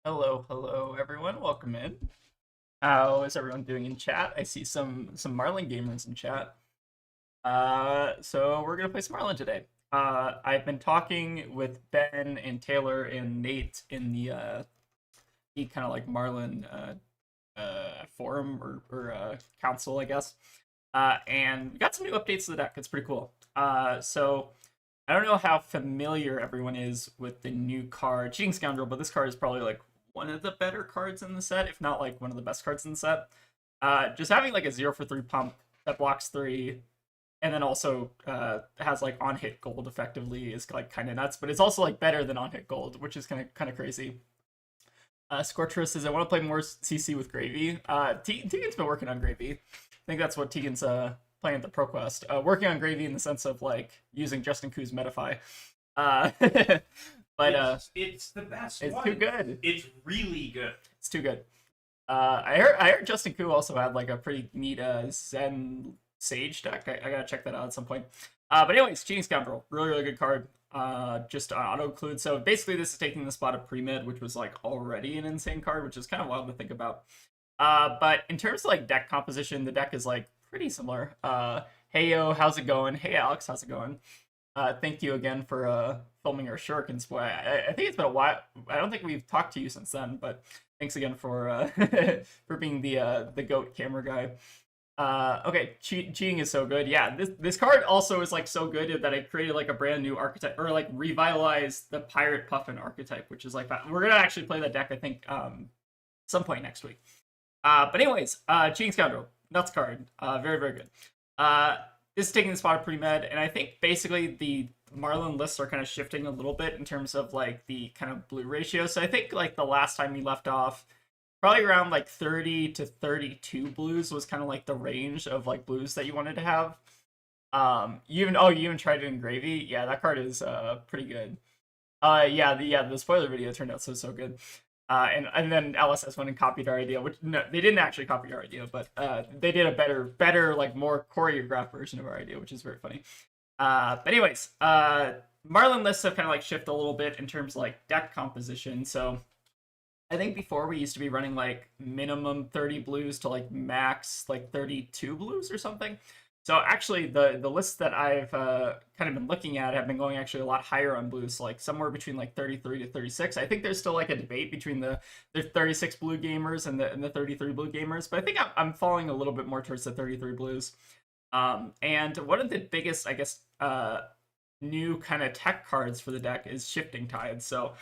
Hello, everyone. Welcome in. How is everyone doing in chat? I see some Marlin gamers in chat. So we're gonna play some Marlin today. I've been talking with Ben and Taylor and Nate in the kind of like Marlin forum or council, I guess. And we got some new updates to the deck. It's pretty cool. So I don't know how familiar everyone is with the new card, Cheating Scoundrel, but this card is probably like one of the better cards in the set, if not like one of the best cards in the set. Just having like a 0 for 3 pump that blocks 3, and then also has like on hit gold effectively is like kind of nuts, but it's also like better than on hit gold, which is kind of crazy. Scortress says I want to play more CC with Gravy. Tegan's been working on Gravy. I think that's what Tegan's playing at the ProQuest. Working on Gravy in the sense of like using Justin Ku's Metafy. Uh, but it's the best. it's too good. It's really good. It's too good. I heard Justin Ku also had like a pretty neat Zen Sage deck. I gotta check that out at some point. But anyways, Cheating Scoundrel, really good card. Just auto include. So basically, this is taking the spot of pre-mid, which was like already an insane card, which is kind of wild to think about. But in terms of like deck composition, the deck is like pretty similar. Hey yo, how's it going? Hey Alex, how's it going? Thank you again for filming our Shurikens. Boy, I think it's been a while. I don't think we've talked to you since then, but thanks again for for being the goat camera guy. Okay, cheating is so good. Yeah, this card also is like so good that I created like a brand new archetype, or like revitalized the Pirate Puffin archetype, which is like that. We're gonna actually play that deck, I think, some point next week. But anyways, Cheating Scoundrel, nuts card, very good. This is taking the spot of pre-med, and I think basically the Marlin lists are kind of shifting a little bit in terms of like the kind of blue ratio. So I think like the last time we left off, probably around like 30 to 32 blues was kind of like the range of like blues that you wanted to have. You even tried it in Gravy. Yeah, that card is pretty good. Yeah, the spoiler video turned out so good. And then LSS went and copied our idea, which no, they didn't actually copy our idea, but they did a better like more choreographed version of our idea, which is very funny. But anyways, Marlin lists have kind of like shifted a little bit in terms of like deck composition. So I think before we used to be running like minimum 30 blues to like max like 32 blues or something. So actually, the lists that I've kind of been looking at have been going actually a lot higher on blues, like somewhere between like 33 to 36. I think there's still like a debate between the 36 blue gamers and the 33 blue gamers, but I think I'm falling a little bit more towards the 33 blues. And one of the biggest, I guess, new kind of tech cards for the deck is Shifting Tides. So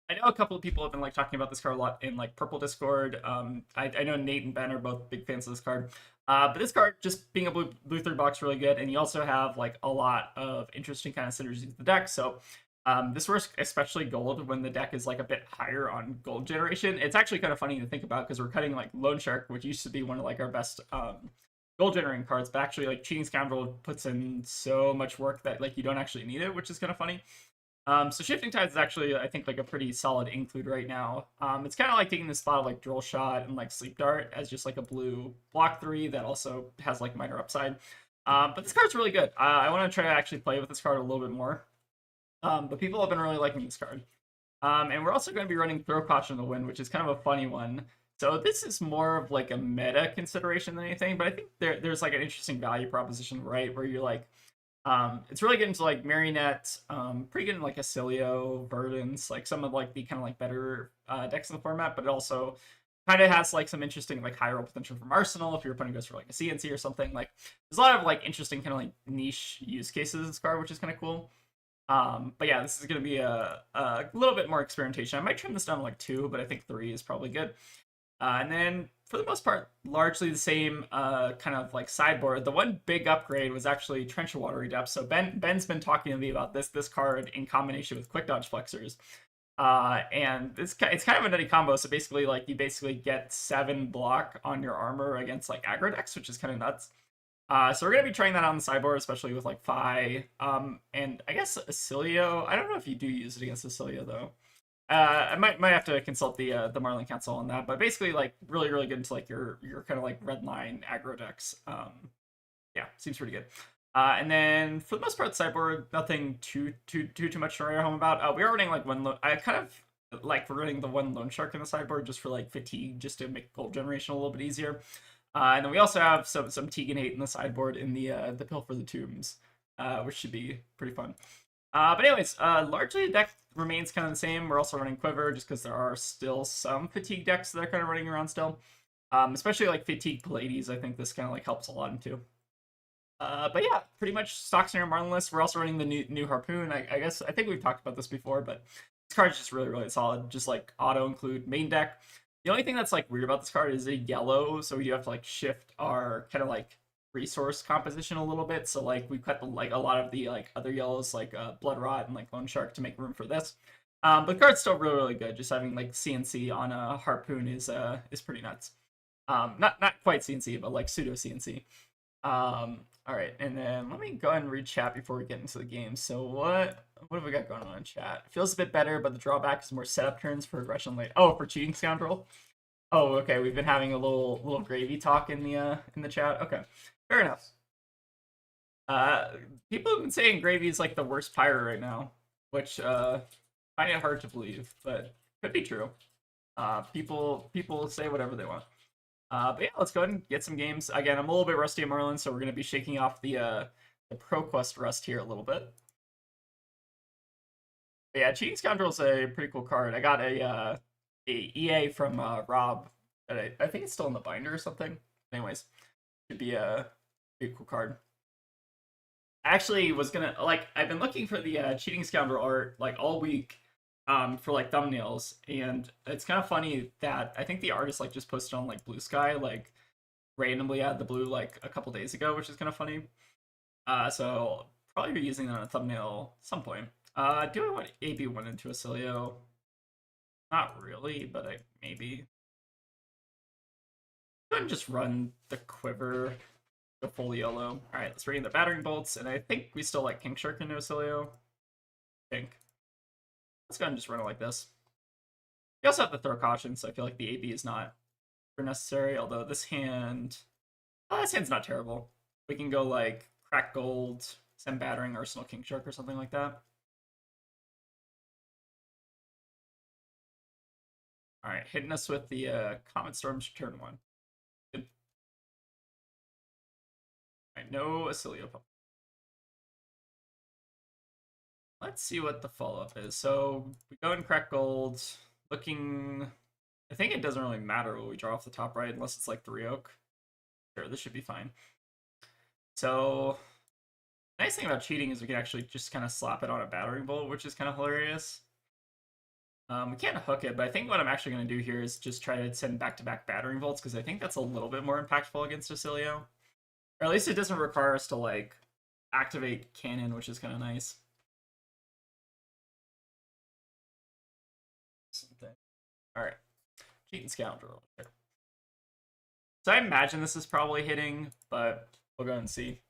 I know a couple of people have been like talking about this card a lot in like Purple Discord. I know Nate and Ben are both big fans of this card. But this card, just being a blue 3 box, really good, and you also have like a lot of interesting kind of synergies with the deck. So this works especially gold when the deck is like a bit higher on gold generation. It's actually kind of funny to think about because we're cutting like Loan Shark, which used to be one of like our best gold generating cards, but actually like Cheating Scoundrel puts in so much work that like you don't actually need it, which is kind of funny. So Shifting Tides is actually, I think, like a pretty solid include right now. It's kind of like taking the spot of like Drill Shot and like Sleep Dart as just like a blue block 3 that also has like minor upside. But this card's really good. I want to try to actually play with this card a little bit more. But people have been really liking this card. And we're also going to be running Throw Caution to the Wind, which is kind of a funny one. So this is more of like a meta consideration than anything, but I think there's like an interesting value proposition, right? Where you're like, it's really good into like Marionette, pretty good in like Ailio, Verdance, like some of like the kind of like better decks in the format, but it also kind of has like some interesting like high roll potential from Arsenal if your opponent goes for like a CNC or something. Like there's a lot of like interesting kind of like niche use cases in this card, which is kind of cool. But yeah, this is going to be a little bit more experimentation. I might trim this down to like 2, but I think 3 is probably good. And then for the most part, largely the same kind of like sideboard. The one big upgrade was actually Trench of Watery Depth. So Ben's been talking to me about this card in combination with Quick Dodge Flexors. And it's kind of a nutty combo. So basically, like you basically get 7 block on your armor against like aggro decks, which is kind of nuts. So we're gonna be trying that on the sideboard, especially with like Phi. And I guess Ailio. I don't know if you do use it against Ailio though. I might have to consult the Marlin Council on that, but basically like really good into like your kind of like red line aggro decks. Yeah, seems pretty good. And then for the most part, sideboard, nothing too much to write home about. We are running like one. I kind of like we're running the one loan shark in the sideboard just for like fatigue, just to make gold generation a little bit easier. And then we also have some Tegan hate in the sideboard in the pill for the tombs, which should be pretty fun. But anyways, largely the deck remains kind of the same. We're also running Quiver just because there are still some fatigue decks that are kind of running around still. Especially like fatigue Pallades, I think this kind of like helps a lot into. But yeah, pretty much stock standard Marlin list. We're also running the new Harpoon. I think we've talked about this before, but this card is just really solid. Just like auto include main deck. The only thing that's like weird about this card is a yellow, so we do have to like shift our kind of like resource composition a little bit. So like we cut like a lot of the like other yellows like Blood Rot and like Lone Shark to make room for this. But the card's still really good. Just having like CNC on a Harpoon is pretty nuts. Not quite CNC, but like pseudo CNC. All right, and then let me go ahead and read chat before we get into the game. So what have we got going on in chat? Feels a bit better, but the drawback is more setup turns for aggression late. Oh, for cheating scoundrel. Oh, okay. We've been having a little gravy talk in the chat. Okay, fair enough. People have been saying gravy is like the worst pirate right now, which find it hard to believe, but could be true. People say whatever they want. But yeah, let's go ahead and get some games. Again, I'm a little bit rusty at Marlin, so we're going to be shaking off the ProQuest rust here a little bit. But yeah, Cheating Scoundrel is a pretty cool card. I got a EA from Rob. That I think it's still in the binder or something. Anyways, should be a cool card. I actually was gonna like I've been looking for the Cheating Scoundrel art like all week for like thumbnails, and it's kind of funny that I think the artist like just posted on like Blue Sky like randomly out of the blue like a couple days ago, which is kind of funny. So probably be using that on a thumbnail at some point. Do I want AB1 into Ailio? Not really, but maybe. Go ahead and just run the Quiver, go full yellow. All right, let's bring in the battering bolts, and I think we still like King Shark into Ailio. I think. Let's go ahead and just run it like this. We also have to throw caution, so I feel like the AB is not necessary, although this hand... Oh, this hand's not terrible. We can go like Crack Gold, send Battering, Arsenal King Shark, or something like that. Alright, hitting us with the Comet Storms turn 1. Good. Alright, no Ailio pump. Let's see what the follow-up is. So, we go and Crack Gold, looking... I think it doesn't really matter what we draw off the top right, unless it's like 3 Oak. Sure, this should be fine. So, nice thing about cheating is we can actually just kind of slap it on a battering bolt, which is kind of hilarious. We can't hook it, but I think what I'm actually going to do here is just try to send back-to-back battering bolts, because I think that's a little bit more impactful against Ailio. Or at least it doesn't require us to, like, activate cannon, which is kind of nice. Alright. Cheating Scoundrel. Okay. So I imagine this is probably hitting, but we'll go and see.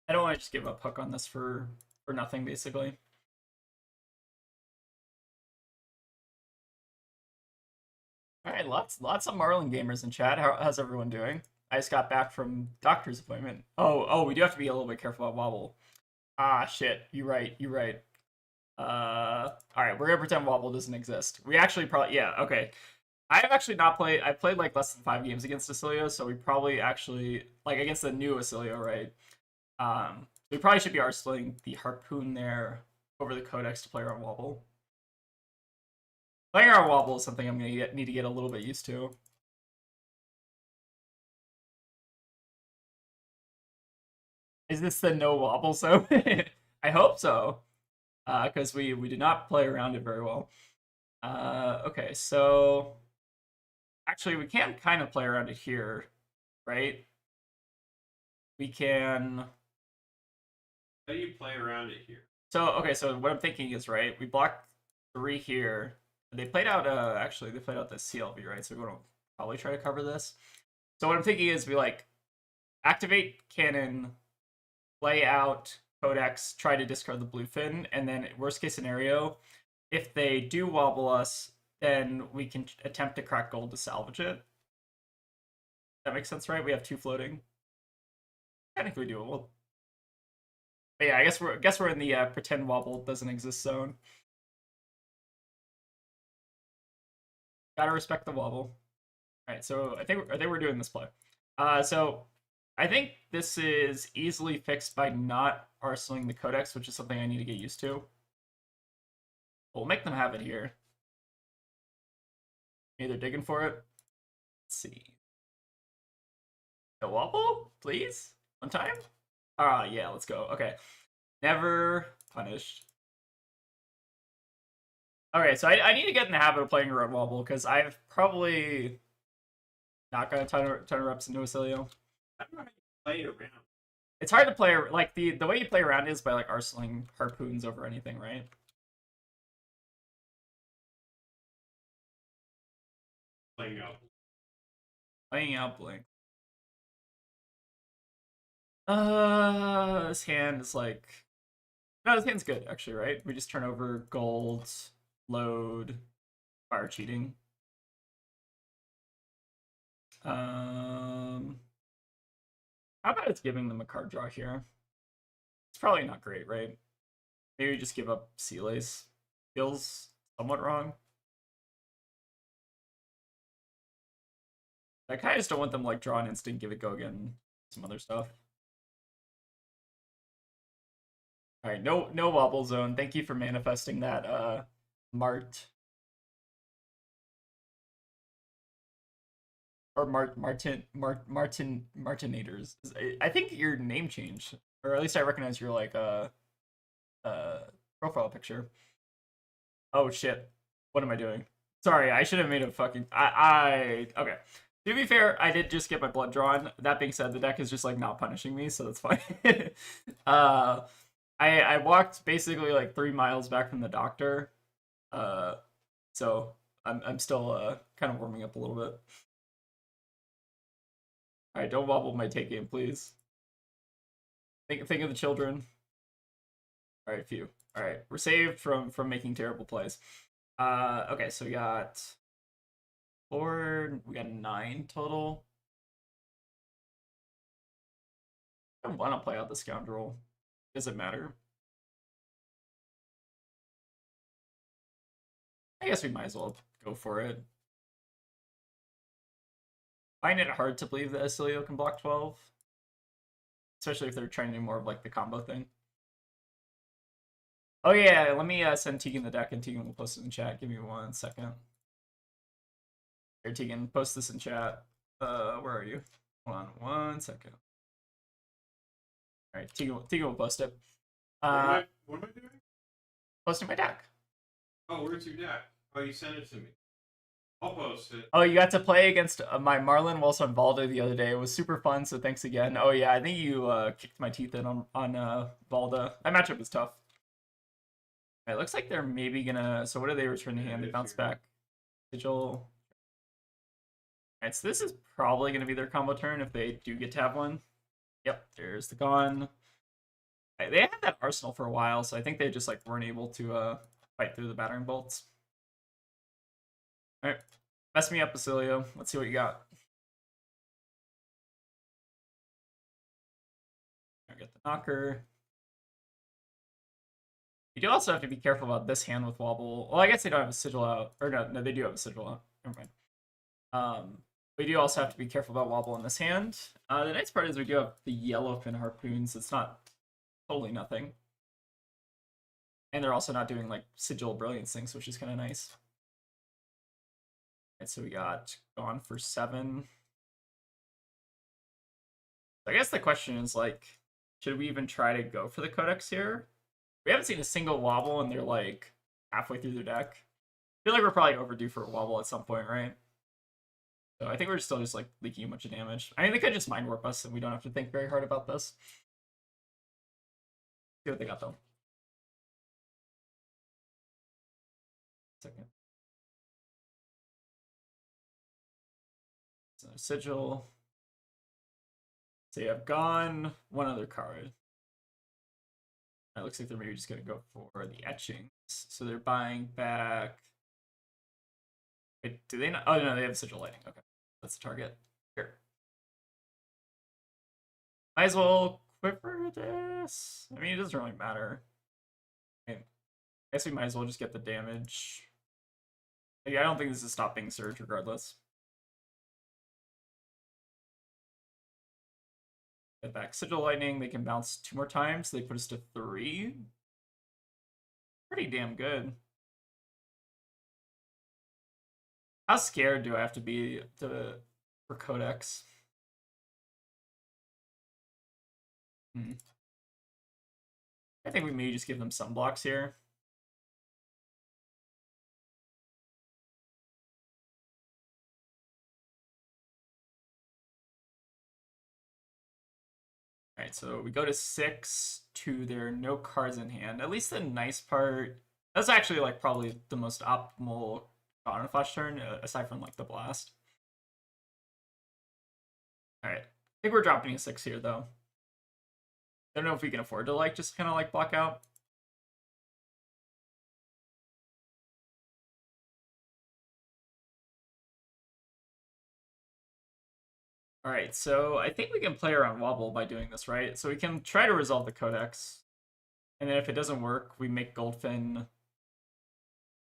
I don't want to just give up hook on this for nothing, basically. All right, lots of Marlin gamers in chat. How's everyone doing? I just got back from doctor's appointment. Oh, we do have to be a little bit careful about wobble. Ah, shit. You're right. All right, we're gonna pretend wobble doesn't exist. We actually probably okay. I have actually not played. I played like less than 5 games against Ailio, so we probably actually like against the new Ailio, right? We probably should be arsenling the Harpoon there over the Codex to play around wobble. Playing around wobble is something I'm gonna need to get a little bit used to. Is this the no wobble zone? I hope so, because we did not play around it very well. Okay, so actually we can kind of play around it here, right? We can. How do you play around it here? So okay, so what I'm thinking is right. We block 3 here. They played out actually they played out the CLV, right? So we're gonna probably try to cover this. So what I'm thinking is we like activate cannon, play out Codex, try to discard the Bluefin, and then worst case scenario, if they do wobble us, then we can attempt to crack gold to salvage it. That makes sense, right? We have 2 floating. Technically doable. But yeah, I guess we're in the pretend wobble doesn't exist zone. Gotta respect the wobble. Alright, so I think we're doing this play. So I think this is easily fixed by not arsenaling the codex, which is something I need to get used to. We'll make them have it here. Maybe they're digging for it. Let's see. No wobble, please? One time? Yeah, let's go. Okay. Never punished. Okay, so I need to get in the habit of playing around wobble, because I've probably not got a ton of reps into Ailio. I don't know how you play around. It's hard to play, like, the way you play around is by, like, arsenaling harpoons over anything, right? Playing out. Playing out Blink. This hand is like... No, this hand's good, actually, right? We just turn over gold, load, fire cheating. How about it's giving them a card draw here? It's probably not great, right? Maybe just give up Sea Lace. Feels somewhat wrong. I kind of just don't want them like draw an instant, give it go again, some other stuff. All right, no wobble zone. Thank you for manifesting that, Mart. Or Martinators. I think your name changed, or at least I recognize your like profile picture. Oh shit! What am I doing? Sorry, I should have made a fucking. Okay. To be fair, I did just get my blood drawn. That being said, the deck is just like not punishing me, so that's fine. I walked basically like 3 miles back from the doctor, so I'm still kind of warming up a little bit. All right, don't wobble my take game, please. Think of the children. All right, phew. All right, we're saved from making terrible plays. Okay, so we got 4. We got 9 total. I want to play out the scoundrel. Does it matter? I guess we might as well go for it. Find it hard to believe that Ailio can block 12. Especially if they're trying to do more of like the combo thing. Oh yeah, let me send Tegan the deck and Tegan will post it in chat. Give me 1 second. Here, Tegan, post this in chat. Where are you? Hold on 1 second. Alright, Tegan will post it. What am I doing? Posting my deck. Oh, where's your deck? Oh, you sent it to me. I'll post it. Oh, you got to play against my Marlynn whilst on Valda the other day. It was super fun, so thanks again. Oh yeah, I think you kicked my teeth in on Valda. That matchup was tough. It looks like they're maybe gonna... So what do they return to hand? They bounce back. Sigil. Alright, so this is probably gonna be their combo turn if they do get to have one. Yep, there's the Gone. They had that arsenal for a while, so I think they just like weren't able to fight through the battering bolts. Alright. Mess me up, Ailio. Let's see what you got. I get the knocker. You do also have to be careful about this hand with wobble. Well, I guess they don't have a sigil out. Or no, they do have a sigil out. Never mind. We do also have to be careful about wobble in this hand. The nice part is we do have the yellowfin harpoons. It's not totally nothing. And they're also not doing like sigil brilliance things, which is kind of nice. And so we got Gone for 7. I guess the question is like, should we even try to go for the codex here? We haven't seen a single wobble and they're like halfway through their deck. I feel like we're probably overdue for a wobble at some point, right? So I think we're still just like leaking a bunch of damage. I mean, they could just mind warp us and we don't have to think very hard about this. See what they got though. Second. So sigil. So you have Gone, one other card. It looks like they're maybe just gonna go for the etchings. So they're buying back. Wait, do they not? Oh no, they have sigil lighting. Okay, that's the target. Here. Might as well quiver this. I mean, it doesn't really matter. I guess we might as well just get the damage. Like, I don't think this is stopping Surge regardless. Get back Sigil Lightning. They can bounce 2 more times. So they put us to 3. Pretty damn good. How scared do I have to be for Codex? I think we may just give them some blocks here. Alright, so we go to 6 to their no cards in hand. At least the nice part, that's actually like probably the most optimal Counter Flash turn, aside from like the blast. Alright, I think we're dropping a 6 here though. I don't know if we can afford to like just kind of like block out. Alright, so I think we can play around Wobble by doing this, right? So we can try to resolve the Codex. And then if it doesn't work, we make Goldfin.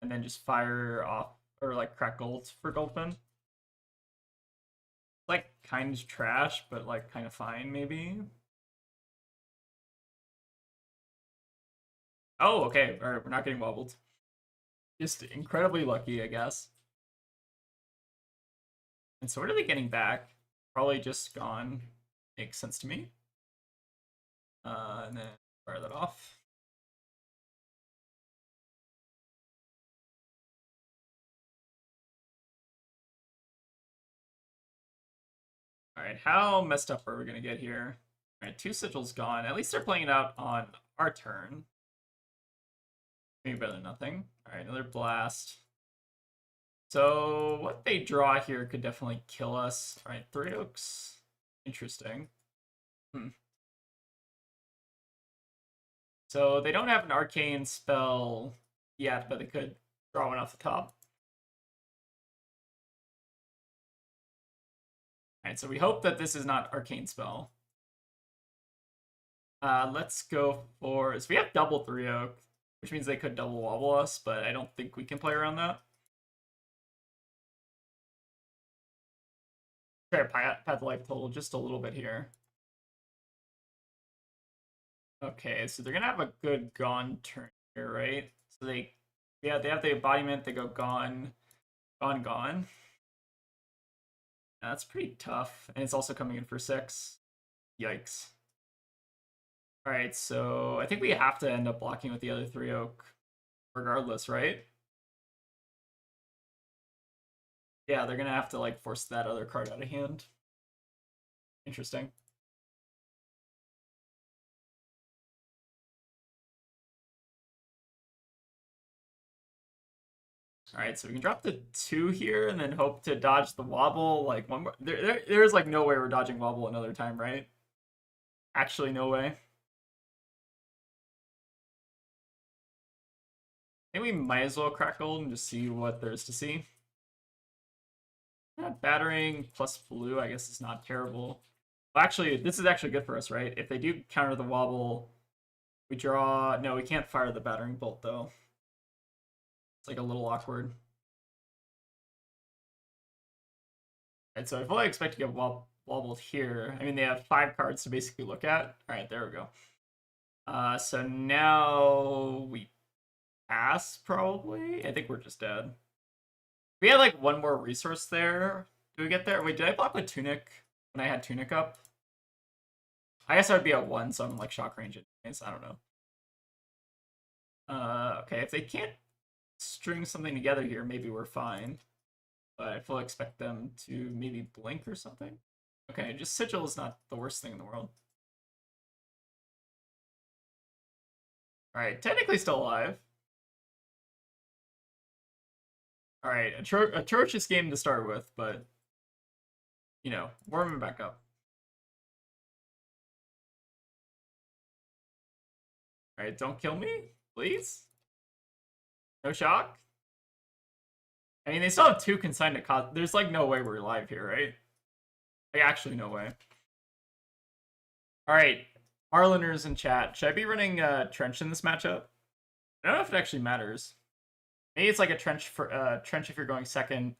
And then just fire off, or like crack gold for Goldfin. Like, kind of trash, but like kind of fine, maybe. Oh, okay. Alright, we're not getting wobbled. Just incredibly lucky, I guess. And so what are they getting back? Probably just gone. Makes sense to me. And then fire that off. Alright, how messed up are we gonna get here? Alright, 2 sigils gone. At least they're playing it out on our turn. Maybe better than nothing. Alright, another blast. So what they draw here could definitely kill us. Alright, 3 Oaks. Interesting. So they don't have an arcane spell yet, but they could draw one off the top. Alright, so we hope that this is not arcane spell. Let's go for... So we have double 3 Oak, which means they could double wobble us, but I don't think we can play around that. Try to pad the life total just a little bit here. Okay, so they're gonna have a good gone turn here, right? So they have the embodiment, they go gone, gone, gone. That's pretty tough. And it's also coming in for 6. Yikes. Alright, so I think we have to end up blocking with the other 3 Oak regardless, right? Yeah, they're gonna have to like force that other card out of hand. Interesting. Alright, so we can drop the 2 here and then hope to dodge the wobble. Like one more. There's like no way we're dodging wobble another time, right? Actually, no way. I think we might as well crack gold and just see what there is to see. Yeah, battering plus blue, I guess, is not terrible. Well, actually, this is actually good for us, right? If they do counter the wobble, we draw... No, we can't fire the battering bolt, though. It's like a little awkward. Alright, so I fully expect to get wobbled here. I mean, they have 5 cards to basically look at. Alright, there we go. So now we pass, probably? I think we're just dead. We had like one more resource there. Do we get there? Wait, did I block with Tunic when I had Tunic up? I guess I would be at 1, so I'm like shock range anyways. I don't know. Okay, if they can't string something together here, maybe we're fine. But I fully expect them to maybe blink or something. Okay, just Sigil is not the worst thing in the world. Alright, technically still alive. Alright, atrocious game to start with, but, you know, warming back up. Alright, don't kill me, please. No shock. I mean, they still have 2 consigned to cost. There's like no way we're alive here, right? Like, actually, no way. Alright, Marlynners in chat. Should I be running Trench in this matchup? I don't know if it actually matters. Maybe it's like a trench if you're going second.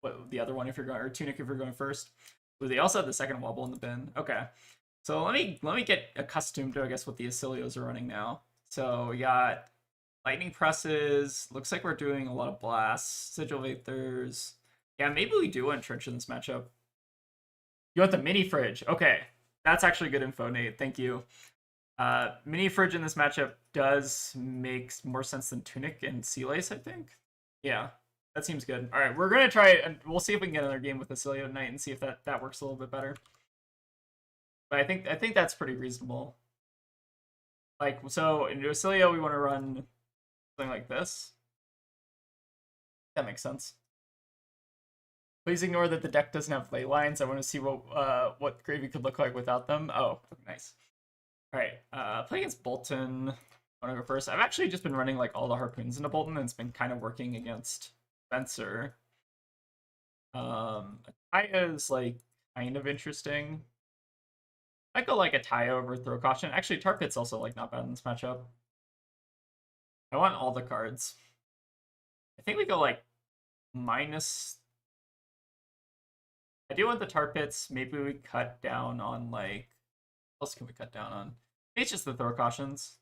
What the other one if you're going, or tunic if you're going first. But they also have the second wobble in the bin. Okay, so let me get accustomed to, I guess, what the Ailios are running now. So we got lightning presses. Looks like we're doing a lot of blasts, sigil Vathers. Yeah, maybe we do want trench in this matchup. You want the mini fridge? Okay, that's actually good info, Nate. Thank you. Mini fridge in this matchup does make more sense than tunic and sea lace, I think. Yeah, that seems good. All right, we're gonna try it, and we'll see if we can get another game with Ailio tonight and see if that works a little bit better. But I think that's pretty reasonable. Like, so in Ailio we want to run something like this. That makes sense. Please ignore that the deck doesn't have ley lines. I want to see what gravy could look like without them. Oh, nice. All right, play against Bolton. I want to go first. I've actually just been running like all the harpoons into Bolton, and it's been kind of working against Spencer. Ataya is like kind of interesting. I go like Ataya over Throw Caution. Actually, Tar Pit's also like not bad in this matchup. I want all the cards. I think we go like minus. I do want the Tar Pits. Maybe we cut down on like. What else can we cut down on? Maybe it's just the Throw Cautions.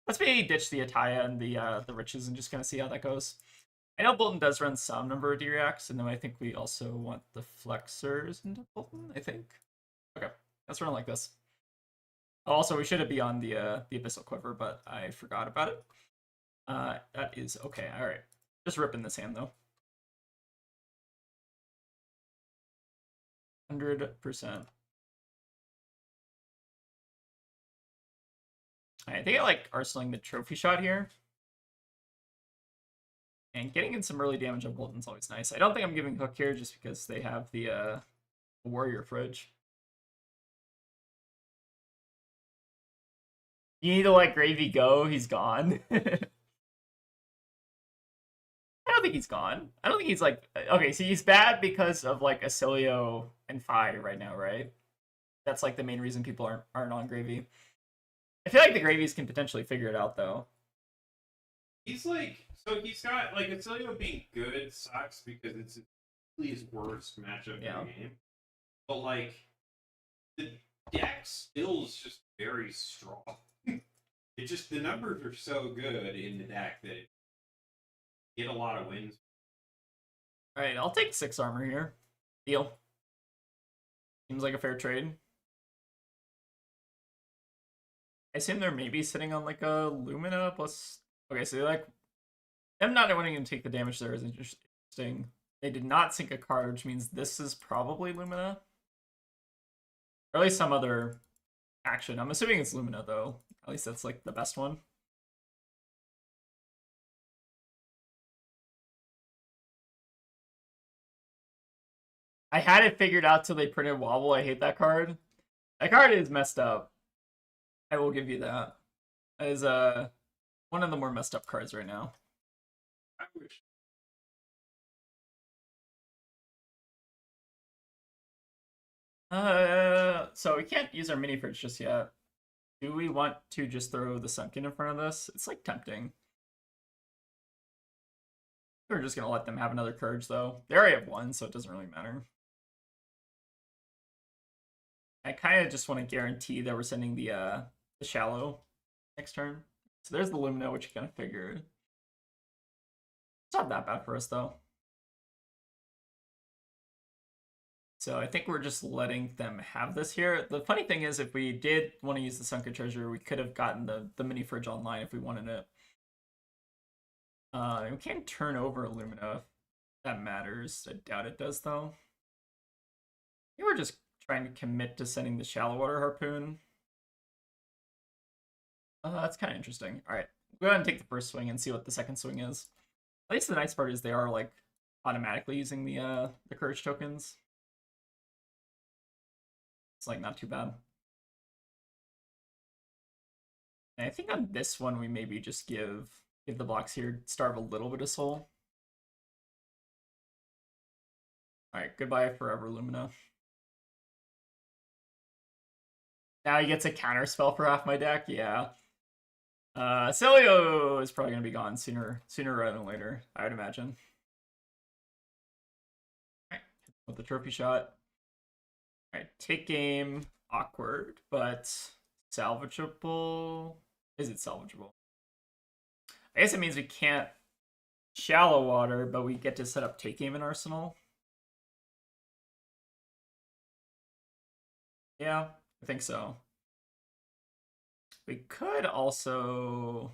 Let's maybe ditch the Ataya and the Riches and just kind of see how that goes. I know Bolton does run some number of D-Reacts, and then I think we also want the Flexors into Bolton, I think. Okay, let's run like this. Also, we should be on the Abyssal Quiver, but I forgot about it. That is okay. All right, just ripping this hand though. 100%. I think I like arsenaling the trophy shot here. And getting in some early damage on Bolton's always nice. I don't think I'm giving Hook here just because they have the Warrior Fridge. You need to let Gravy go. He's gone. I don't think he's gone. I don't think he's like... Okay, so he's bad because of like Ailio and Phi right now, right? That's like the main reason people aren't on Gravy. I feel like the Gravies can potentially figure it out though. He's like, so he's got like Ailio being good sucks because it's his worst matchup in the game. But like the deck still is just very strong. It just the numbers are so good in the deck that it get a lot of wins. All right, I'll take 6 armor here. Deal. Seems like a fair trade. I assume they're maybe sitting on like a Lumina plus. Okay, so like them not wanting to take the damage there is interesting. They did not sink a card, which means this is probably Lumina. Or at least some other action. I'm assuming it's Lumina though. At least that's like the best one. I had it figured out till they printed Wobble. I hate that card. That card is messed up. I will give you that. That is one of the more messed up cards right now. I wish. So we can't use our mini fridge just yet. Do we want to just throw the Sunken in front of this? It's like tempting. We're just gonna let them have another Courage though. They already have one, so it doesn't really matter. I kind of just want to guarantee that we're sending the Shallow next turn. So there's the Lumina, which you kind of figured. It's not that bad for us though. So I think we're just letting them have this here. The funny thing is, if we did want to use the Sunken Treasure, we could have gotten the mini fridge online if we wanted it. We can't turn over Illumina if that matters. I doubt it does, though. I think we're just trying to commit to sending the Shallow Water Harpoon. That's kind of interesting. All right, go ahead and take the first swing and see what the second swing is. At least the nice part is they are like automatically using the Courage tokens. It's like not too bad. And I think on this one we maybe just give the blocks here, starve a little bit of soul. Alright, goodbye forever, Lumina. Now he gets a counter spell for half my deck, yeah. Ailio is probably gonna be gone sooner rather than later, I would imagine. Alright, with the trophy shot. Alright, take game, awkward, but salvageable. Is it salvageable? I guess it means we can't shallow water, but we get to set up take game in Arsenal. Yeah, I think so. We could also...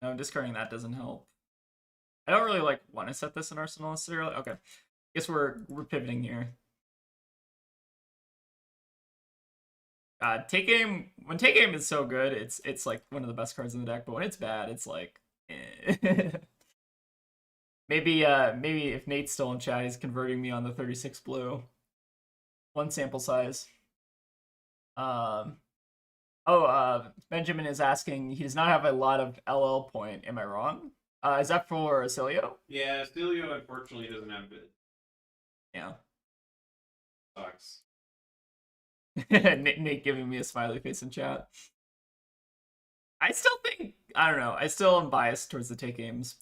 No, discarding that doesn't help. I don't really like want to set this in Arsenal necessarily. Okay, guess we're pivoting here. Take game, when take game is so good, it's like one of the best cards in the deck. But when it's bad, it's like, eh. maybe if Nate's still in chat, he's converting me on the 36 blue. One sample size. Benjamin is asking, he does not have a lot of LL point. Am I wrong? Is that for Ailio? Yeah, Ailio unfortunately doesn't have it. Yeah. Sucks. Nate giving me a smiley face in chat. I still think, I don't know, I still am biased towards the take games.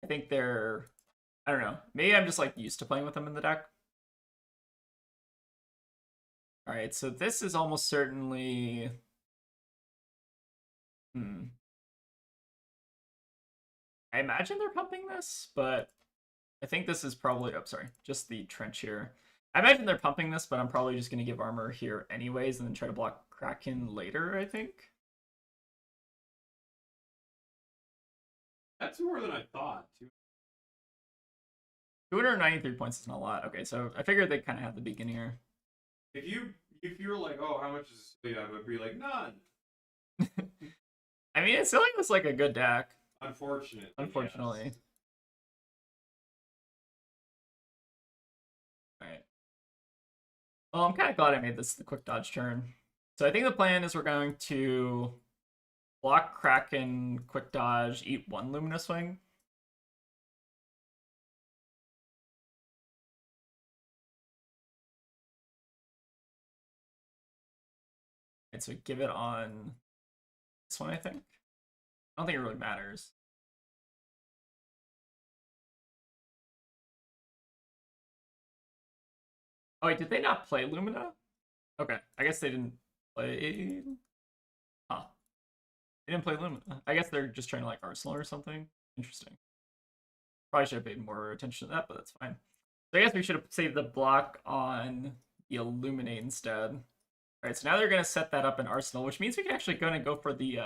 I think they're, I don't know, maybe I'm just like used to playing with them in the deck. Alright, so this is almost certainly... I imagine they're pumping this, but I think this is probably... Oh, sorry, just the trench here. I imagine they're pumping this, but I'm probably just going to give armor here anyways and then try to block Kraken later, I think. That's more than I thought. 293 points is not a lot. Okay, so I figured they kind of have the beacon here. If you were like, oh, how much is this? I would be like, none. I mean, it still was like a good deck. Unfortunately. Yes. Alright. Well, I'm kind of glad I made this the quick dodge turn. So I think the plan is we're going to block Kraken, quick dodge, eat one Lumina Swing. Right, so we give it on this one, I think. I don't think it really matters. Oh wait, did they not play Lumina? Okay, I guess they didn't play... Huh. They didn't play Lumina. I guess they're just trying to like Arsenal or something. Interesting. Probably should have paid more attention to that, but that's fine. So I guess we should have saved the block on the Illuminate instead. Alright, so now they're going to set that up in Arsenal, which means we can actually go for the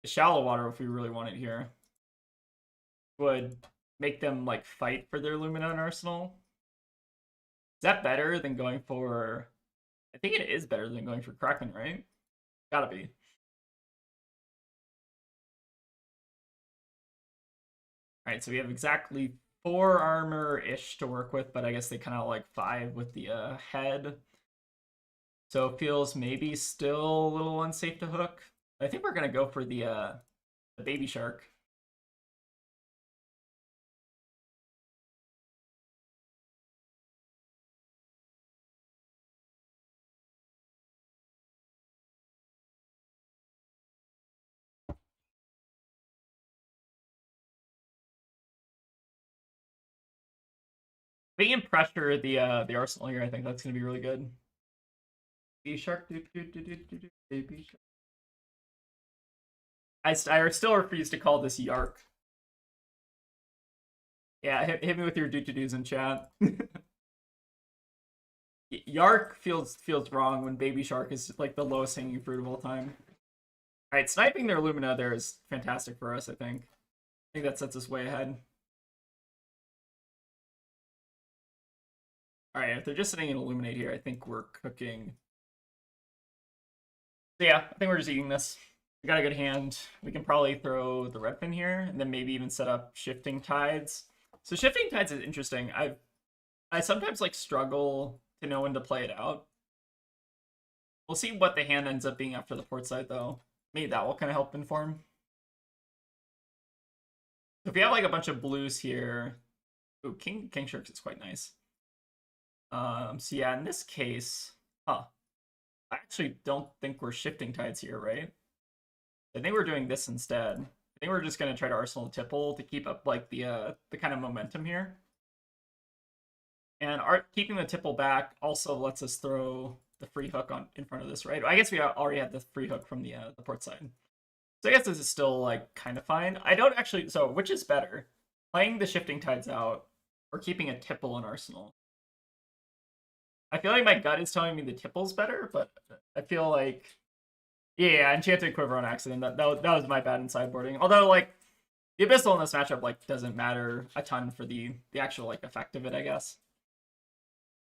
shallow water if we really want it here. Would make them like fight for their Lumina in Arsenal. Is that better than going for... I think it is better than going for Kraken, right? Gotta be. Alright, so we have exactly 4 armor-ish to work with, but I guess they kind of like 5 with the head. So it feels maybe still a little unsafe to hook. I think we're gonna go for the baby shark. We can pressure the Arsenal here. I think that's gonna be really good. Baby shark, baby shark. I still refuse to call this Yark. Yeah, hit me with your do-to-dos in chat. Yark feels wrong when Baby Shark is like the lowest hanging fruit of all time. Alright, sniping their Lumina there is fantastic for us, I think. I think that sets us way ahead. Alright, if they're just sitting in Illuminate here, I think we're cooking. So yeah, I think we're just eating this. We got a good hand. We can probably throw the red pin here, and then maybe even set up Shifting Tides. So Shifting Tides is interesting. I sometimes like struggle to know when to play it out. We'll see what the hand ends up being after the port side, though. Maybe that will kind of help inform. So if we have like a bunch of blues here, ooh, King Sharks is quite nice. So yeah, in this case, huh? I actually don't think we're shifting tides here, right? I think we're doing this instead. I think we're just gonna try to Arsenal Tipple to keep up like the kind of momentum here. And keeping the Tipple back also lets us throw the free hook on in front of this, right? I guess we already had the free hook from the port side. So I guess this is still like kind of fine. I don't actually. So which is better, playing the shifting tides out or keeping a Tipple in Arsenal? I feel like my gut is telling me the Tipple's better, but I feel like yeah, Enchanted Quiver on accident. That was my bad in sideboarding. Although like the Abyssal in this matchup like doesn't matter a ton for the actual like effect of it, I guess.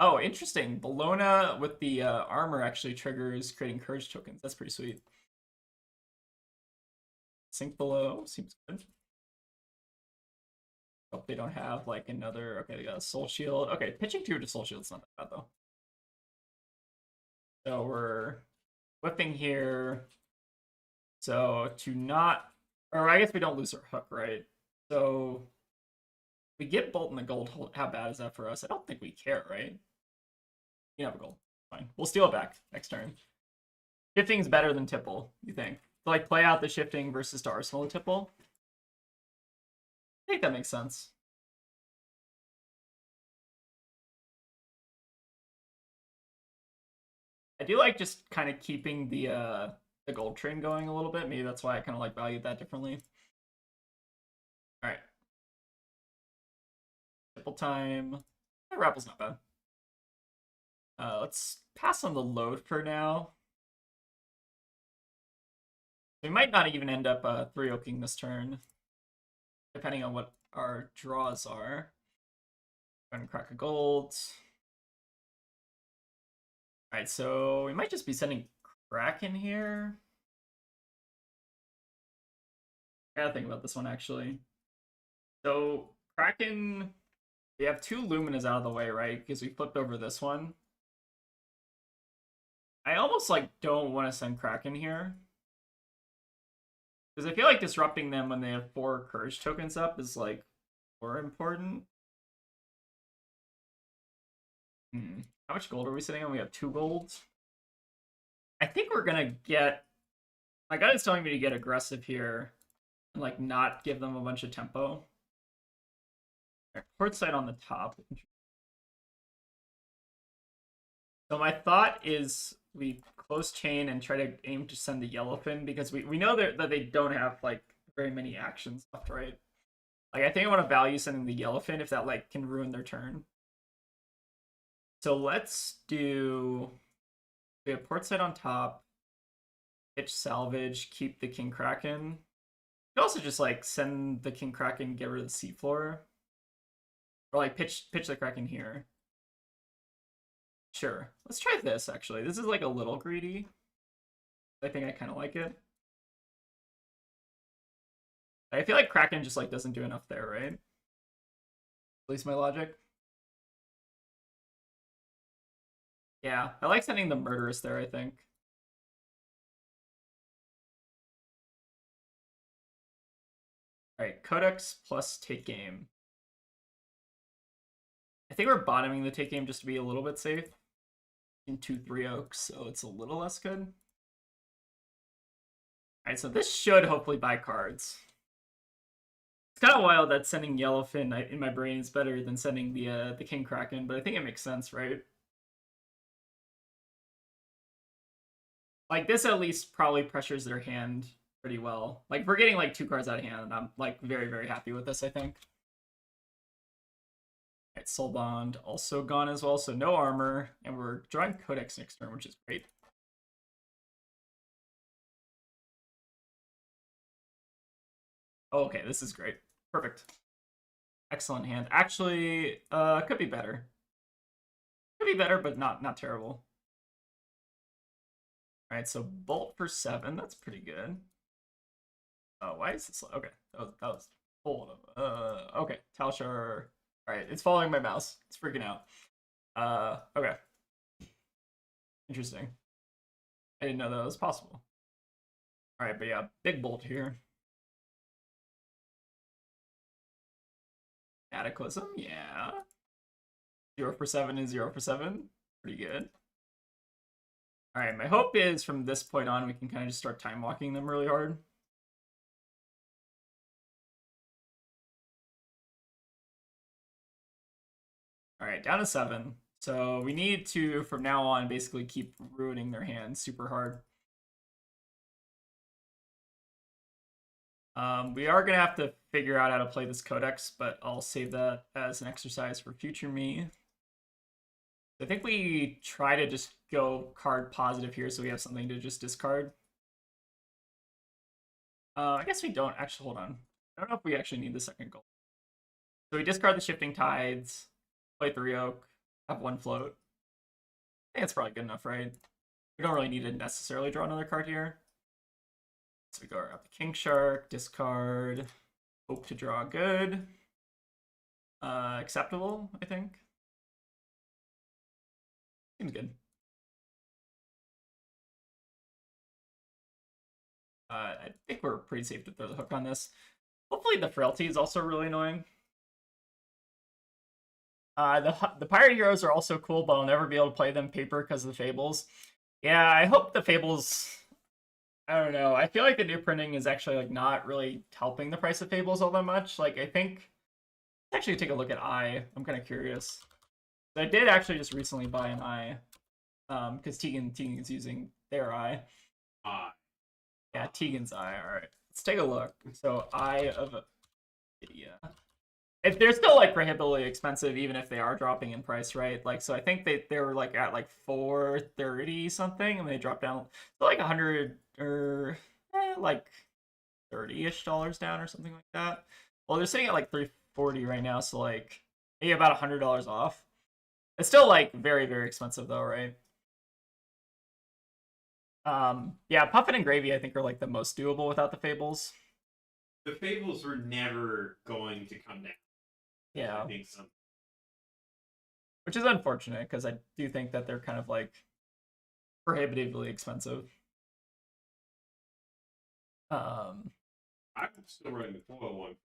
Oh, interesting. Bologna with the armor actually triggers creating courage tokens. That's pretty sweet. Sink below seems good. Hope they don't have like another. Okay, they got a soul shield. Okay, pitching 2 to soul shield's not that bad though. So we're whipping here. So to not, or I guess we don't lose our hook, right? So we get Bolton the gold. How bad is that for us? I don't think we care, right? You have a gold. Fine. We'll steal it back next turn. Shifting's better than Tipple, you think? To like play out the shifting versus to Arsenal and Tipple? I think that makes sense. I do like just kind of keeping the gold train going a little bit. Maybe that's why I kind of like valued that differently. All right. Tipple time. Rappel's not bad. Let's pass on the load for now. We might not even end up 3-oaking this turn, depending on what our draws are. Go ahead and crack a gold. Alright, so we might just be sending Kraken here. I gotta think about this one, actually. So, Kraken, we have 2 Luminas out of the way, right? Because we flipped over this one. I almost, like, don't want to send Kraken here. Because I feel like disrupting them when they have 4 Courage tokens up is, like, more important. How much gold are we sitting on? We have 2 golds. I think we're gonna get... My gut is telling me to get aggressive here and, like, not give them a bunch of tempo. Right, port side on the top. So my thought is we close chain and try to aim to send the Yellowfin because we know that they don't have like very many actions left, right? Like I think I want to value sending the Yellowfin if that like can ruin their turn. So let's do we have port side on top, pitch salvage, keep the King Kraken. You could also just like send the King Kraken, get rid of the seafloor. Or like pitch the Kraken here. Sure. Let's try this, actually. This is, like, a little greedy. I think I kind of like it. I feel like Kraken just, like, doesn't do enough there, right? At least my logic. Yeah, I like sending the Murderous there, I think. Alright, Codex plus Take Game. I think we're bottoming the Take Game just to be a little bit safe. In 2-3 oaks, so it's a little less good. Alright, so this should hopefully buy cards. It's kind of wild that sending Yellowfin in my brain is better than sending the King Kraken, but I think it makes sense, right? Like this at least probably pressures their hand pretty well. Like we're getting like 2 cards out of hand, and I'm like very, very happy with this, I think. Alright, Soul Bond also gone as well, so no armor, and we're drawing Codex next turn, which is great. Oh, okay, this is great. Perfect. Excellent hand. Actually, could be better. Could be better, but not terrible. Alright, so Bolt for 7, that's pretty good. Oh, why is this? Okay, that was hold up. Okay, Talshar. Alright, it's following my mouse. It's freaking out. Okay. Interesting. I didn't know that was possible. Alright, but yeah, big bolt here. Cataclysm, yeah. 0 for 7 is 0 for 7. Pretty good. All right, my hope is from this point on we can kind of just start time walking them really hard. All right, down to 7. So we need to, from now on, basically keep ruining their hands super hard. We are going to have to figure out how to play this codex, but I'll save that as an exercise for future me. I think we try to just go card positive here so we have something to just discard. I guess we don't actually, hold on. I don't know if we actually need the second gold. So we discard the Shifting Tides, play 3 Oak, have 1 float. I think it's probably good enough, right? We don't really need to necessarily draw another card here. So we go up the King Shark, discard, hope to draw good. Acceptable, I think. Seems good. I think we're pretty safe to throw the hook on this. Hopefully the Frailty is also really annoying. The Pirate Heroes are also cool, but I'll never be able to play them paper because of the Fables. Yeah, I hope the Fables... I don't know. I feel like the new printing is actually like not really helping the price of Fables all that much. Like, I think... Actually, take a look at Eye. I'm kind of curious. I did actually just recently buy an Eye. Because Tegan's using their Eye. Yeah, Tegan's Eye. Alright. Let's take a look. So, Eye of Video. If they're still like prohibitively expensive, even if they are dropping in price, right? Like, so I think they were like at like 430 something, and they dropped down to like 100 or like $30-ish down or something like that. Well, they're sitting at like 340 right now, so like maybe about $100 off. It's still like very, very expensive though, right? Yeah, Puffin and Gravy I think are like the most doable without the Fables. The Fables were never going to come down. Yeah. I think so. Which is unfortunate, because I do think that they're kind of like prohibitively expensive. I'm still running the foil one.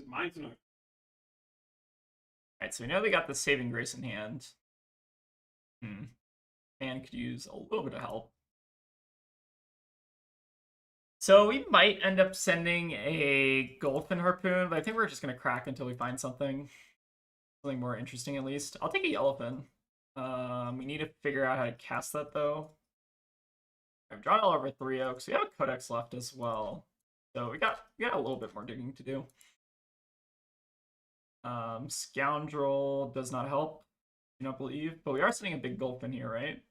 Mine's not. Alright, so we know they got the Saving Grace in hand. And could use a little bit of help. So we might end up sending a Goldfin Harpoon, but I think we're just going to crack until we find something more interesting at least. I'll take a Yellowfin. We need to figure out how to cast that though. I've drawn all over 3 Oaks. We have a Codex left as well. So we got a little bit more digging to do. Scoundrel does not help. I don't believe. But we are sending a big Goldfin here, right?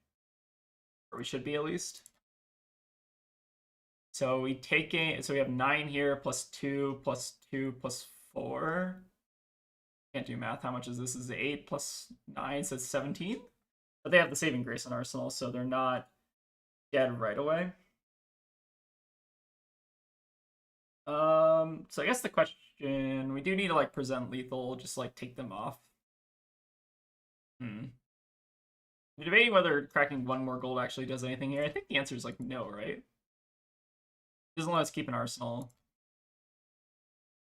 Or we should be at least. So we so we have 9 here, plus 2, plus 2, plus 4. Can't do math. How much is this? This is 8 plus 9, so it's 17. But they have the Saving Grace in Arsenal, so they're not dead right away. So I guess the question, we do need to like present lethal, just like take them off. We're debating whether cracking 1 more gold actually does anything here. I think the answer is like no, right? Doesn't let us keep an arsenal.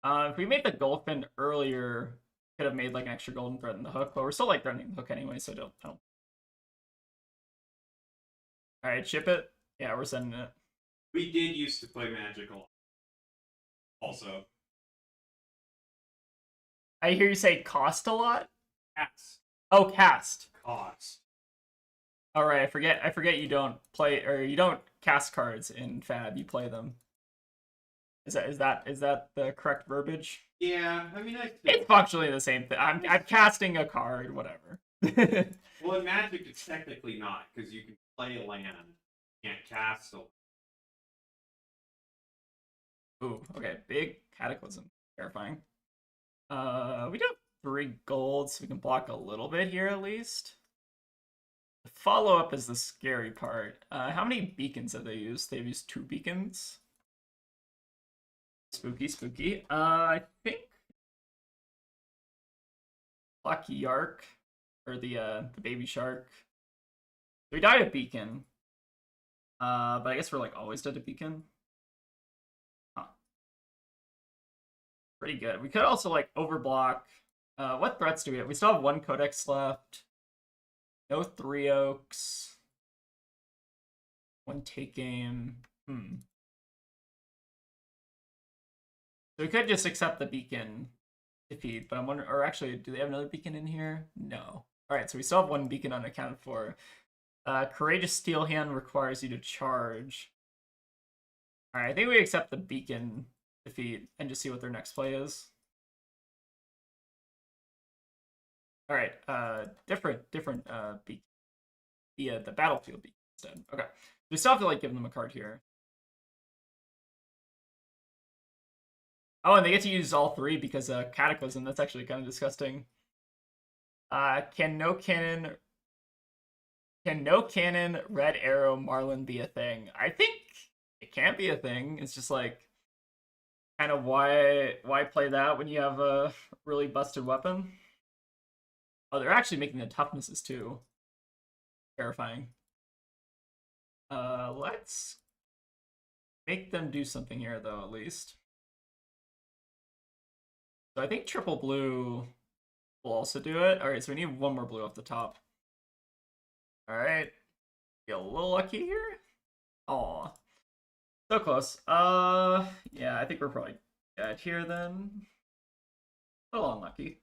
If we made the Goldfin earlier, could have made like an extra golden threat in the hook, but we're still like threatening the hook anyway, so don't. Alright, ship it. Yeah, we're sending it. We did used to play Magical. Also. I hear you say cost a lot? Cast. Oh, cast. Cost. Alright, I forget you don't play, or you don't cast cards in Fab, you play them. Is that the correct verbiage? Yeah, I mean, it's functionally the same thing. I'm casting a card, whatever. Well, in Magic, it's technically not, because you can play a land, you can't cast a. Ooh, okay, big Cataclysm, terrifying. We do have 3 golds, so we can block a little bit here at least. The follow-up is the scary part. How many beacons have they used? They've used 2 beacons. Spooky, spooky. I think Lucky Yark, or the baby shark. We died at beacon. But I guess we're like always dead at beacon. Huh. Pretty good. We could also like overblock. What threats do we have? We still have 1 Codex left. No 3 Oaks. One take game. So we could just accept the beacon defeat, but I'm wondering, or actually, do they have another beacon in here? No. All right, so we still have one beacon unaccounted for. Courageous Steel Hand requires you to charge. All right, I think we accept the beacon defeat and just see what their next play is. All right, different beacon. The battlefield beacon instead. Okay, we still have to like give them a card here. Oh, and they get to use all three because Cataclysm. That's actually kind of disgusting. Can no cannon red arrow Marlynn be a thing? I think it can be a thing. It's just like kind of why play that when you have a really busted weapon? Oh, they're actually making the toughnesses too. Terrifying. Let's make them do something here though, at least. So I think triple blue will also do it. All right, so we need one more blue off the top. All right, get a little lucky here. Aw, so close. Yeah, I think we're probably dead here then. A little unlucky.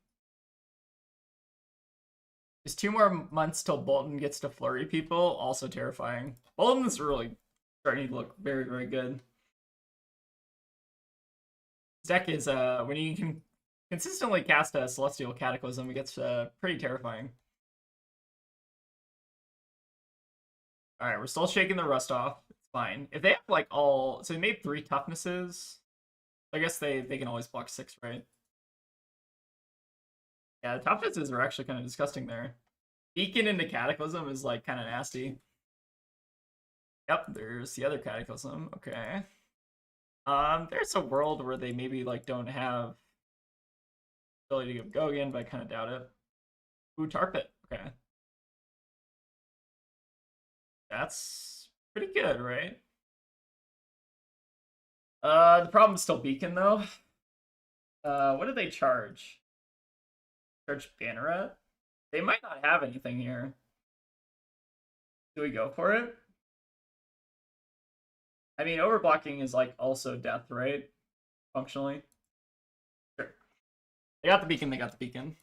There's 2 more months till Bolton gets to flurry people. Also terrifying. Bolton is really starting to look very, very good. This deck is when you can consistently cast a Celestial Cataclysm, it gets pretty terrifying. All right, we're still shaking the rust off. It's fine. If they have like all, so they made 3 toughnesses. I guess they can always block 6, right? Yeah, the toughnesses are actually kind of disgusting there. Beacon into Cataclysm is like kind of nasty. Yep, there's the other Cataclysm. Okay. There's a world where they maybe like don't have ability to go again, but I kind of doubt it. Ooh, Tarpit. Okay. That's pretty good, right? The problem is still Beacon though. What did they charge? Charge Banneret? They might not have anything here. Do we go for it? I mean, overblocking is like also death, right? Functionally. Sure. They got the beacon, they got the beacon.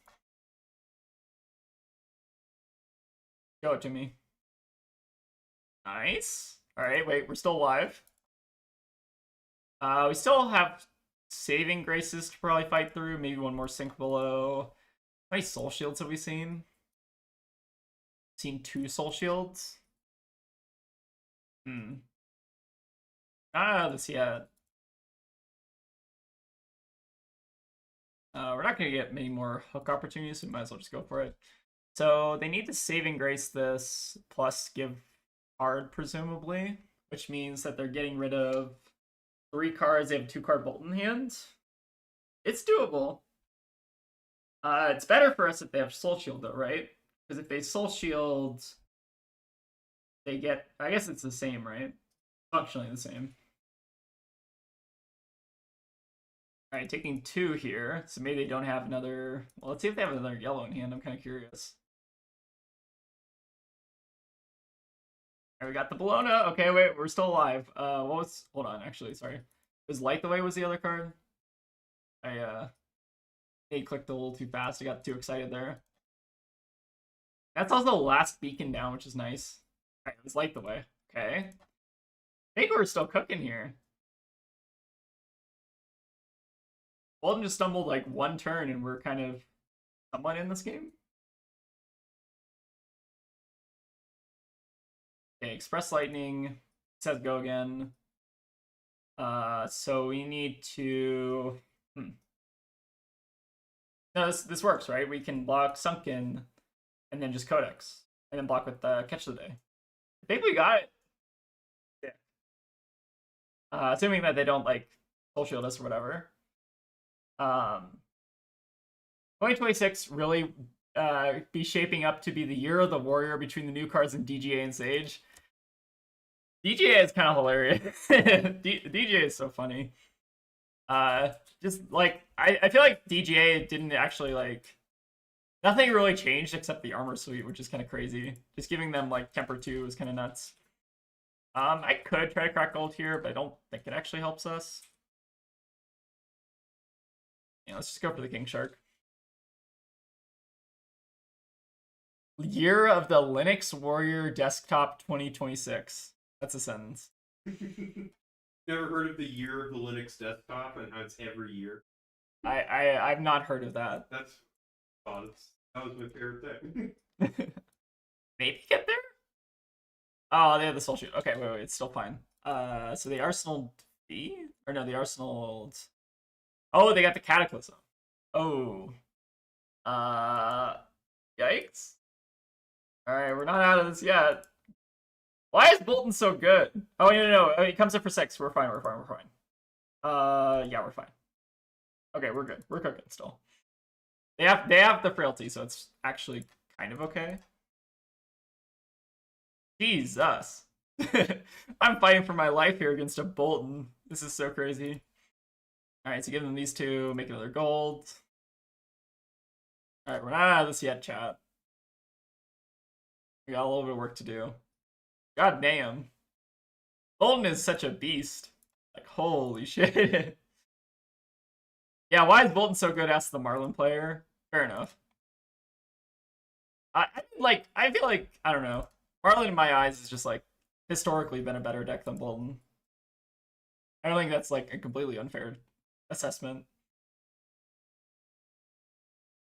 Show it to me. Nice. Alright, wait, we're still alive. We still have saving graces to probably fight through. Maybe one more sink below. How many soul shields have we seen? Seen 2 soul shields. I don't know this yet. We're not going to get many more hook opportunities, so we might as well just go for it. So they need to saving grace this, plus give card, presumably, which means that they're getting rid of 3 cards. They have 2-card Bolton hands. It's doable. It's better for us if they have Soul Shield, though, right? Because if they Soul Shield, they get... I guess it's the same, right? Functionally the same. Alright, taking 2 here. So maybe they don't have another... Well, let's see if they have another yellow in hand. I'm kind of curious. Alright, we got the Bologna. Okay, wait, we're still alive. What was... Hold on, actually, sorry. Was Light the Way was the other card? I clicked a little too fast. I got too excited there. That's also the last beacon down, which is nice. Alright, it was Light the Way. Okay. I think we're still cooking here. Bolton just stumbled like 1 turn and we're kind of somewhat in this game. Okay, Express Lightning says go again. So we need to... No, this works, right? We can block Sunken and then just Codex. And then block with Catch of the Day. I think we got it. Yeah. Assuming that they don't, like, Soul Shield us or whatever. 2026 really be shaping up to be the year of the Warrior between the new cards and DGA and Sage. DGA is kind of hilarious. DGA is so funny. Just like I feel like DGA didn't actually like nothing really changed except the armor suite, which is kind of crazy. Just giving them like Temper 2 is kind of nuts. I could try to crack gold here, but I don't think it actually helps us. Yeah, let's just go for the King Shark. Year of the Linux Warrior Desktop 2026. That's a sentence. Never heard of the year of the Linux desktop and how it's every year? I've not heard of that. That was my favorite thing. Maybe get there? Oh, they have the soul shoot. Okay, wait, it's still fine. So the Arsenal B? Or no, the Arsenal... Oh, they got the Cataclysm. Oh. Yikes. Alright, we're not out of this yet. Why is Bolton so good? Oh, no. He comes in for 6. We're fine. Yeah, we're fine. Okay, we're good. We're cooking still. They have the frailty, so it's actually kind of okay. Jesus. I'm fighting for my life here against a Bolton. This is so crazy. Alright, so give them these two, make another gold. Alright, we're not out of this yet, chat. We got a little bit of work to do. God damn. Bolton is such a beast. Like, holy shit. Yeah, why is Bolton so good? Ask the Marlynn player. Fair enough. I feel like, I don't know. Marlynn in my eyes is just like historically been a better deck than Bolton. I don't think that's like a completely unfair assessment.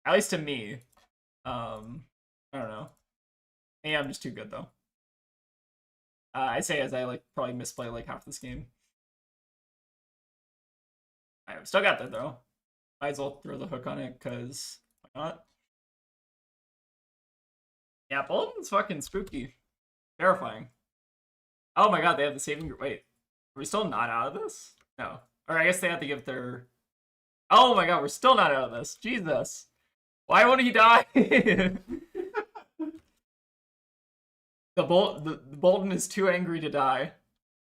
At least to me. I don't know. Maybe I'm just too good though. I say as I like probably misplay like half this game. Alright, we still got that though. Might as well throw the hook on it, cause why not? Yeah, Bolton's fucking spooky. Terrifying. Oh my god, they have the saving... Wait, are we still not out of this? No. Or I guess they have to give their... Oh my god, we're still not out of this. Jesus. Why won't he die? The Bolton is too angry to die.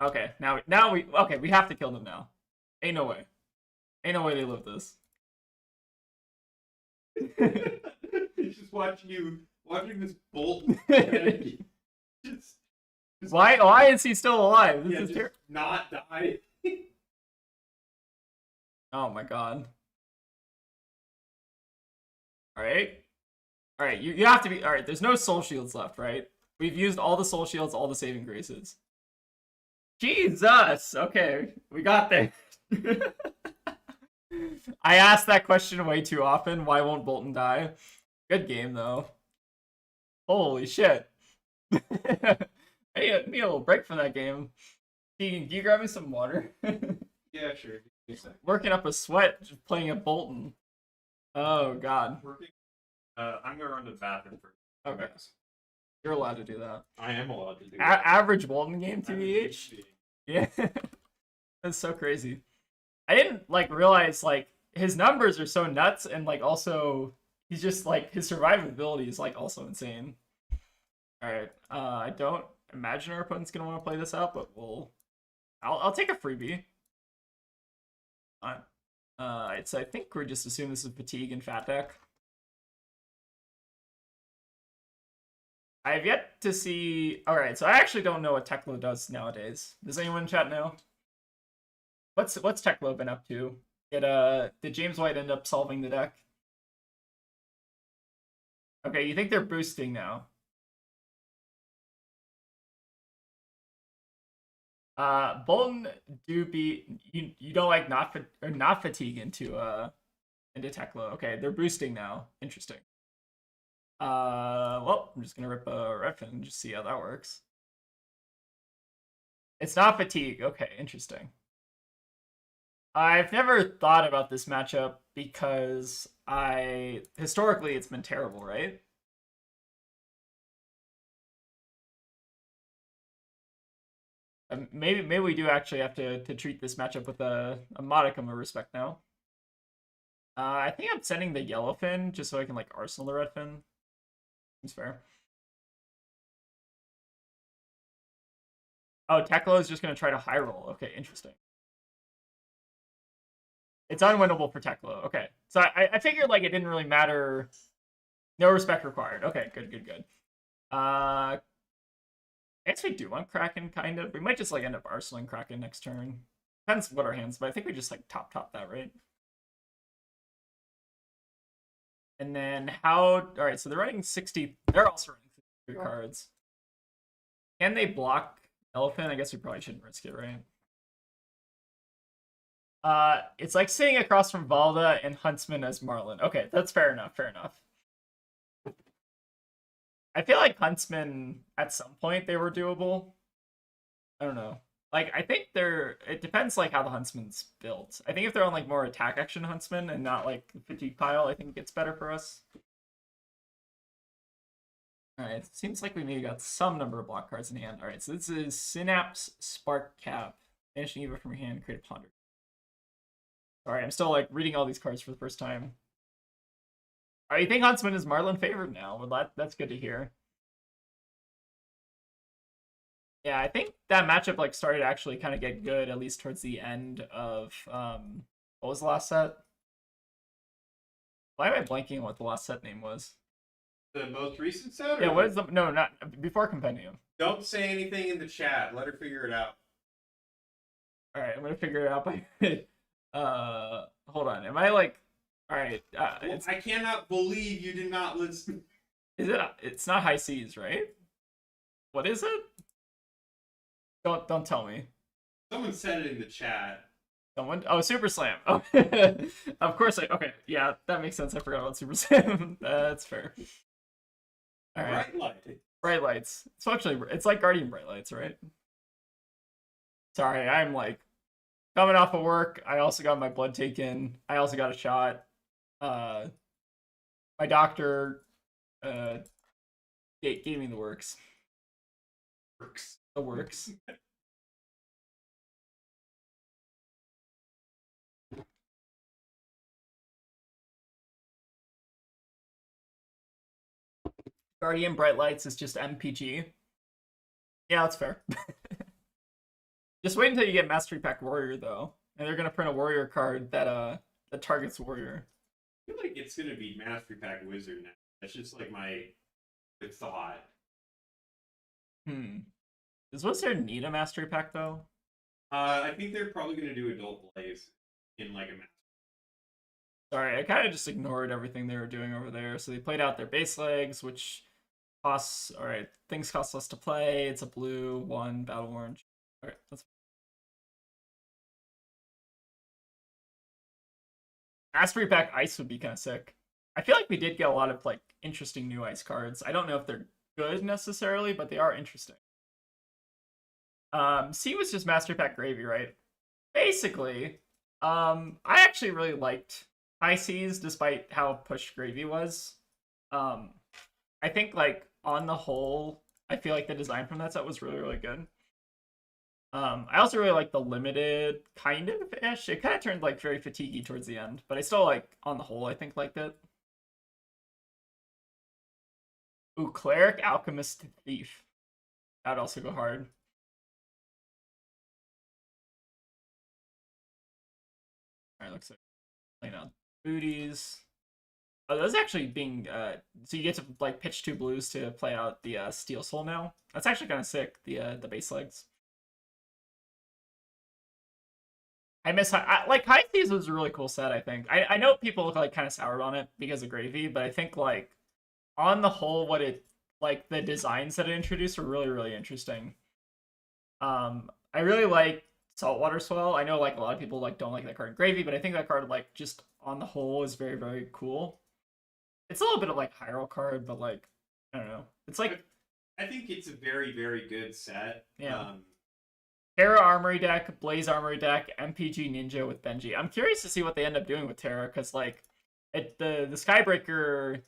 Okay, now we have to kill them now. Ain't no way. Ain't no way they live this. He's just watching this Bolton. Why is he still alive? This is not die. Oh my god. Alright, you have to be... Alright, there's no soul shields left, right? We've used all the soul shields, all the saving graces. Jesus! Okay, we got there. I asked that question way too often. Why won't Bolton die? Good game, though. Holy shit. I need a little break from that game. Can you grab me some water? Yeah, sure. Working up a sweat just playing a Bolton. Oh, God. I'm going to run to the bathroom first. Okay. You're allowed to do that. I am allowed to do that. Average Bolton game, TBH? Yeah. That's so crazy. I didn't, like, realize, like, his numbers are so nuts, and, like, also, he's just, like, his survivability is, like, also insane. Alright, I don't imagine our opponent's gonna want to play this out, but I'll take a freebie. Alright, so I think we're just assuming this is fatigue and fat deck. I have yet to see... Alright, so I actually don't know what Teklo does nowadays. Does anyone in chat know? What's Teklo been up to? Did James White end up solving the deck? Okay, you think they're boosting now. Bolton do be... You don't like not fatigue into Teklo. Okay, they're boosting now. Interesting. Well, I'm just gonna rip a Redfin and just see how that works. It's not fatigue. Okay, interesting. I've never thought about this matchup because historically it's been terrible, right? Maybe we do actually have to treat this matchup with a modicum of respect now. I think I'm sending the Yellowfin just so I can like Arsenal the Redfin. Seems fair. Oh, Teklo is just gonna try to high roll. Okay, interesting. It's unwinnable for Teklo. Okay, so I figured like it didn't really matter. No respect required. Okay, good. I guess we do want Kraken, kind of. We might just like end up arsenaling Kraken next turn. Depends what our hands, but I think we just like top that, right? And then how? All right, so they're running 60. They're also running 63 cards. Can they block Elephant? I guess we probably shouldn't risk it, right? It's like sitting across from Valda and Huntsman as Marlynn. Okay, that's fair enough. Fair enough. I feel like Huntsman at some point they were doable. I don't know. Like I think they're. It depends like how the Huntsman's built. I think if they're on like more attack action Huntsman and not like the fatigue pile, I think it gets better for us. All right, it seems like we maybe got some number of block cards in hand. All right, so this is Synapse Spark Cap. Banishing Eva from your hand, create a ponder. Sorry, I'm still like reading all these cards for the first time. All right, you think Huntsman is Marlynn favored now? Well, that's good to hear. Yeah, I think that matchup like started to actually kind of get good at least towards the end of what was the last set? Why am I blanking on what the last set name was? The most recent set? Yeah, what is the no, not before Compendium. Don't say anything in the chat. Let her figure it out. All right, I'm gonna figure it out by hold on. Am I like all right, I cannot believe you did not listen. Is it it's not High Seas, right? What is it? Don't tell me. Someone said it in the chat. Someone? Oh, Super Slam. Oh, of course. Okay, yeah, that makes sense. I forgot about Super Slam. That's fair. All right. Bright lights. It's actually it's like Guardian Bright Lights, right? Sorry, I'm like coming off of work. I also got my blood taken. I also got a shot. My doctor gave me the works. The works. Guardian Bright Lights is just MPG. Yeah, that's fair. Just wait until you get Mastery Pack Warrior though, and they're gonna print a Warrior card that targets Warrior. I feel like it's gonna be Mastery Pack Wizard now. That's just like my thought. Does Wizard need a Mastery Pack though? I think they're probably gonna do Adult Blaze in like a Mastery. Sorry, I kind of just ignored everything they were doing over there. So they played out their base legs, which costs. All right, things cost less to play. It's a blue 1 battle orange. All right, that's. Mastery Pack Ice would be kind of sick. I feel like we did get a lot of like interesting new ice cards. I don't know if they're good necessarily, but they are interesting. C was just Mastery Pack Gravy, right? Basically, I actually really liked High Seas despite how pushed Gravy was. I think like on the whole, I feel like the design from that set was really, really good. I also really like the limited kind of ish. It kind of turned like very fatiguey towards the end, but I still like on the whole I think liked it. Ooh, Cleric, Alchemist, Thief. That'd also go hard. Alright, looks like playing out booties. Oh, those actually being so you get to like pitch 2 blues to play out the Steel Soul now. That's actually kind of sick. The base legs. I miss like High Seas was a really cool set. I think I know people look like kind of soured on it because of Gravy, but I think like on the whole, what it like the designs that it introduced were really, really interesting. I really like Saltwater Swell. I know like a lot of people like don't like that card in Gravy, but I think that card like just on the whole is very, very cool. It's a little bit of like Hyrule card, but like I don't know. It's like I think it's a very, very good set. Yeah. Terra Armory deck, Blaze Armory deck, MPG Ninja with Benji. I'm curious to see what they end up doing with Terra, because like the Skybreaker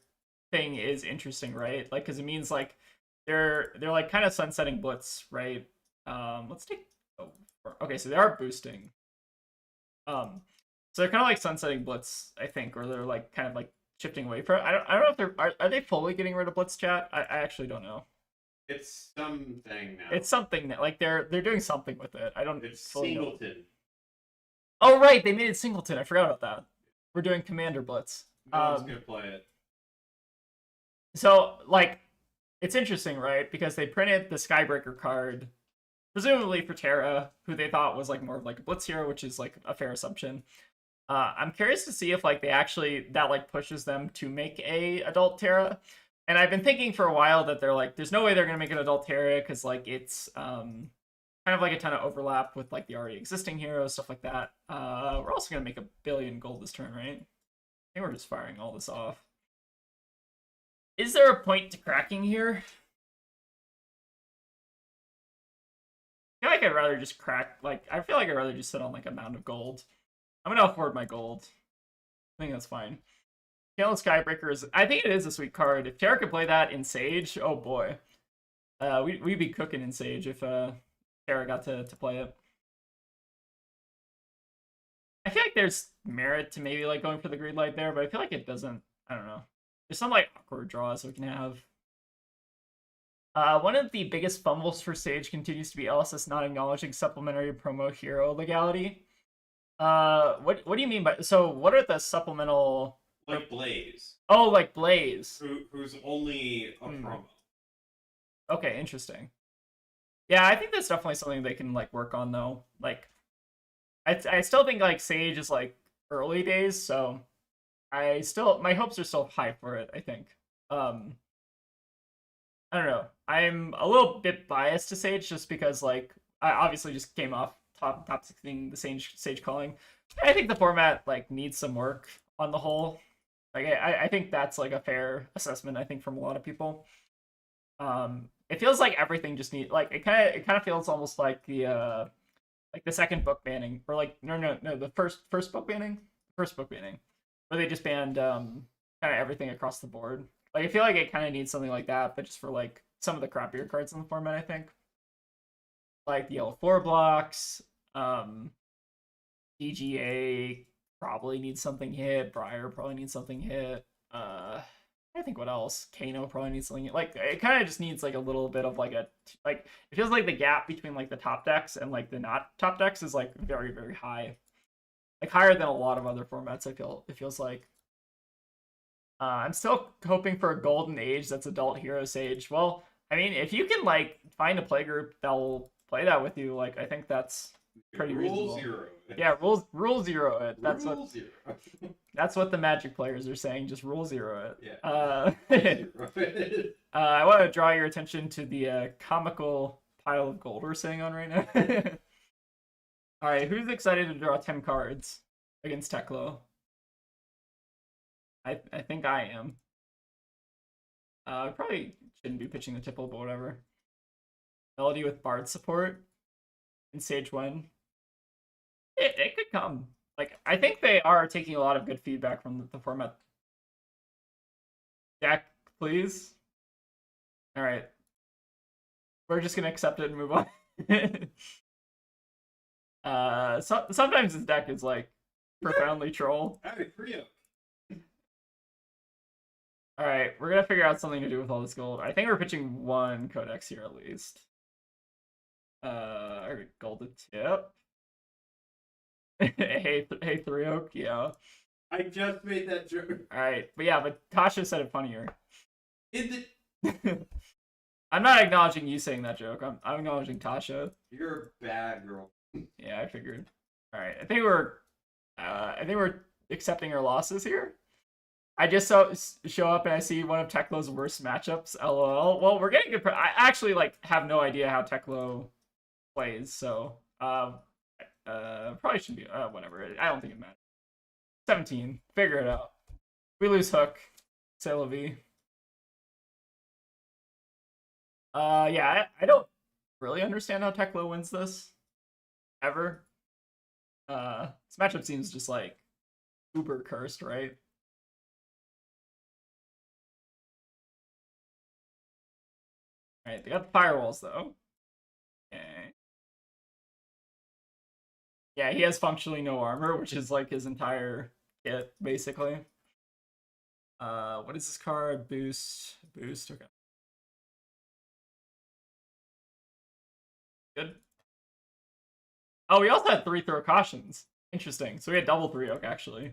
thing is interesting, right? Like because it means like they're like kind of sunsetting Blitz, right? Let's take okay, so they are boosting. So they're kind of like sunsetting Blitz, I think, or they're like kind of like shifting away from it. I don't know if they're are they fully getting rid of Blitz chat? I actually don't know. It's something now. It's something that like they're doing something with it. I don't. It's Singleton. Know. Oh right, they made it Singleton. I forgot about that. We're doing Commander Blitz. No one's gonna play it. So like, it's interesting, right? Because they printed the Skybreaker card, presumably for Terra, who they thought was like more of like a Blitz hero, which is like a fair assumption. I'm curious to see if like they actually that like pushes them to make a adult Terra. And I've been thinking for a while that they're like, there's no way they're gonna make an adult Terra because like it's kind of like a ton of overlap with like the already existing heroes, stuff like that. We're also gonna make 1 billion gold this turn, right? I think we're just firing all this off. Is there a point to cracking here? I feel like I'd rather just crack, like, I feel like I'd rather just sit on, like, a mound of gold. I'm gonna afford my gold. I think that's fine. Tail Skybreaker is, I think it is a sweet card. If Terra could play that in Sage, oh boy. We'd be cooking in Sage if Terra got to play it. I feel like there's merit to maybe, like, going for the green light there, but I feel like it doesn't, I don't know. There's some, like, awkward draws we can have. One of the biggest fumbles for Sage continues to be LSS not acknowledging supplementary promo hero legality. What do you mean by, so what are the supplemental, like Blaze? Oh, like Blaze, who's only a promo. Okay, interesting. Yeah, I think that's definitely something they can like work on though. Like, I still think like Sage is like early days, so my hopes are still high for it. I think. I don't know. I'm a little bit biased to Sage just because like I obviously just came off top 16 the Sage calling. I think the format like needs some work on the whole. Like I think that's like a fair assessment, I think, from a lot of people. It feels like everything just needs like it kind of feels almost like the second book banning, or like no the first book banning, where they just banned kind of everything across the board. Like I feel like it kind of needs something like that, but just for like some of the crappier cards in the format, I think. Like the yellow 4 blocks, DGA probably needs something hit. Briar probably needs something hit. I think what else? Kano probably needs something hit. Like it kind of just needs like a little bit of like a it feels like the gap between like the top decks and like the not top decks is like very very high, like higher than a lot of other formats. It feels like. I'm still hoping for a golden age that's adult hero Sage. Well, I mean, if you can like find a play group that'll play that with you, like I think that's pretty reasonable. Zero. Yeah, rule zero it. That's rule what zero. That's what the Magic players are saying. Just rule zero it. Yeah. I want to draw your attention to the comical pile of gold we're sitting on right now. All right, who's excited to draw 10 cards against Teklo? I think I am. I probably shouldn't be pitching the Tipple, but whatever. Melody with Bard support in Sage 1. It could come. Like, I think they are taking a lot of good feedback from the format. Jack, please. All right. We're just gonna accept it and move on. Sometimes this deck is like profoundly troll. All right, we're gonna figure out something to do with all this gold. I think we're pitching 1 Codex here at least. Gold to tip. hey, 3 Oak, yeah. I just made that joke. All right, but Tasha said it funnier. Is it? I'm not acknowledging you saying that joke. I'm acknowledging Tasha. You're a bad girl. Yeah, I figured. All right, I think we're accepting our losses here. I just show up and I see one of Teklo's worst matchups. LOL. Well, we're getting good. I actually like have no idea how Teklo plays, so probably should be whatever. I don't think it matters. 17. Figure it out. We lose Hook. C'est la vie. Yeah, I don't really understand how Teklo wins this ever. This matchup seems just like uber cursed, right? Alright, they got the firewalls though. Okay. Yeah, he has functionally no armor, which is like his entire kit, basically. What is this card? Boost. Okay. Good. Oh, we also had 3 throw cautions. Interesting. So we had double 3 oak actually.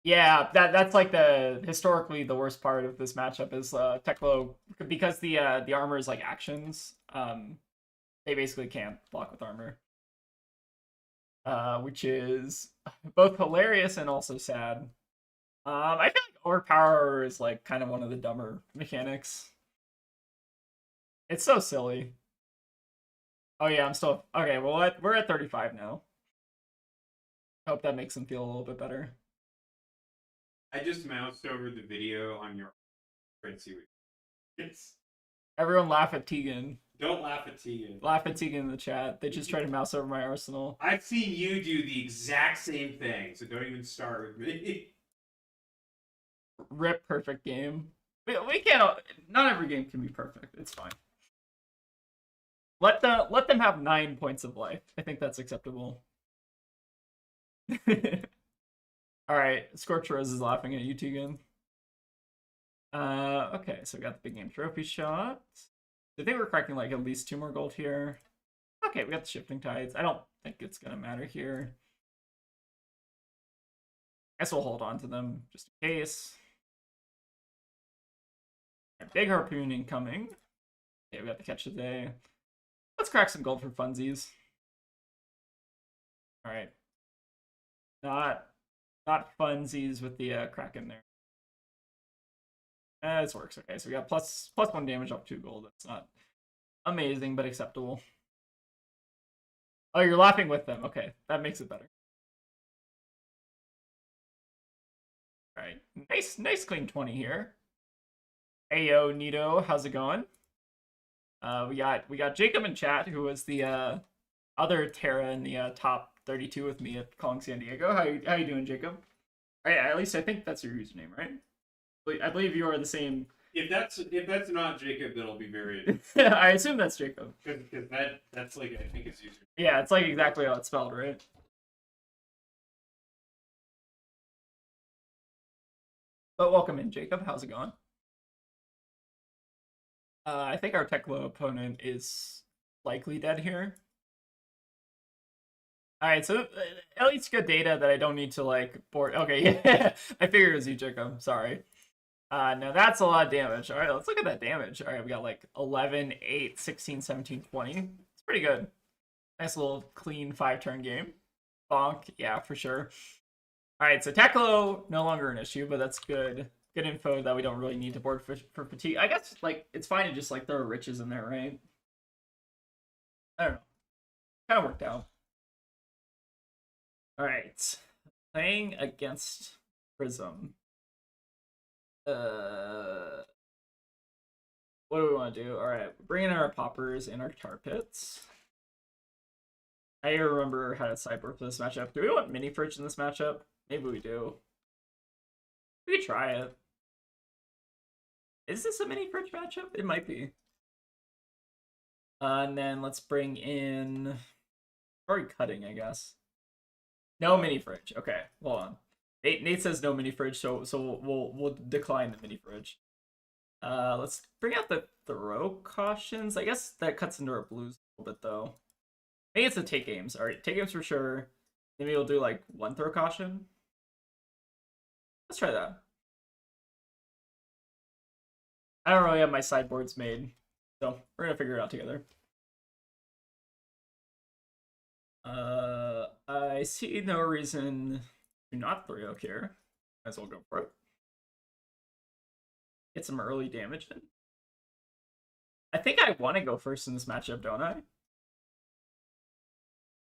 Yeah, that's like the historically the worst part of this matchup is Teklo, because the armor is like actions. They basically can't block with armor, which is both hilarious and also sad. I feel like overpower is like kind of one of the dumber mechanics. It's so silly. Oh yeah, I'm still okay. Well, we're at 35 now. Hope that makes them feel a little bit better. I just moused over the video on your and see what it's. Everyone laugh at Tegan. Don't laugh at Tegan. Laugh at Tegan in the chat. They just try to mouse over my arsenal. I've seen you do the exact same thing, so don't even start with me. Rip perfect game. We can't. Not every game can be perfect. It's fine. Let them have 9 points of life. I think that's acceptable. All right, Scorch Rose is laughing at you, Tegan. Okay, so we got the big game trophy shot. I think we're cracking like at least 2 more gold here. Okay, we got the shifting tides. I don't think it's gonna matter here. I guess we'll hold on to them just in case. Big harpoon incoming. Okay, we got the catch today. Let's crack some gold for funsies. All right. Not funsies with the crack in there. This works. Okay, so we got plus 1 damage off 2 gold. That's not amazing, but acceptable. Oh, you're laughing with them. Okay, that makes it better. All right, nice clean 20 here. Ayo, Nito, how's it going? We got Jacob in chat, who was the other Terra in the top 32 with me at Calling San Diego. How you doing, Jacob? All right, at least I think that's your username, right? I believe you are the same. If that's not Jacob, that'll be very. I assume that's Jacob. Because that's like I think it's username. Yeah, it's like exactly how it's spelled, right? But welcome in, Jacob. How's it going? I think our Teklo opponent is likely dead here. All right, so at least good data that I don't need to like board. Okay, yeah, I figured it was you, Jacob. Sorry. Now that's a lot of damage. All right, let's look at that damage. All right, we got like 11, 8, 16, 17, 20. It's pretty good. Nice little clean 5-turn game. Bonk, yeah, for sure. All right, so Teklo no longer an issue, but that's good. Good info that we don't really need to board for fatigue. I guess like it's fine to just like throw riches in there, right? I don't know. Kind of worked out. All right, playing against Prism. What do we want to do? All right, bring in our poppers and our tar pits. I remember how to sideboard for this matchup. Do we want mini fridge in this matchup? Maybe we do. We could try it. Is this a mini fridge matchup? It might be. And then let's bring in. Already cutting, I guess. No mini fridge. Okay, hold on. Nate says no mini fridge, so we'll decline the mini fridge. Let's bring out the throw cautions. I guess that cuts into our blues a little bit though. Maybe it's the take games. All right, take games for sure. Maybe we'll do like 1 throw caution. Let's try that. I don't really have my sideboards made, so we're gonna figure it out together. I see no reason to not 3-0 here. Might as well go for it. Get some early damage in. I think I want to go first in this matchup, don't I?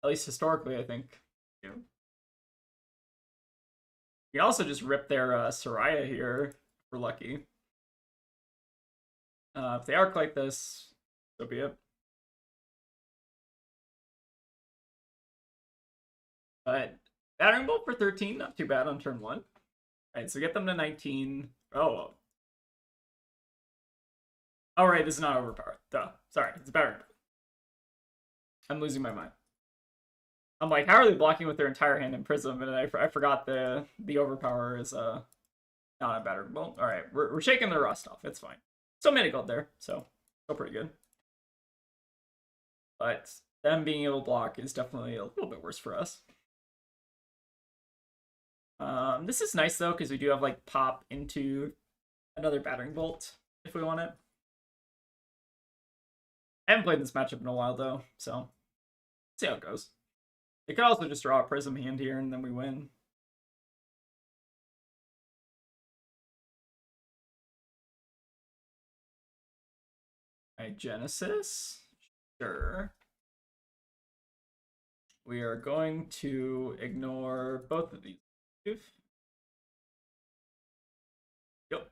At least historically, I think. Yeah. You can also just rip their Soraya here if we're lucky. If they arc like this, so be it. But battering bolt for 13, not too bad on turn 1. Alright, so get them to 19. Oh. Alright, this is not overpowered. Duh. Sorry, it's battering bolt. I'm losing my mind. I'm like, how are they blocking with their entire hand in Prism? And I forgot the overpower is not a battering bolt. Alright, we're shaking the rust off. It's fine. Still made a gold there, so still pretty good. But them being able to block is definitely a little bit worse for us. This is nice though because we do have like pop into another battering bolt if we want it. I haven't played this matchup in a while though, so see how it goes. It could also just draw a Prism hand here and then we win. Alright, Genesis. Sure. We are going to ignore both of these. Yep.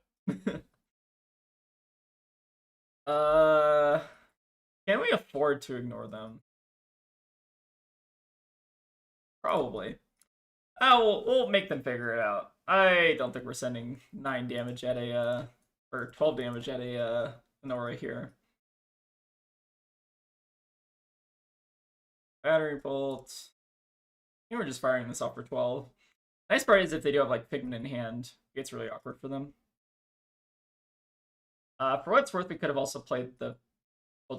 Can we afford to ignore them? Probably. Oh, we'll make them figure it out. I don't think we're sending 9 damage at a, or 12 damage at a, Nora here. Battery bolt. I think we're just firing this off for 12. Nice part is if they do have like Figment in hand, it gets really awkward for them. For what it's worth, we could have also played the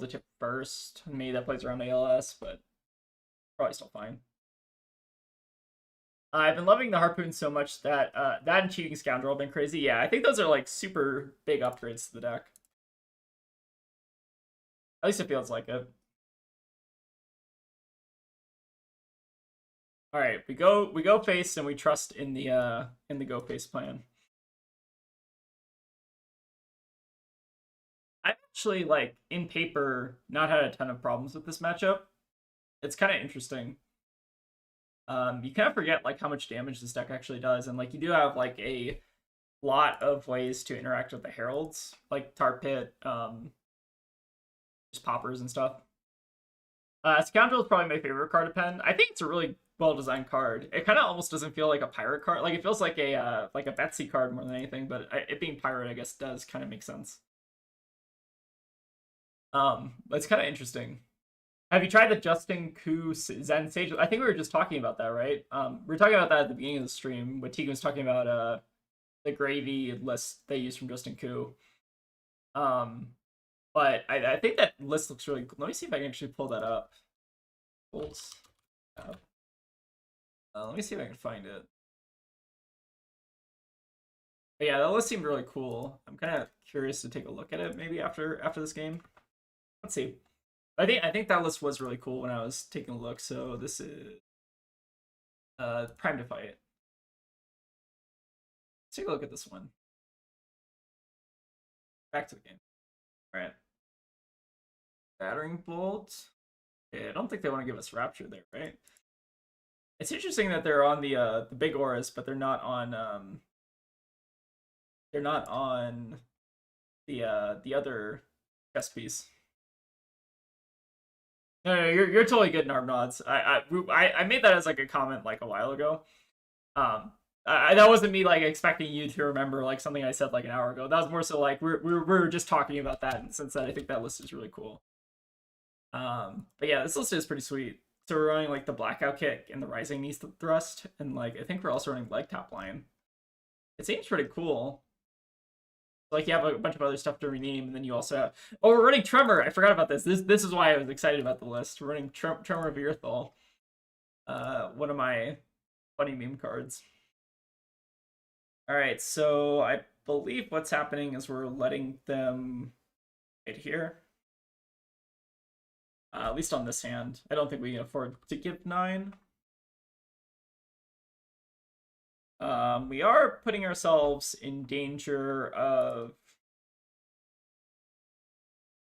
tip first. Maybe that plays around ALS, but probably still fine. I've been loving the Harpoon so much that that and Cheating Scoundrel have been crazy. Yeah, I think those are like super big upgrades to the deck. At least it feels like it. All right, we go face and we trust in the go face plan. I've actually like in paper not had a ton of problems with this matchup. It's kind of interesting. You kind of forget like how much damage this deck actually does, and like you do have like a lot of ways to interact with the heralds, like Tar Pit, just poppers and stuff. Scoundrel is probably my favorite card to pen. I think it's a really well-designed card. It kind of almost doesn't feel like a pirate card. Like it feels like a Betsy card more than anything. But it being pirate, I guess, does kind of make sense. It's kind of interesting. Have you tried the Justin Ku Zen Sage? I think we were just talking about that, right? We were talking about that at the beginning of the stream. When Tegan was talking about the gravy list they use from Justin Ku. But I think that list looks really cool. Let me see if I can actually pull that up. Let me see if I can find it. But yeah, that list seemed really cool. I'm kind of curious to take a look at it maybe after this game. Let's see. I think that list was really cool when I was taking a look. So this is Prime to Fight. Let's take a look at this one. Back to the game. All right. Battering bolt. Okay, I don't think they want to give us Rapture there, right? It's interesting that they're on the big auras, but they're not on the other chess piece. No, you're totally good in arm nods. I made that as like a comment like a while ago. That wasn't me like expecting you to remember like something I said like an hour ago. That was more so like we're just talking about that, and since then I think that list is really cool. But yeah, this list is pretty sweet. So we're running like the Blackout Kick and the Rising Knee Thrust, and like I think we're also running Leg Top Line. It seems pretty cool. Like you have a bunch of other stuff to rename, and then you also have... Oh, we're running Tremor! I forgot about this. This is why I was excited about the list. We're running Tremor of Earthal. One of my funny meme cards. Alright, so I believe what's happening is we're letting them hit here. At least on this hand. I don't think we can afford to give 9. We are putting ourselves in danger of...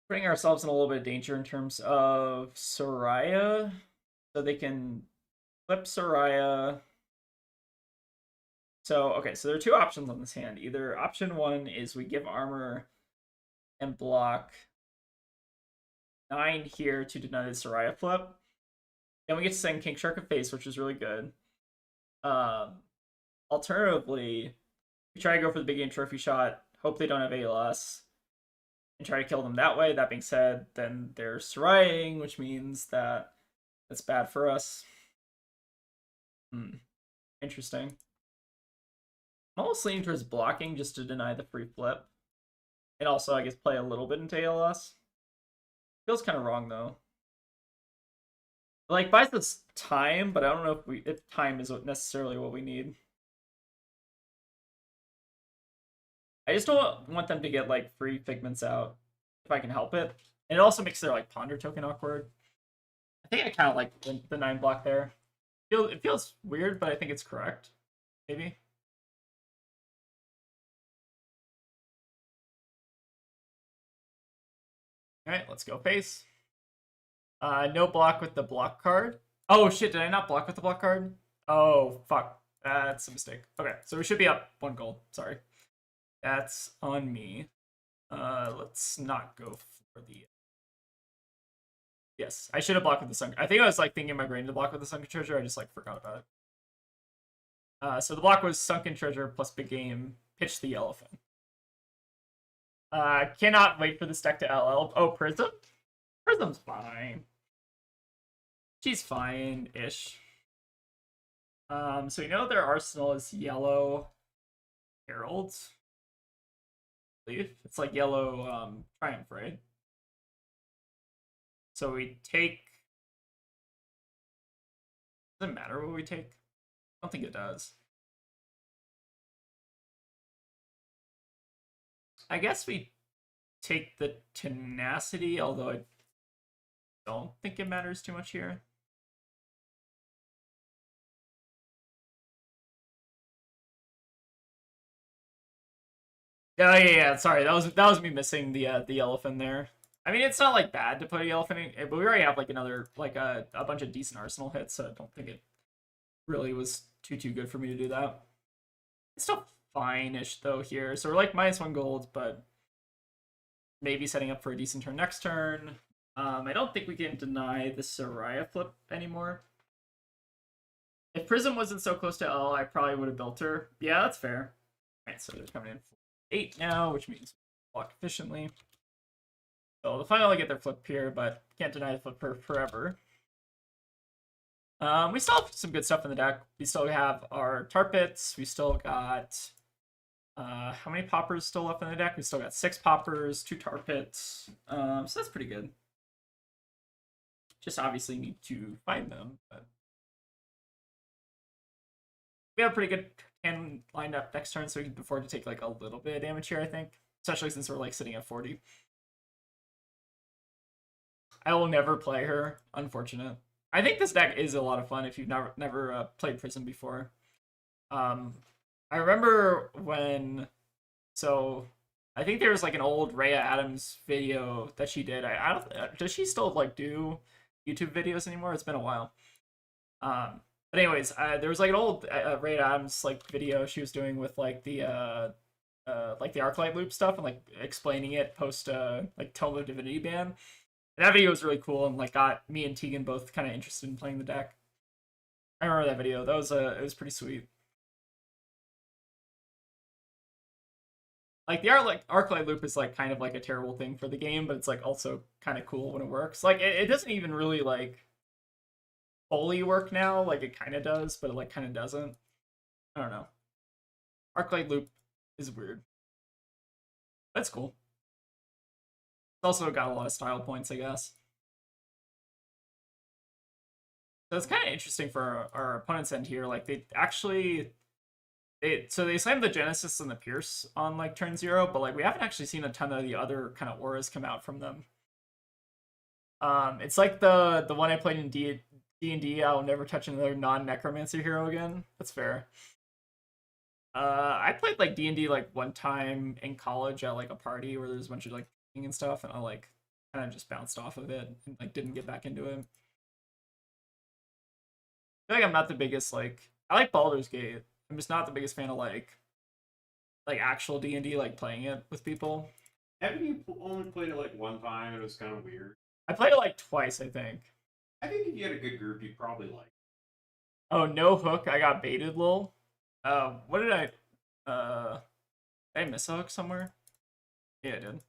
Putting ourselves in a little bit of danger in terms of Soraya. So they can flip Soraya. So, okay, so there are 2 options on this hand. Either option 1 is we give armor and block 9 here to deny the Soraya flip. Then we get to send King Shark of Face, which is really good. Alternatively, we try to go for the big game trophy shot, hope they don't have ALS, and try to kill them that way. That being said, then they're Sorayaing, which means that that's bad for us. Interesting. I'm almost leaning towards blocking just to deny the free flip. And also, I guess, play a little bit into ALS. Feels kind of wrong, though. Like, buys us time, but I don't know if time is necessarily what we need. I just don't want them to get like free figments out if I can help it. And it also makes their like ponder token awkward. I think I kind of like the 9 block there. It feels weird, but I think it's correct. Maybe. All right, let's go face. No block with the block card. Oh shit, did I not block with the block card? Oh fuck, that's a mistake. Okay, so we should be up 1 gold. Sorry, that's on me. Let's not go for the. Yes, I should have blocked with the sun. I think I was like thinking in my brain to block with the sunken treasure. I just like forgot about it. So the block was sunken treasure plus big game. Pitch the elephant. Cannot wait for this deck to LL. Oh, Prism? Prism's fine. She's fine-ish. So we know their arsenal is yellow heralds. I believe it's like yellow triumph, right? So we take. Doesn't matter what we take. I don't think it does. I guess we take the tenacity, although I don't think it matters too much here. Oh yeah, sorry, that was me missing the elephant there. I mean, it's not like bad to put a elephant in, but we already have like another like a bunch of decent arsenal hits, so I don't think it really was too good for me to do that. It's still fine-ish though here. So we're like -1 gold, but maybe setting up for a decent turn next turn. I don't think we can deny the Soraya flip anymore. If Prism wasn't so close to L, I probably would have built her. Yeah, that's fair. Alright, so they're coming in for 8 now, which means block efficiently. So they'll finally get their flip here, but can't deny the flip forever. We still have some good stuff in the deck. We still have our tar pits. We still got how many poppers still left in the deck? We still got 6 poppers, 2 tar pits. So that's pretty good. Just obviously need to find them, but we have a pretty good hand lined up next turn, so we can afford to take like a little bit of damage here, I think. Especially since we're like sitting at 40. I will never play her, unfortunate. I think this deck is a lot of fun if you've never played Prism before. I remember when, so I think there was like an old Rhea Adams video that she did. I don't, does she still like do YouTube videos anymore? It's been a while. But anyways, there was like an old Rhea Adams like video she was doing with like the Arclight loop stuff and like explaining it post like Tome of Divinity ban. And that video was really cool and like got me and Tegan both kind of interested in playing the deck. I remember that video. That was it was pretty sweet. Like the Arclight loop is like kind of like a terrible thing for the game, but it's like also kind of cool when it works. Like it doesn't even really like fully work now. Like it kind of does, but it like kind of doesn't. I don't know. Arclight loop is weird. That's cool. It's also got a lot of style points, I guess. So it's kind of interesting for our opponent's end here. Like they actually, they slammed the Genesis and the Pierce on like turn 0, but like we haven't actually seen a ton of the other kind of auras come out from them. It's like the one I played in D&D. I'll never touch another non-necromancer hero again. That's fair. I played like D&D like one time in college at like a party where there's a bunch of like and stuff, and I like kind of just bounced off of it and like didn't get back into it. I feel like I'm not the biggest like I like Baldur's Gate. I'm just not the biggest fan of like actual D&D, like playing it with people. Haven't you only played it like one time and it was kind of weird? I played it like twice, I think. I think if you had a good group, you'd probably like it. Oh, no hook. I got baited, lol. What did I miss a hook somewhere? Yeah, I did.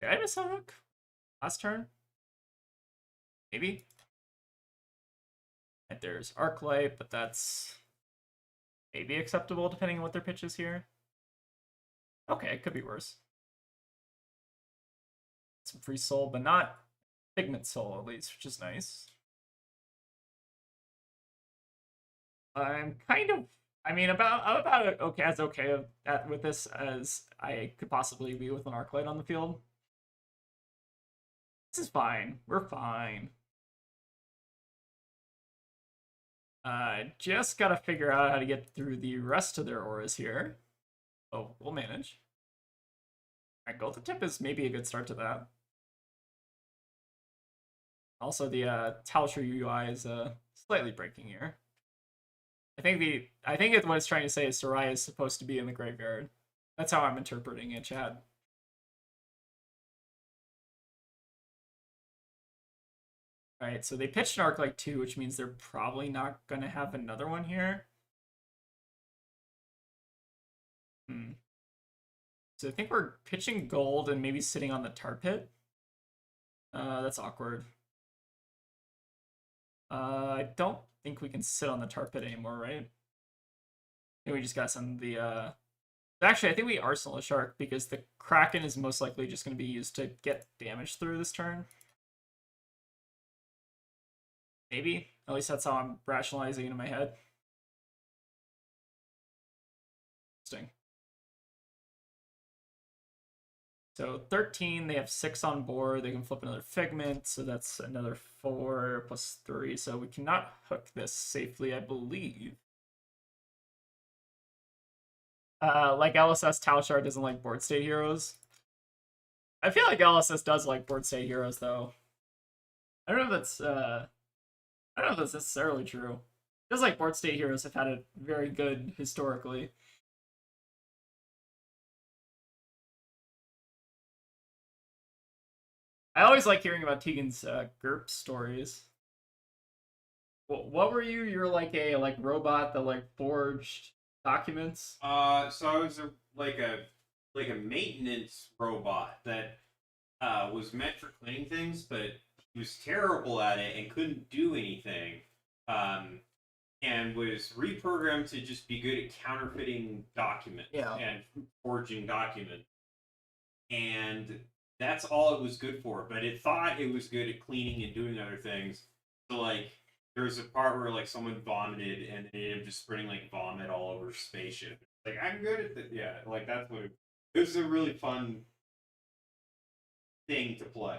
Did I miss a hook? Last turn? Maybe? And there's Arclight, but that's maybe acceptable depending on what their pitch is here. Okay, it could be worse. some free soul, but not pigment soul at least, which is nice. I'm kind of, I mean, about okay with this as I could possibly be with an Arclight on the field. This is fine. We're fine. Just gotta figure out how to get through the rest of their auras here. Oh, we'll manage. Alright, Golden Tip is maybe a good start to that. Also, the Talisher UI is slightly breaking here. I think what it's trying to say is Soraya is supposed to be in the graveyard. That's how I'm interpreting it, Chad. Alright, so they pitched an Arclight 2, which means they're probably not going to have another one here. So I think we're pitching gold and maybe sitting on the tar pit. That's awkward. I don't think we can sit on the tar pit anymore, right? I think we just gotta send the Actually, I think we Arsenal a Shark because the Kraken is most likely just going to be used to get damage through this turn. Maybe. At least that's how I'm rationalizing it in my head. Interesting. So 13, they have 6 on board. They can flip another Figment, so that's another 4 plus 3. So we cannot hook this safely, I believe. Like LSS, Talshar doesn't like board state heroes. I feel like LSS does like board state heroes, though. I don't know if that's necessarily true. It feels like board state heroes have had it very good historically. I always like hearing about Tegan's GURP stories. What were you? You're like a robot that forged documents. So I was like a maintenance robot that was meant for cleaning things, but he was terrible at it and couldn't do anything. And was reprogrammed to just be good at counterfeiting documents and forging documents. And that's all it was good for. But it thought it was good at cleaning and doing other things. So there was a part where someone vomited and they ended up just spreading vomit all over spaceship. I'm good at that. Yeah, that's what it was. A really fun thing to play.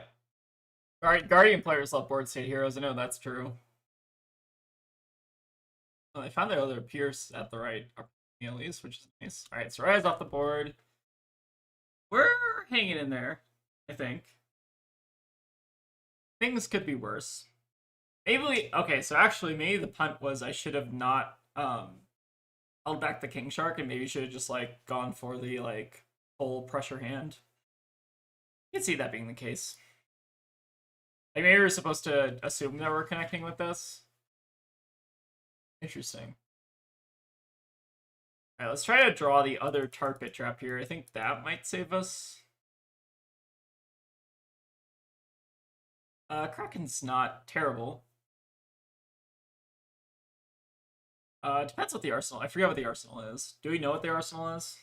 Guardian players love board state heroes. I know that's true. Well, they found their other Pierce at the right at least, which is nice. All right, Soraya's off the board. We're hanging in there, I think. Things could be worse. Maybe okay, so actually maybe the punt was I should have not held back the King Shark and maybe should have just gone for the full pressure hand. You can see that being the case. Maybe we were supposed to assume that we're connecting with this. Interesting. Alright, let's try to draw the other tar pit trap here. I think that might save us. Kraken's not terrible. Depends what the arsenal. I forget what the arsenal is. Do we know what the arsenal is?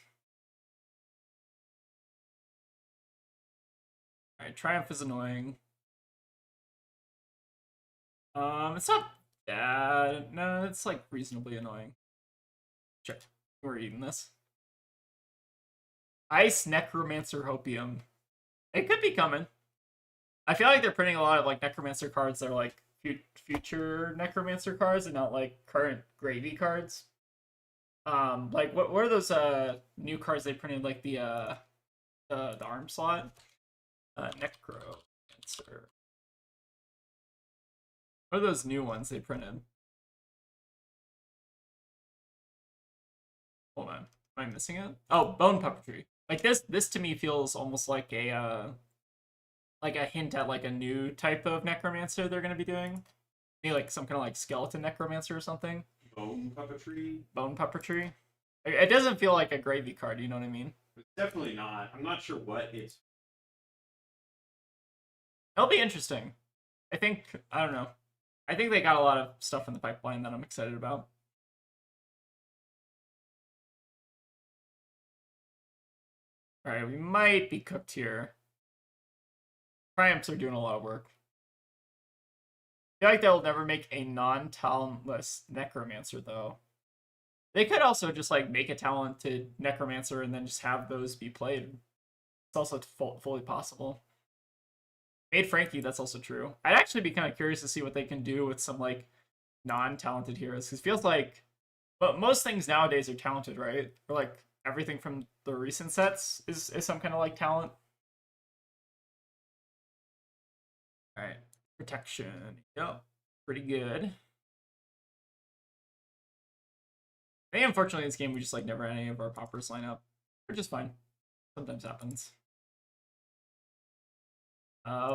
Alright, Triumph is annoying. It's not bad. No, it's reasonably annoying. Check. We're eating this. Ice Necromancer Hopium. It could be coming. I feel like they're printing a lot of Necromancer cards that are future Necromancer cards and not current Gravy cards. What are those new cards they printed the arm slot? Necromancer. What are those new ones they printed? Hold on. Am I missing it? Oh, Bone Puppetry. This to me feels almost like a hint at a new type of Necromancer they're gonna be doing. Maybe some kind of skeleton Necromancer or something. Bone Puppetry? Bone Puppetry. It doesn't feel like a gravy card, you know what I mean? It's definitely not. I'm not sure what it's. It'll be interesting. I don't know. I think they got a lot of stuff in the pipeline that I'm excited about. Alright, we might be cooked here. Triumphs are doing a lot of work. I feel like they'll never make a non-talentless necromancer though. They could also just like make a talented necromancer and then just have those be played. It's also fully possible. Made Frankie, that's also true. I'd actually be kind of curious to see what they can do with some like non-talented heroes. Because it feels like, but most things nowadays are talented, right? Or like everything from the recent sets is some kind of like talent. All right, protection. Yep, pretty good. I think unfortunately in this game we just like never had any of our poppers line up, which is fine. Sometimes happens.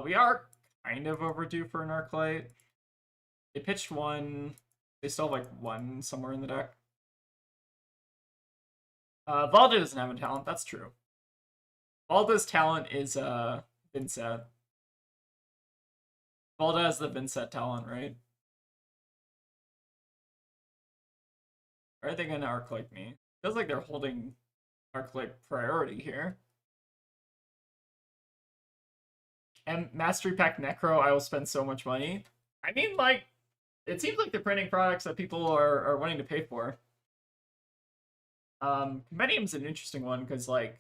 We are kind of overdue for an Arclight. They pitched one. They still have like one somewhere in the deck. Valda doesn't have a talent, that's true. Valda's talent is Vincet. Valda has the Vincet talent, right? Or are they gonna Arclight me? Feels like they're holding Arclight priority here. And Mastery Pack Necro, I will spend so much money. I mean, like, it seems like they're printing products that people are wanting to pay for. Compendium's an interesting one because, like,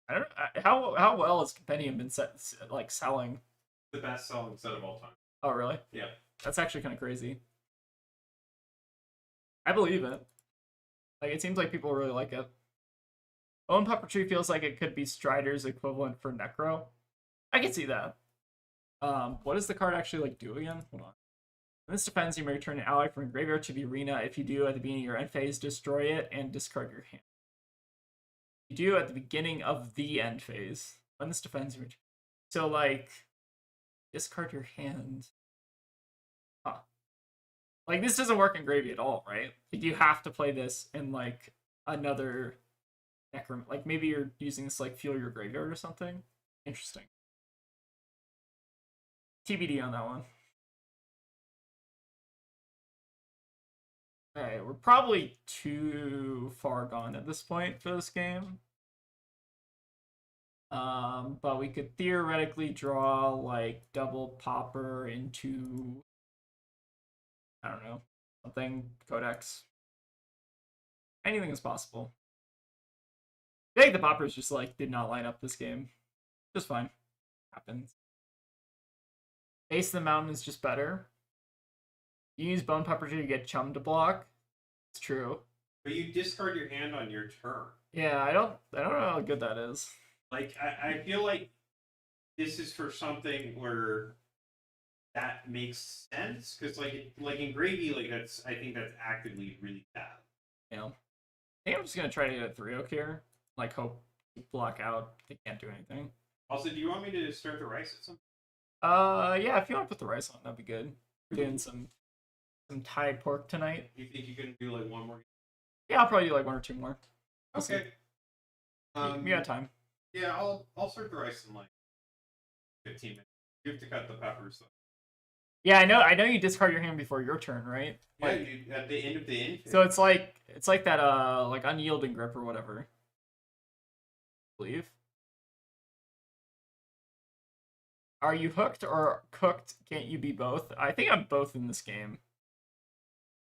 I don't know how well has Compendium been like selling. The best selling set of all time. Oh, really? Yeah. That's actually kind of crazy. I believe it. Like, it seems like people really like it. Bone Puppetry feels like it could be Strider's equivalent for Necro. I can see that. What does the card actually like do again? Hold on. When this defends, you may return an ally from your graveyard to the arena. If you do, at the beginning of your end phase, destroy it and discard your hand. You do at the beginning of the end phase. When this defends, you return. So like, discard your hand. Huh. Like this doesn't work in gravy at all, right? Like, you have to play this in like another necrom. Like maybe you're using this to, like fuel your graveyard or something. Interesting. TBD on that one. Okay, we're probably too far gone at this point for this game. But we could theoretically draw like double popper into, I don't know, something codex. Anything is possible. I think the poppers just like did not line up this game. Just fine. Happens. Base of the Mountain is just better. You use Bone Puppetry to get Chum to block. It's true. But you discard your hand on your turn. Yeah, I don't know how good that is. Like I feel like this is for something where that makes sense because like in gravy, like that's I think that's actively really bad. Yeah. I think I'm just gonna try to get a 3-0 here. Like hope to block out. They can't do anything. Also, do you want me to start the rice at some? Yeah, if you want to put the rice on, that'd be good. We're doing some Thai pork tonight. You think you can do like one more? Yeah, I'll probably do like one or two more. We'll Okay. we got time. Yeah, I'll start the rice in like 15 minutes. You have to cut the peppers though. Yeah, I know you discard your hand before your turn, right? Yeah, Like, at the end of the end. so it's like that like unyielding grip or whatever. I believe. Are you hooked or cooked? Can't you be both? I think I'm both in this game.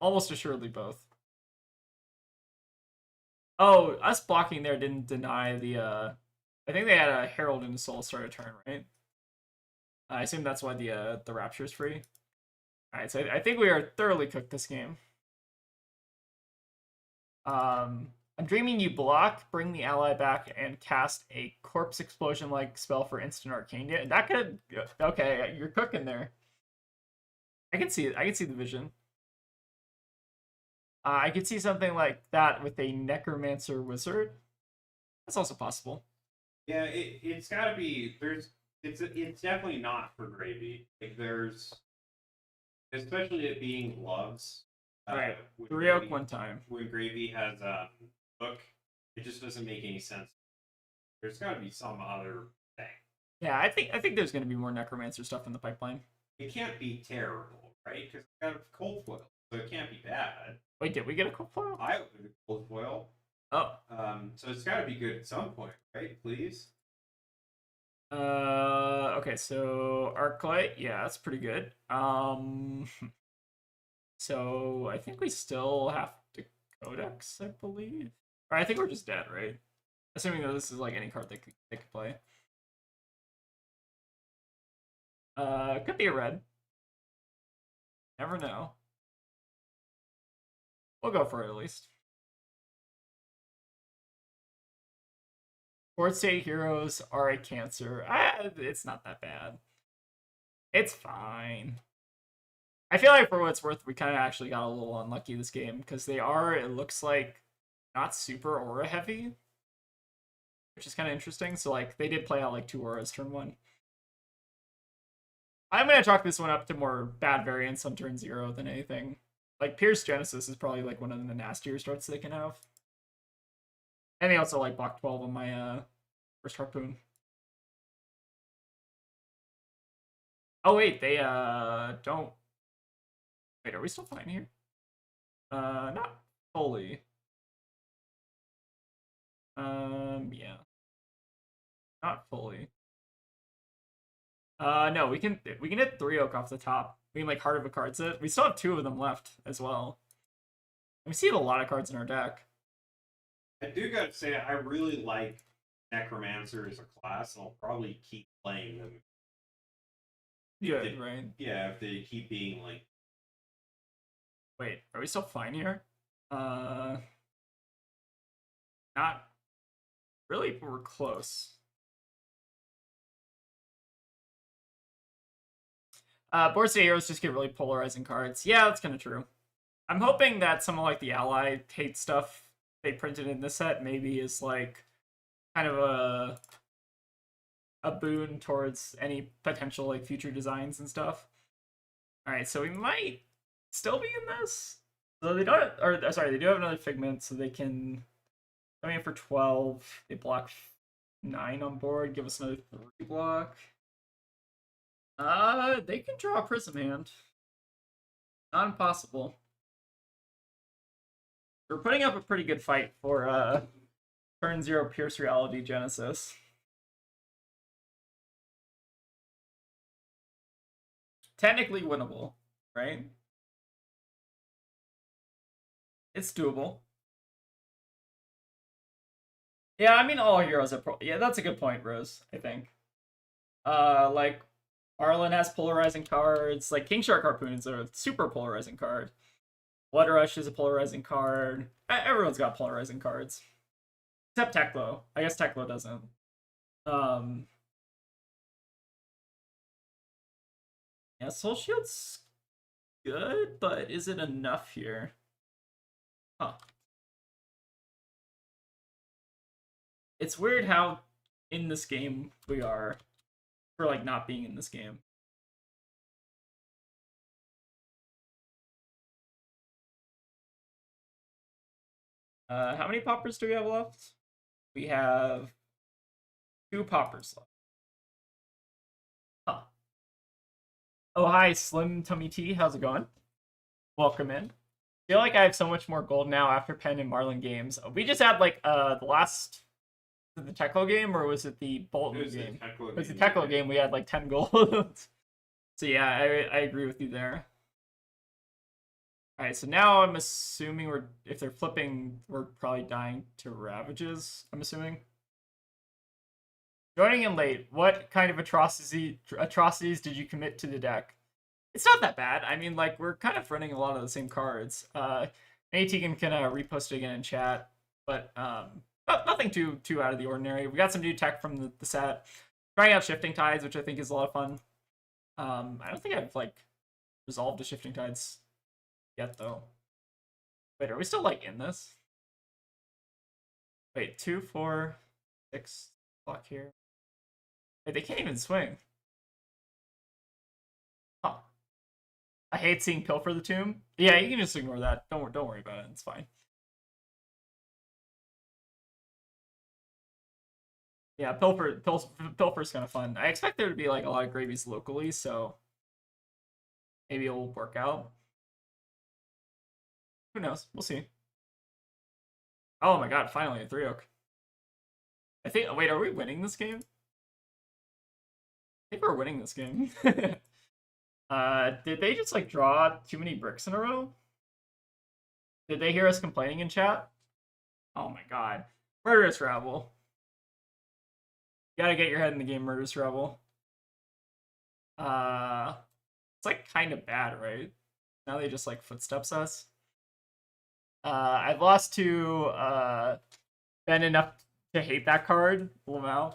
Almost assuredly both. Oh, us blocking there didn't deny the I think they had a Herald in the Soul start a turn, right? I assume that's why the Rapture is free. Alright, so I think we are thoroughly cooked this game. I'm dreaming you block, bring the ally back, and cast a corpse explosion like spell for instant arcane. Yeah, that could okay, you're cooking there. I can see it. I can see the vision. I could see something like that with a Necromancer Wizard. That's also possible. Yeah, it's got to be. It's definitely not for gravy. Like there's, especially it being gloves. Alright, 3-0 one time. When gravy has a hook, it just doesn't make any sense. There's got to be some other thing. Yeah, I think there's going to be more Necromancer stuff in the pipeline. It can't be terrible, right? Because it's got a cold foil, so it can't be bad. Wait, did we get a cold foil? I opened a cold foil. Oh. So it's got to be good at some point, right? Please. Okay, so Arclight, yeah, that's pretty good. So I think we still have to Codex, I believe. Or I think we're just dead, right? Assuming that this is like any card they could play. Could be a red. Never know. We'll go for it at least. Fourth State Heroes are a cancer. It's not that bad. It's fine. I feel like for what it's worth, we kind of actually got a little unlucky this game because they are, it looks like, not super aura heavy, which is kind of interesting. So like they did play out like 2 auras turn 1. I'm gonna chalk this one up to more bad variants on turn 0 than anything. Like Pierce Genesis is probably like one of the nastier starts they can have. And they also like block 12 on my first harpoon. Oh wait, they don't. Wait, are we still fine here? Not fully. Yeah. Not fully. No, we can hit 3 oak off the top. We can like Heart of a card set. We still have 2 of them left as well. We see a lot of cards in our deck. I do gotta say, I really like Necromancer as a class, and I'll probably keep playing them. Good, right? Yeah, if they keep being like. Wait, are we still fine here? Not really, but we're close. Board State Heroes just get really polarizing cards. Yeah, that's kind of true. I'm hoping that some of like the ally hate stuff they printed in this set maybe is like kind of a boon towards any potential like future designs and stuff. All right, so we might still be in this. So they don't, or sorry, they do have another Figment, so they can come in for 12. They block 9 on board, give us another 3 block. They can draw a Prism hand. Not impossible. We're putting up a pretty good fight for turn 0 Pierce Reality Genesis. Technically winnable, right? It's doable. Yeah, I mean all heroes are yeah, that's a good point, Rose, I think. Like Marlynn has polarizing cards, like King Shark Harpoon is a super polarizing card. Blood Rush is a polarizing card. Everyone's got polarizing cards. Except Teklo. I guess Teklo doesn't. Yeah, Soul Shield's good, but is it enough here? Huh. It's weird how in this game we are for like not being in this game. How many poppers do we have left? We have 2 poppers left. Huh. Oh, hi, Slim Tummy Tea. How's it going? Welcome in. I feel like I have so much more gold now after Penn and Marlin games. We just had like the last the Teklo game or was it the Bolton game? It was the Teklo game. We had like 10 gold. So yeah, I agree with you there. All right, so now I'm assuming if they're flipping, we're probably dying to Ravages. I'm assuming. Joining in late, what kind of atrocities did you commit to the deck? It's not that bad. I mean, like, we're kind of running a lot of the same cards. AT can repost it again in chat, but nothing too out of the ordinary. We got some new tech from the set. Trying out Shifting Tides, which I think is a lot of fun. I don't think I've, like, resolved the Shifting Tides yet, though. Wait, are we still, like, in this? Wait, 2, 4, 6 block here. Wait, they can't even swing. Huh. I hate seeing Pilfer the Tomb. Yeah, you can just ignore that. Don't worry about it. It's fine. Yeah, Pilfer's kind of fun. I expect there to be like a lot of gravies locally, so maybe it'll work out. Who knows? We'll see. Oh my god! Finally a 3 oak. I think. Wait, are we winning this game? think we're winning this game. Did they just like draw too many bricks in a row? Did they hear us complaining in chat? Oh my god. Murderous Rebel. You gotta get your head in the game, Murderous Rebel. It's like kind of bad, right? Now they just like footsteps us. I've lost to Ben enough to hate that card, Lamau.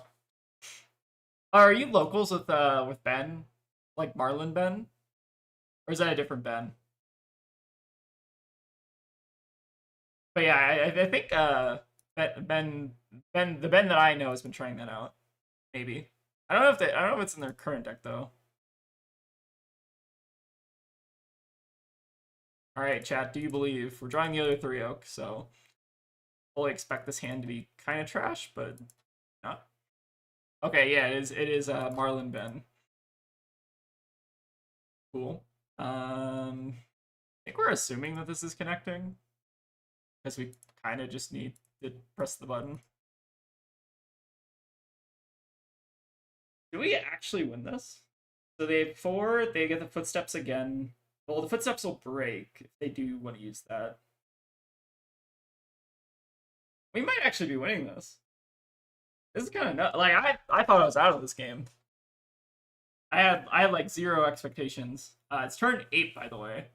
Are you locals with Ben? Like Marlynn Ben? Or is that a different Ben? But yeah, I think the Ben that I know has been trying that out. Maybe. I don't know if it's in their current deck though. Alright, chat, do you believe? We're drawing the other 3 oak, so fully expect this hand to be kind of trash, but not. Okay, yeah, it is Marlynn Ben. Cool. I think we're assuming that this is connecting. Because we kind of just need to press the button. Do we actually win this? So they have 4, they get the footsteps again. Well, the footsteps will break if they do want to use that. We might actually be winning this. This is kind of nuts. Like I thought I was out of this game. I had like 0 expectations. It's turn 8, by the way.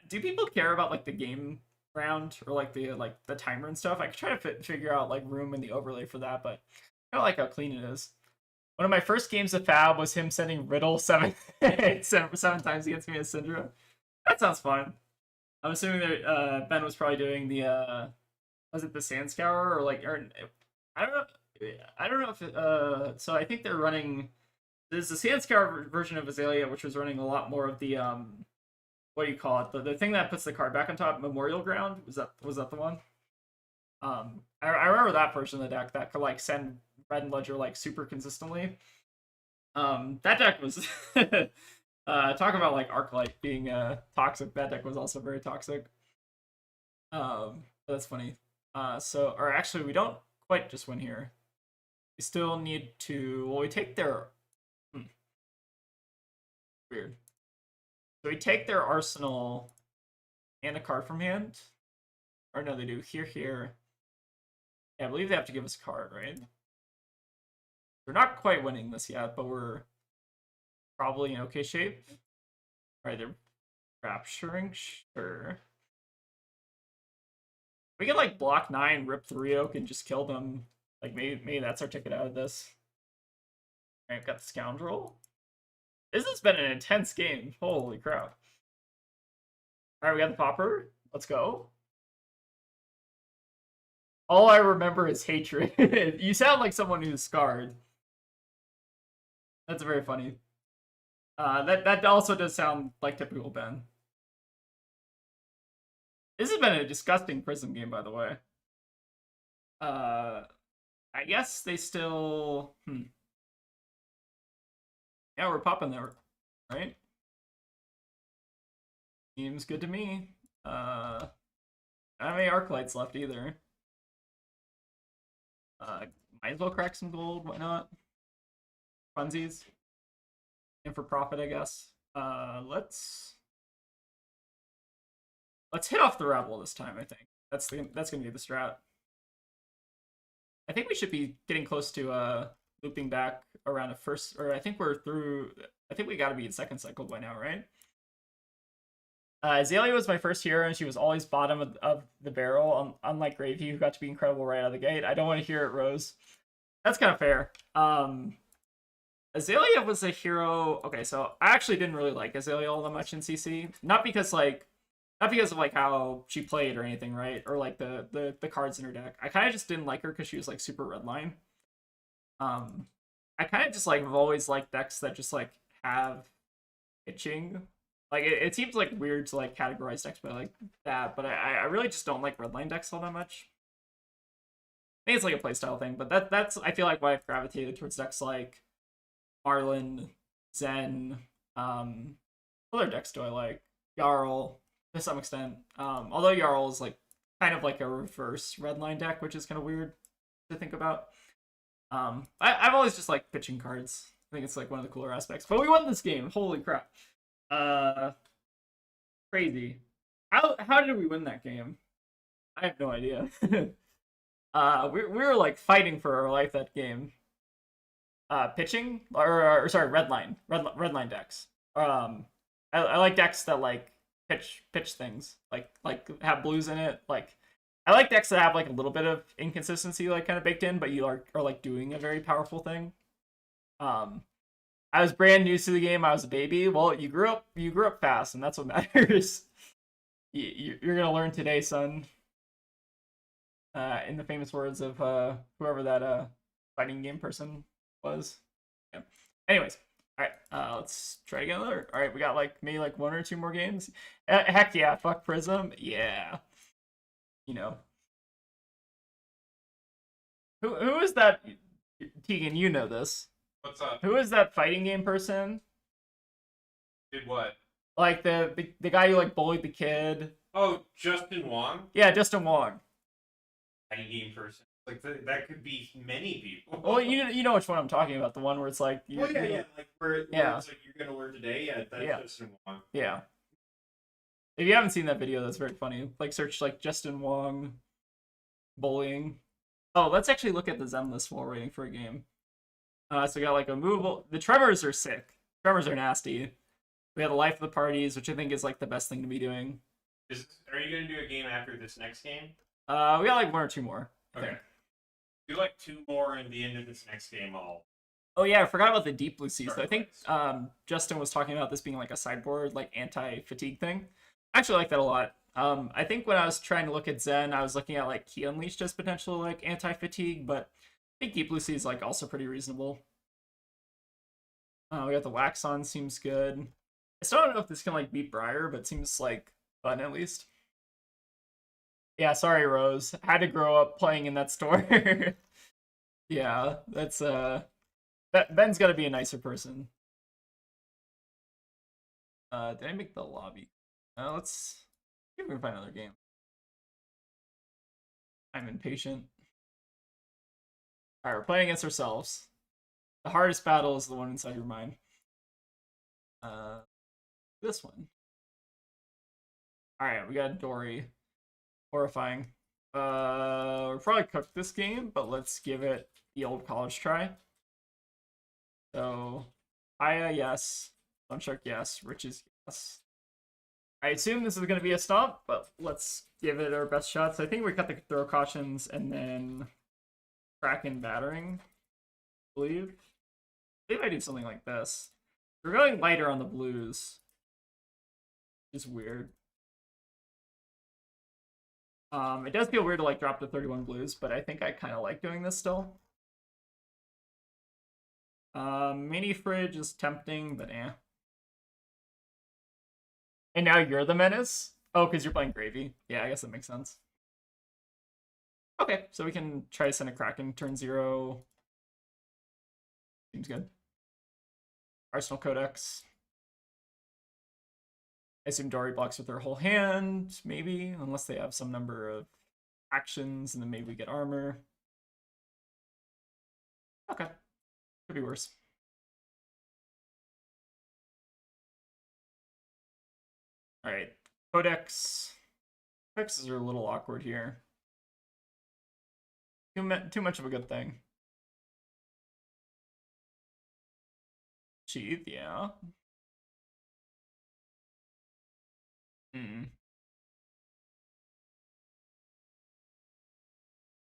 Do people care about like the game round or like the timer and stuff? I could try to figure out like room in the overlay for that, but I don't like how clean it is. One of my first games of Fab was him sending Riddle 7 times against me as Syndra. That sounds fun. I'm assuming that Ben was probably doing the was it the Sand Scour or like I don't know. I don't know if it, so I think they're running. There's the Sand Scour version of Ailio, which was running a lot more of the what do you call it? The thing that puts the card back on top, Memorial Ground. Was that the one? I remember that version of the deck that could like send Red and Ledger like super consistently. That deck was talk about like Arclight being toxic. That deck was also very toxic. That's funny. Or actually, we don't quite just win here. We still need to. Well, we take their. Weird. So we take their arsenal and a card from hand. Or no, they do. Here. Yeah, I believe they have to give us a card, right? We're not quite winning this yet, but we're probably in okay shape. Alright, they're rapturing, sure. We can like block 9, rip 3 oak, and just kill them. Like maybe that's our ticket out of this. Alright, got the Scoundrel. This has been an intense game. Holy crap. Alright, we got the Popper. Let's go. All I remember is hatred. You sound like someone who's scarred. That's very funny. That also does sound like typical Ben. This has been a disgusting Prism game, by the way. I guess they still... Yeah, we're popping there, right? Seems good to me. I don't have any Arclights left either. Might as well crack some gold, why not? Funsies. And for profit, I guess. Let's hit off the Rebel this time, I think. That's gonna be the strat. I think we should be getting close to looping back around a first, or I think we gotta be in second cycle by now, right? Ailio was my first hero, and she was always bottom of the barrel, unlike Gravey, who got to be incredible right out of the gate. I don't want to hear it, Rose. That's kind of fair. Ailio was a hero. Okay, so I actually didn't really like Ailio all that much in CC. Not because of like how she played or anything, right? Or like the cards in her deck. I kind of just didn't like her because she was like super redline. I kind of just like have always liked decks that just like have itching. Like it seems like weird to like categorize decks by like that, but I really just don't like redline decks all that much. I think it's like a playstyle thing, but that's I feel like why I've gravitated towards decks like Marlynn, Zen, what other decks do I like? Jarl, to some extent. Although Jarl is like kind of like a reverse redline deck, which is kind of weird to think about. I've always just liked pitching cards. I think it's like one of the cooler aspects. But we won this game. Holy crap. Crazy. How did we win that game? I have no idea. We were like fighting for our life that game. Pitching or sorry, red line decks. I like decks that like pitch things, like have blues in it. Like I like decks that have like a little bit of inconsistency like kind of baked in, but you are like doing a very powerful thing. I was brand new to the game. I was a baby. Well, you grew up fast, and that's what matters. You're gonna learn today, son. In the famous words of whoever that fighting game person was. Yeah. Anyways, all right. Let's try again. All right, we got like maybe like 1 or 2 more games. Heck yeah! Fuck Prism. Yeah. You know. Who is that? Tegan, you know this. What's up? Who is that fighting game person? Did what? Like the guy who like bullied the kid. Oh, Justin Wong? Yeah, Justin Wong. Fighting game person. Like that could be many people. Well, you know which one I'm talking about. The one where it's like yeah, like where it's like you're gonna learn today. Yeah, that's Justin Wong. Yeah. If you haven't seen that video, that's very funny. Like search like Justin Wong bullying. Oh, let's actually look at the Zen list while we're waiting for a game. So we got like a movable. The Tremors are sick. Tremors are nasty. We have the Life of the Parties, which I think is like the best thing to be doing. Are you gonna do a game after this next game? We got like 1 or 2 more. Okay. Do like 2 more, and the end of this next game, I'll. Oh yeah, I forgot about the Deep Blue Sea. So I think Justin was talking about this being like a sideboard, like anti-fatigue thing. I actually like that a lot. I think when I was trying to look at Zen, I was looking at like Key Unleashed as potential like anti-fatigue, but I think Deep Blue Sea is like also pretty reasonable. We got the Wax On, seems good. I still don't know if this can like beat Briar, but seems like fun at least. Yeah, sorry, Rose. Had to grow up playing in that store. Yeah, that's Ben's gotta be a nicer person. Did I make the lobby? Let's see if we can find another game. I'm impatient. Alright, we're playing against ourselves. The hardest battle is the one inside your mind. This one. Alright, we got Dory. Horrifying. We'll probably cook this game, but let's give it the old college try. So, Aya, yes. Sunshark, yes. Riches, yes. I assume this is going to be a stomp, but let's give it our best shots. I think we cut the throw cautions and then Kraken battering, I believe. Maybe I do something like this. We're going lighter on the blues. Which is weird. It does feel weird to like drop to 31 blues, but I think I kind of like doing this still. Mini fridge is tempting, but eh. And now you're the menace? Oh, because you're playing Gravy. Yeah, I guess that makes sense. Okay, so we can try to send a Kraken turn 0. Seems good. Arsenal Codex. I assume Dory blocks with their whole hand, maybe, unless they have some number of actions, and then maybe we get armor. Okay. Could be worse. Alright. Codex. Codexes are a little awkward here. Too much of a good thing. Sheath, yeah.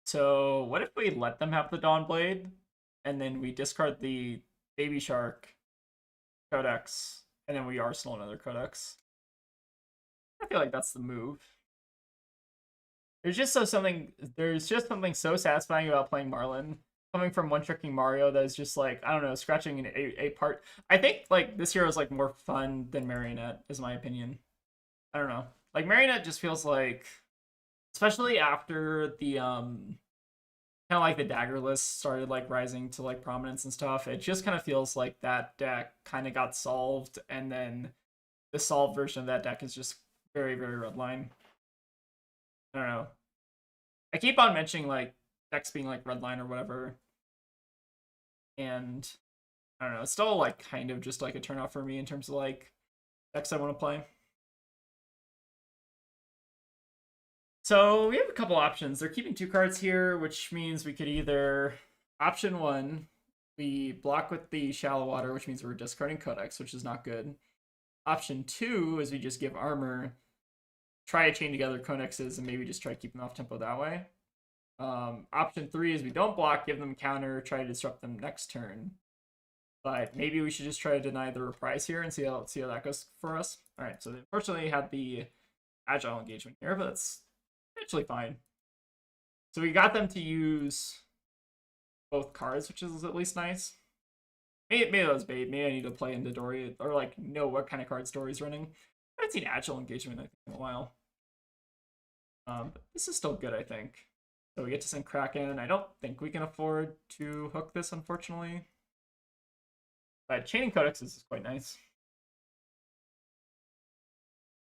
So what if we let them have the Dawn Blade, and then we discard the Baby Shark Codex, and then we arsenal another Codex? I feel like that's the move. There's just something so satisfying about playing Marlynn, coming from one-tricking Mario that is just like, I don't know, scratching a part. I think like this hero is like more fun than Marionette, is my opinion. I don't know. Like Marionette just feels like, especially after the kind of like the dagger list started like rising to like prominence and stuff, it just kind of feels like that deck kind of got solved, and then the solved version of that deck is just very, very redline. I don't know. I keep on mentioning like decks being like redline or whatever. and I don't know, it's still like kind of just like a turnoff for me in terms of like decks I want to play. So we have a couple options. They're keeping 2 cards here, which means we could either option 1, we block with the shallow water, which means we're discarding Codex, which is not good. Option 2 is we just give armor, try to chain together Codexes, and maybe just try to keep them off tempo that way. Option 3 is we don't block, give them counter, try to disrupt them next turn. But maybe we should just try to deny the reprise here and see how that goes for us. All right, so they unfortunately had the agile engagement here, but that's actually fine. So we got them to use both cards, which is at least nice. Maybe that was bait. Maybe I need to play into Dory or like know what kind of cards Dory's running. I haven't seen agile engagement I think in a while. But this is still good, I think. So we get to send Kraken. I don't think we can afford to hook this, unfortunately. But chaining Codexes is quite nice.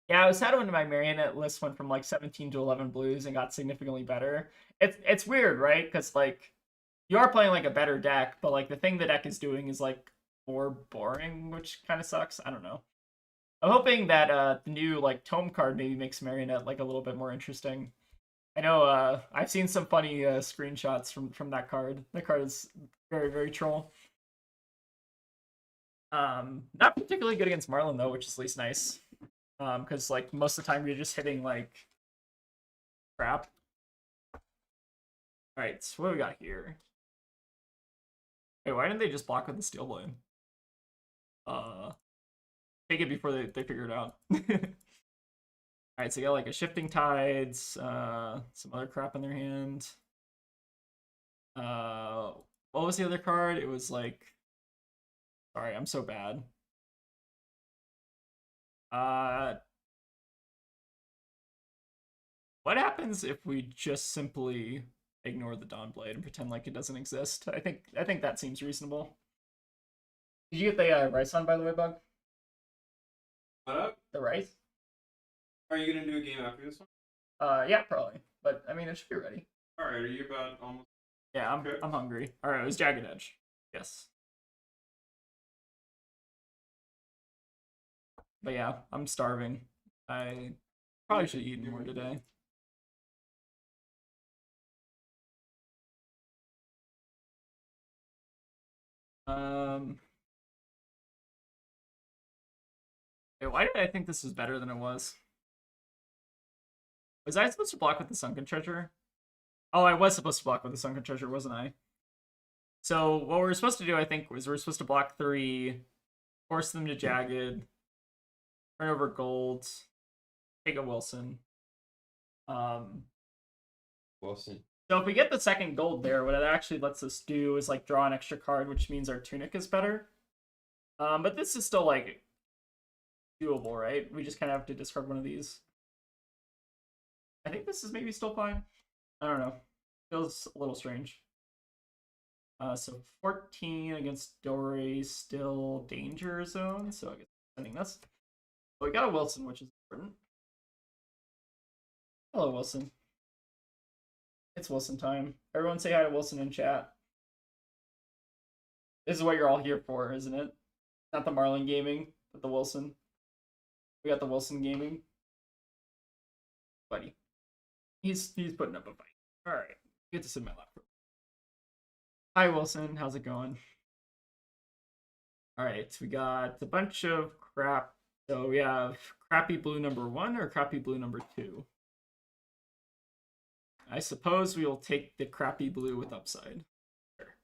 Yeah, I was sad when my Marionette list went from like 17 to 11 blues and got significantly better. It's weird, right? Because like you are playing like a better deck, but like the thing the deck is doing is like more boring, which kind of sucks. I don't know. I'm hoping that the new like tome card maybe makes Marionette like a little bit more interesting. I know I've seen some funny screenshots from that card. That card is very, very troll. Not particularly good against Marlynn though, which is at least nice. Because like most of the time you're just hitting like crap. Alright, so what do we got here? Wait, why didn't they just block with the steel blade? Take it before they figure it out. Alright, so you got like a shifting tides, some other crap in their hand. What was the other card? It was like, sorry, I'm so bad. What happens if we just simply ignore the Dawnblade and pretend like it doesn't exist? I think that seems reasonable. Did you get the rice on, by the way, Bug? What up? The rice? Are you gonna do a game after this one? Yeah, probably. But I mean, it should be ready. All right. Are you about almost? Yeah, I'm hungry. All right, it was Jagged Edge. Yes. But yeah, I'm starving. I probably should eat more today. Why did I think this was better than it was? Was I supposed to block with the Sunken Treasure? Oh, I was supposed to block with the Sunken Treasure, wasn't I? So what we were supposed to do, I think, was we were supposed to block 3, force them to Jagged, turn over gold, take a Wilson. Wilson. So if we get the second gold there, what it actually lets us do is like draw an extra card, which means our Tunic is better. But this is still like doable, right? We just kind of have to discard one of these. I think this is maybe still fine. I don't know. Feels a little strange. So 14 against Dory, still danger zone. So I guess sending this. But we got a Wilson, which is important. Hello, Wilson. It's Wilson time. Everyone say hi to Wilson in chat. This is what you're all here for, isn't it? Not the Marlin gaming, but the Wilson. We got the Wilson gaming. Buddy. He's putting up a fight. Alright. Get to sit in my lap. Hi Wilson, how's it going? Alright, we got a bunch of crap. So we have crappy blue number 1 or crappy blue number 2. I suppose we will take the crappy blue with upside. Sure.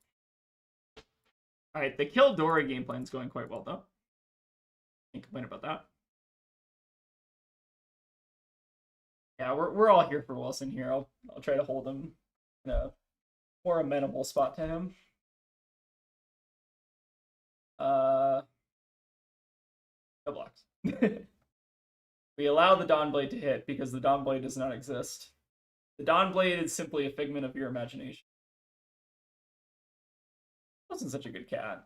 Alright, the kill Dory game plan is going quite well though. Can't complain about that. Yeah, we're all here for Wilson here. I'll try to hold him in a more amenable spot to him. No blocks. We allow the Dawnblade to hit because the Dawnblade does not exist. The Dawnblade is simply a figment of your imagination. Wilson's such a good cat.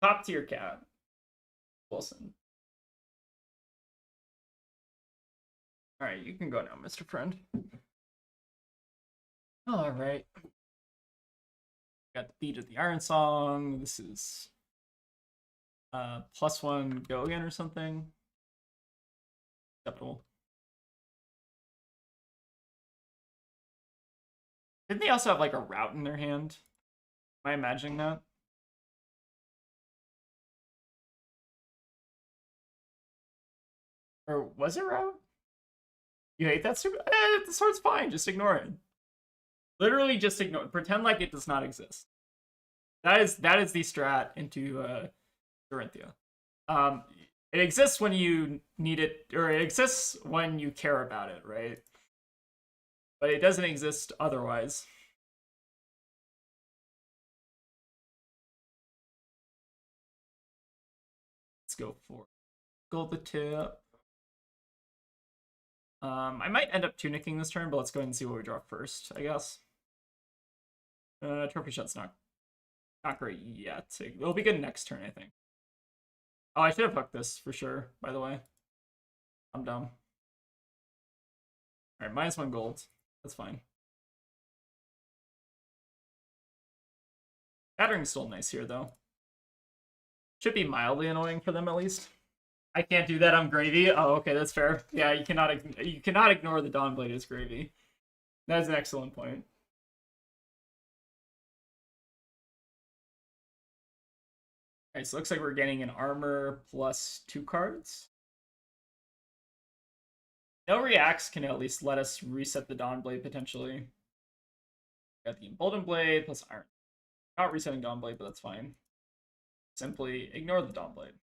Top tier cat. Wilson. Alright, you can go now, Mr. Friend. Alright. Got the beat of the Iron Song. This is +1 go again or something. Acceptable. Didn't they also have like a route in their hand? Am I imagining that? Or was it route? You hate that stupid? The sword's fine. Just ignore it. Literally, just ignore it. Pretend like it does not exist. That is the strat into Dorinthia. It exists when you need it, or it exists when you care about it, right? But it doesn't exist otherwise. Let's go for gold the tip. I might end up tunicking this turn, but let's go ahead and see what we draw first, I guess. Trophy shot's not great yet. It'll be good next turn, I think. Oh, I should have hooked this for sure, by the way. I'm dumb. Alright, -1 gold. That's fine. Battering's still nice here, though. Should be mildly annoying for them, at least. I can't do that, I'm gravy. Oh, okay, that's fair. Yeah, you cannot ignore the Dawnblade as gravy. That's an excellent point. Alright, so it looks like we're getting an armor plus 2 cards. No reacts can at least let us reset the Dawnblade potentially. Got the Bolton Blade plus Iron. Not resetting Dawnblade, but that's fine. Simply ignore the Dawnblade.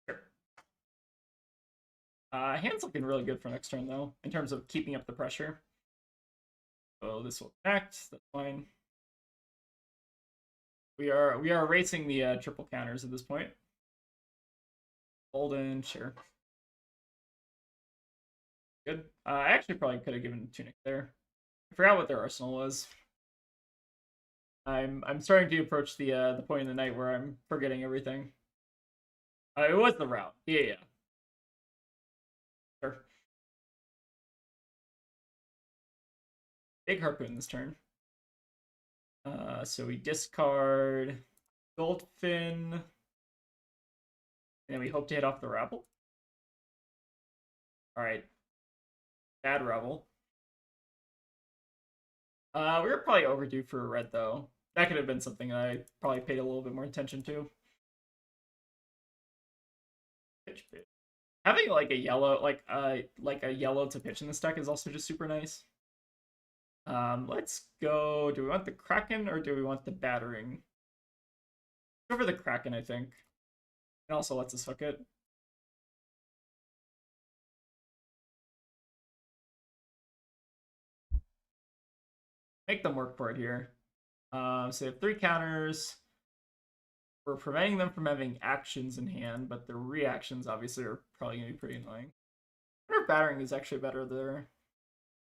Sure. Hand's looking really good for next turn, though, in terms of keeping up the pressure. So this will connect. That's fine. We are erasing the triple counters at this point. Bolton, sure. Good. I actually probably could have given Tunic there. I forgot what their arsenal was. I'm starting to approach the point in the night where I'm forgetting everything. It was the route. Yeah. Sure. Big harpoon this turn. So we discard Goldfin. And then we hope to hit off the Rabble. Alright. Bad Rebel. We were probably overdue for a red, though. That could have been something I probably paid a little bit more attention to. Pitch. Having like a yellow, like a yellow to pitch in this deck is also just super nice. Let's go. Do we want the Kraken or do we want the Battering? Go for the Kraken, I think. It also lets us hook it. Make them work for it here. So they have 3 counters. We're preventing them from having actions in hand, but their reactions obviously are probably going to be pretty annoying. I wonder if Battering is actually better there.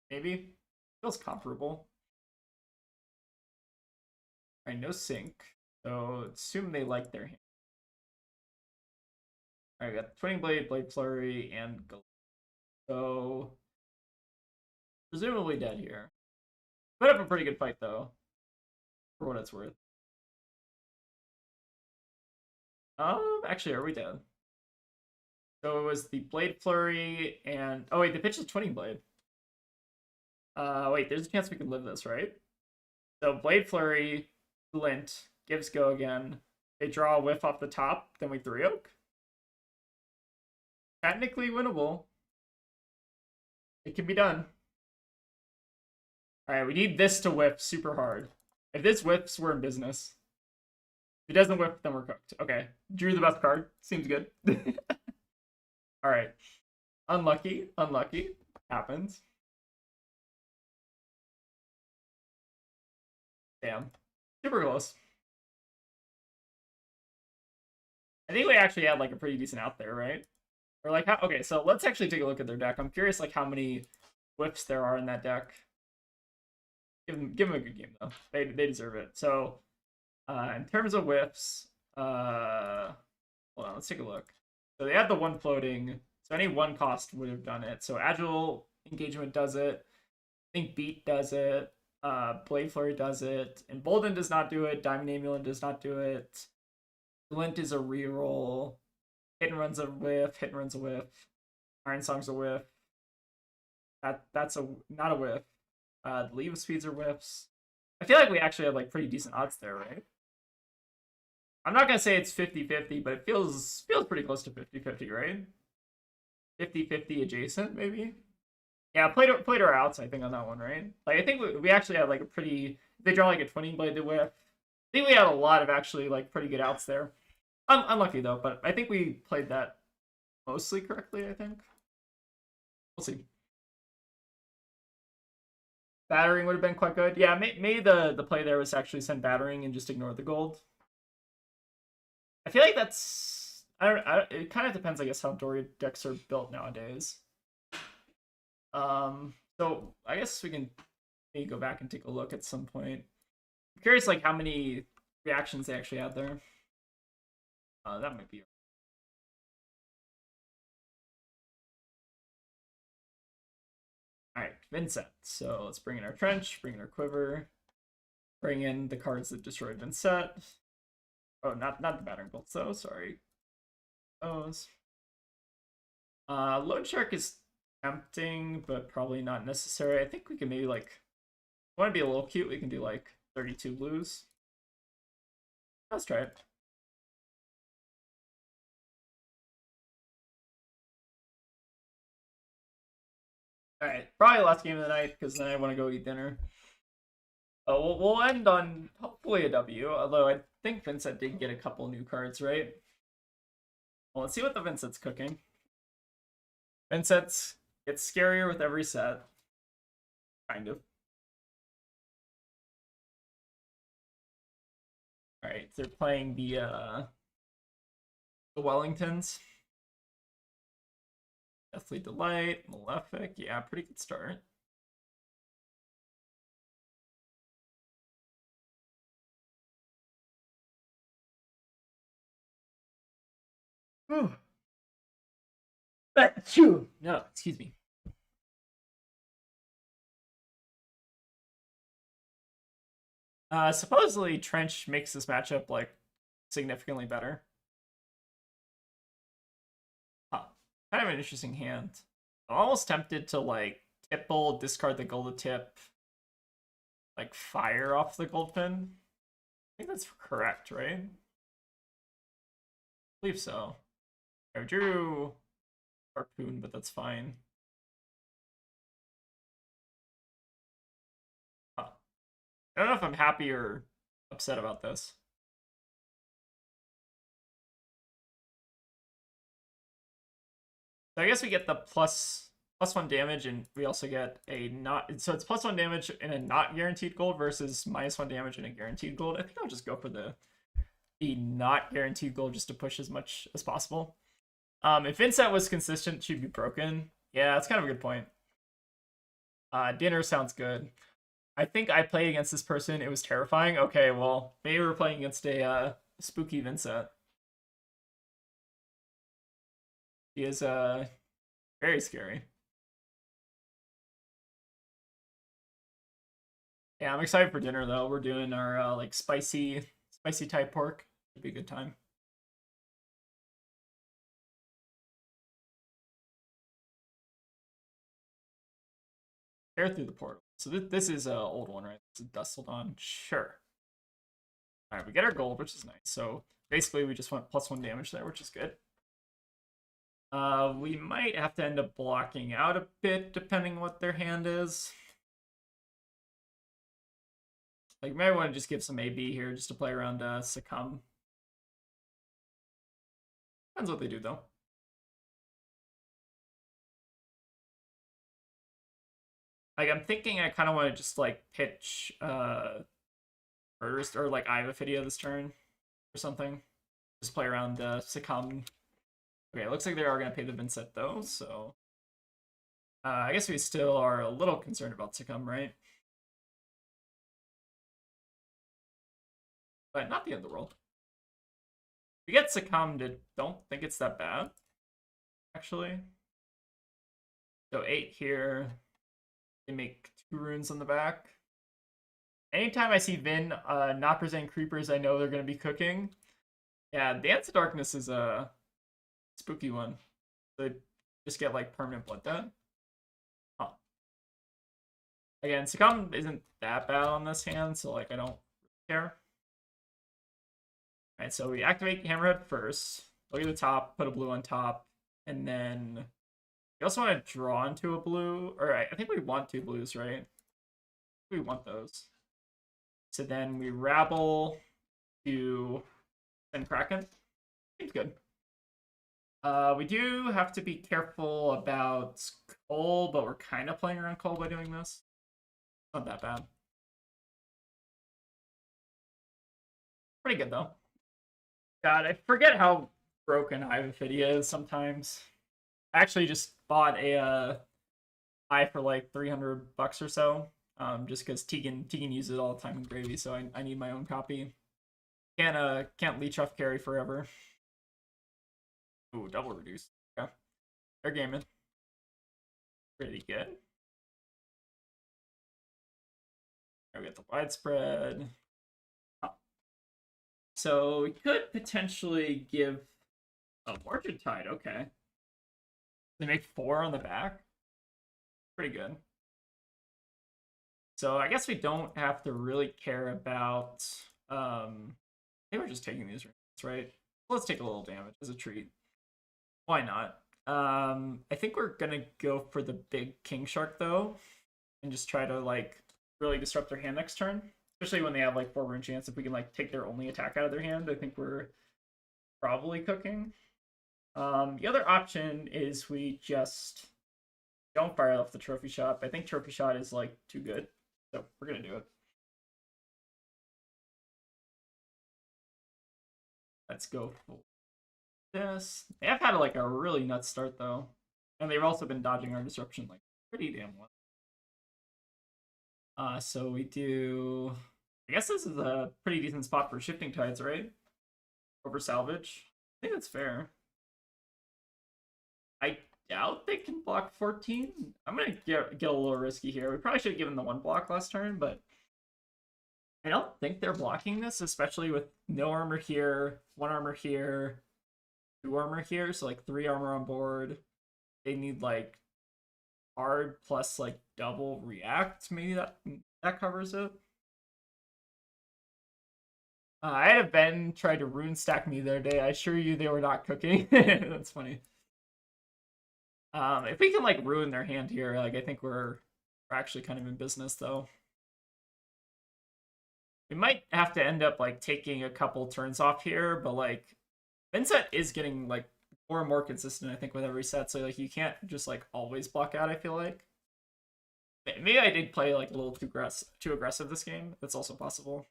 Maybe. Feels comparable. Alright, no sync. So assume they like their hand. Alright, we got Twinning Blade, Blade Flurry, and Gold. So presumably dead here. Put up a pretty good fight, though, for what it's worth. Actually, are we dead? So it was the Blade Flurry and... Oh, wait, the pitch is Twinning Blade. Wait, there's a chance we can live this, right? So Blade Flurry, Glint, gives go again. They draw a whiff off the top, then we 3-oak. Technically winnable. It can be done. Alright, we need this to whiff super hard. If this whiffs, we're in business. If it doesn't whiff, then we're cooked. Okay. Drew the best card. Seems good. Alright. Unlucky. Unlucky. Happens. Damn. Super close. I think we actually had like a pretty decent out there, right? Or like how... Okay, so let's actually take a look at their deck. I'm curious like how many whiffs there are in that deck. Give them a good game, though. They deserve it. So, in terms of whiffs, hold on, let's take a look. So they had the 1 floating, so any 1 cost would have done it. So Agile Engagement does it. I think Beat does it. Blade Flurry does it, and Bolton does not do it. Diamond Amulet does not do it. Glint is a reroll. Hit and Run's a whiff. Hit and Run's a whiff. Iron Song's a whiff. That's a not a whiff. The Leave Speeds are whiffs. I feel like we actually have like pretty decent odds there, right? I'm not gonna say it's 50-50, but it feels pretty close to 50-50, right? 50-50 adjacent, maybe. Yeah, played our outs, I think, on that one, right? Like, I think we actually had like a pretty. They draw like a 20 blade to whiff. I think we had a lot of actually like pretty good outs there. Unlucky though, but I think we played that mostly correctly. I think. We'll see. Battering would have been quite good. Yeah, maybe the play there was actually send battering and just ignore the gold. I feel like that's it kind of depends, I guess, how Dory decks are built nowadays. So I guess we can maybe go back and take a look at some point. I'm curious, like, how many reactions they actually had there. That might be. All right, Vincent. So let's bring in our trench, bring in our quiver, bring in the cards that destroyed Vincent. Oh, not the battering bolts though. Sorry. Those. Load Shark is tempting, but probably not necessary. I think we can maybe like. Want to be a little cute? We can do like 32 blues. Let's try it. All right, probably last game of the night because then I want to go eat dinner. We'll end on hopefully a W. Although I think Vincent did get a couple new cards, right? Well, let's see what the Vincent's cooking. Vincent gets scarier with every set, kind of. All right, they're playing the Wellingtons. Deathly Delight, Malefic. Yeah, pretty good start. No, excuse me. Supposedly Trench makes this matchup like significantly better. Huh. Kind of an interesting hand. I'm almost tempted to like tipple, discard the gold tip, like fire off the gold pin. I think that's correct, right? I believe so. I drew harpoon, but that's fine. Huh. I don't know if I'm happy or upset about this. So I guess we get the +1 damage, and we also get a not. So it's +1 damage in a not guaranteed gold versus -1 damage in a guaranteed gold. I think I'll just go for the not guaranteed gold just to push as much as possible. If Vincent was consistent, she'd be broken. Yeah, that's kind of a good point. Dinner sounds good. I think I played against this person. It was terrifying. Okay, well, maybe we're playing against a spooky Vincent. He is very scary. Yeah, I'm excited for dinner though. We're doing our like spicy type pork. Should be a good time. Tear through the portal. So this is an old one, right? This is Dustled On. Sure. All right, we get our gold, which is nice. So basically, we just want +1 damage there, which is good. We might have to end up blocking out a bit, depending what their hand is. Like, maybe I want to just give some AB here, just to play around Succumb. Depends what they do, though. Like, I'm thinking I kind of want to just, like, pitch Murderous, or, like, Eye of Ophidia this turn, or something. Just play around Succumb. Okay, it looks like they are going to pay the Vincent, though, so... I guess we still are a little concerned about Succumb, right? But not the end of the world. If we get Succumbed, I don't think it's that bad, actually. So 8 here. They make 2 runes on the back. anytime I see Vin not presenting creepers, I know they're going to be cooking. Yeah, Dance of Darkness is a spooky one. They just get like permanent blood down. Huh. Again, Succumb isn't that bad on this hand, so like I don't care. Alright, so we activate Hammerhead first. Look at the top, put a blue on top, and then we also want to draw into a blue, or I think we want 2 blues, right? We want those. So then we rabble to send Kraken. Seems good. We do have to be careful about Cole, but we're kind of playing around Cole by doing this. Not that bad. Pretty good, though. God, I forget how broken Ivaphidia is sometimes. I actually just bought a eye for like $300 or so, just because Tegan uses it all the time in Gravy, so I need my own copy. Can't leech off carry forever. Ooh, double reduce. Okay. They're gaming. Pretty good. We got the widespread. Oh. So we could potentially give a Fortune Tide. Okay. They make 4 on the back. Pretty good. So I guess we don't have to really care about. Maybe we're just taking these rings, right? Let's take a little damage as a treat. Why not? I think we're gonna go for the big King Shark though, and just try to like really disrupt their hand next turn. Especially when they have like 4 rune chance. If we can like take their only attack out of their hand, I think we're probably cooking. The other option is we just don't fire off the trophy shot. I think trophy shot is like too good, so we're gonna do it. Let's go for this. They have had like a really nuts start though, and they've also been dodging our disruption like pretty damn well. So we do. I guess this is a pretty decent spot for shifting tides, right? Over salvage. I think that's fair. I doubt they can block 14. I'm gonna get a little risky here. We probably should have given the 1 block last turn, but I don't think they're blocking this, especially with no armor here, 1 armor here, 2 armor here, so like 3 armor on board. They need like hard plus like double react. Maybe that covers it. I had a Ben try to rune stack me the other day. I assure you they were not cooking. That's funny. If we can like ruin their hand here, like I think we're actually kind of in business though. We might have to end up like taking a couple turns off here, but like Vincent is getting like more and more consistent, I think, with every set. So like you can't just like always block out, I feel like. Maybe I did play like a little too aggressive this game. That's also possible.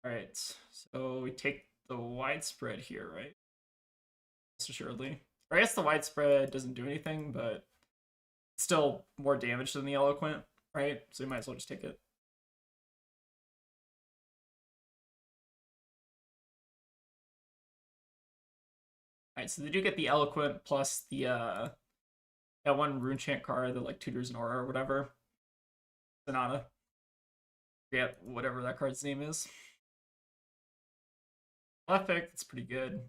Alright, so we take the widespread here, right? Most assuredly. Or I guess the widespread doesn't do anything, but it's still more damage than the eloquent, right? So we might as well just take it. Alright, so they do get the eloquent plus the that 1 rune chant card that like tutors an aura or whatever. Sonata. Forget whatever that card's name is. Effect, it's pretty good.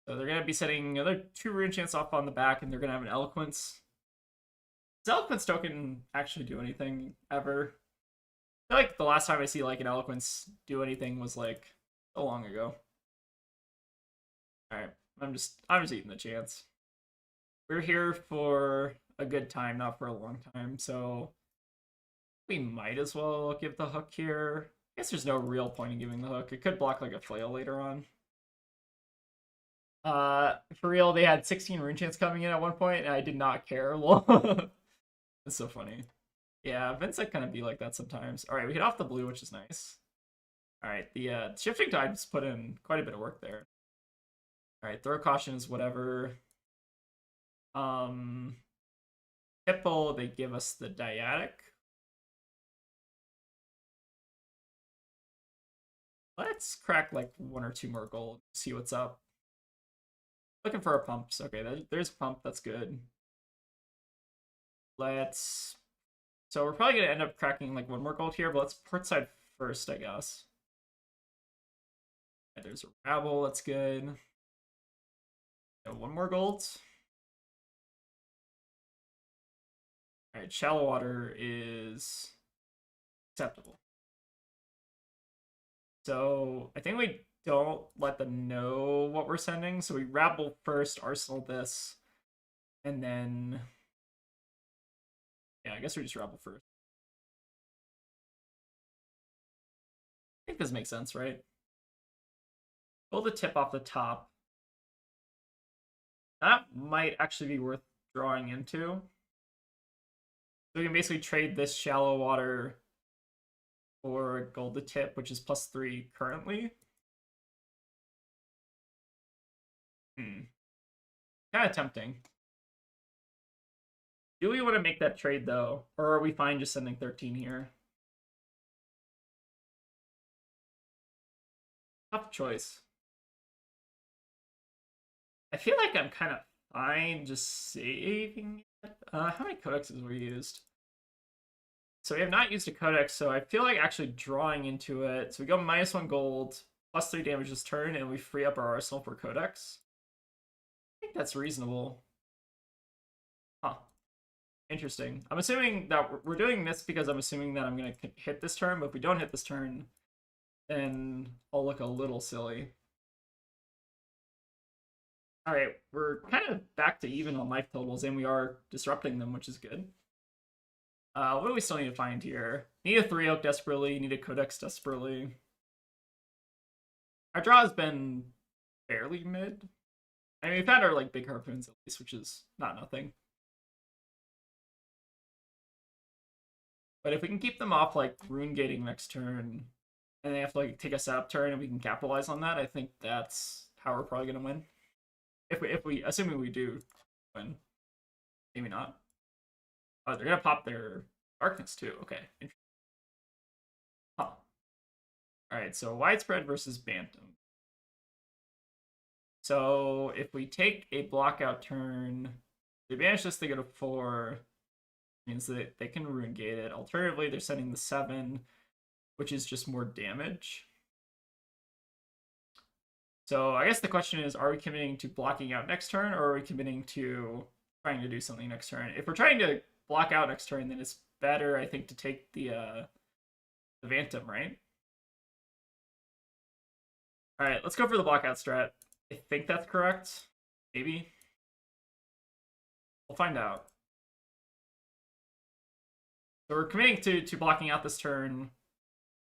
So they're gonna be setting another 2 rune chants off on the back, and they're gonna have an eloquence. Does eloquence token actually do anything ever? I feel like the last time I see like an eloquence do anything was like so long ago. All right, I'm just eating the chance. We're here for a good time, not for a long time, so we might as well give the hook here. I guess there's no real point in giving the hook. It could block like a flail later on. For real, they had 16 rune chants coming in at one point, and I did not care. It's so funny. Yeah, Vincent kind of be like that sometimes. All right, we hit off the blue, which is nice. All right, the shifting tides put in quite a bit of work there. All right, throw caution is whatever. Hippo, they give us the dyadic. Let's crack like 1 or 2 more gold. See what's up. Looking for a pumps. Okay, there's a pump. That's good. Let's So we're probably gonna end up cracking like one more gold here, but let's port side first, I guess. Okay, there's a rabble, that's good. One more gold. Alright, shallow water is acceptable. So I think we don't let them know what we're sending. So we rabble first, arsenal this, and then yeah, I guess we just rabble first. I think this makes sense, right? Pull the tip off the top. That might actually be worth drawing into. So we can basically trade this shallow water for gold to tip, which is +3 currently. Kind of tempting. Do we want to make that trade though? Or are we fine just sending 13 here? Tough choice. I feel like I'm kind of fine just saving it. How many codexes were used? So we have not used a codex, so I feel like actually drawing into it. So we go -1 gold, +3 damage this turn, and we free up our arsenal for codex. I think that's reasonable. Huh. Interesting. I'm assuming that we're doing this because I'm assuming that I'm going to hit this turn, but if we don't hit this turn, then I'll look a little silly. Alright, we're kind of back to even on life totals, and we are disrupting them, which is good. What do we still need to find here? Need a 3-oak desperately, need a codex desperately. Our draw has been fairly mid. I mean, we've had our like big harpoons at least, which is not nothing. But if we can keep them off like rune gating next turn, and they have to like take a setup turn, and we can capitalize on that, I think that's how we're probably gonna win. If we assuming we do win, maybe not. Oh, they're gonna pop their darkness too. Okay. Huh. All right. So widespread versus bantam. So if we take a blockout turn, they banish this, they go to 4. Means that they can rune gate it. Alternatively, they're sending the 7, which is just more damage. So I guess the question is, are we committing to blocking out next turn, or are we committing to trying to do something next turn? If we're trying to block out next turn, then it's better, I think, to take the Bantam, right? Alright, let's go for the blockout strat. I think that's correct. Maybe. We'll find out. So we're committing to blocking out this turn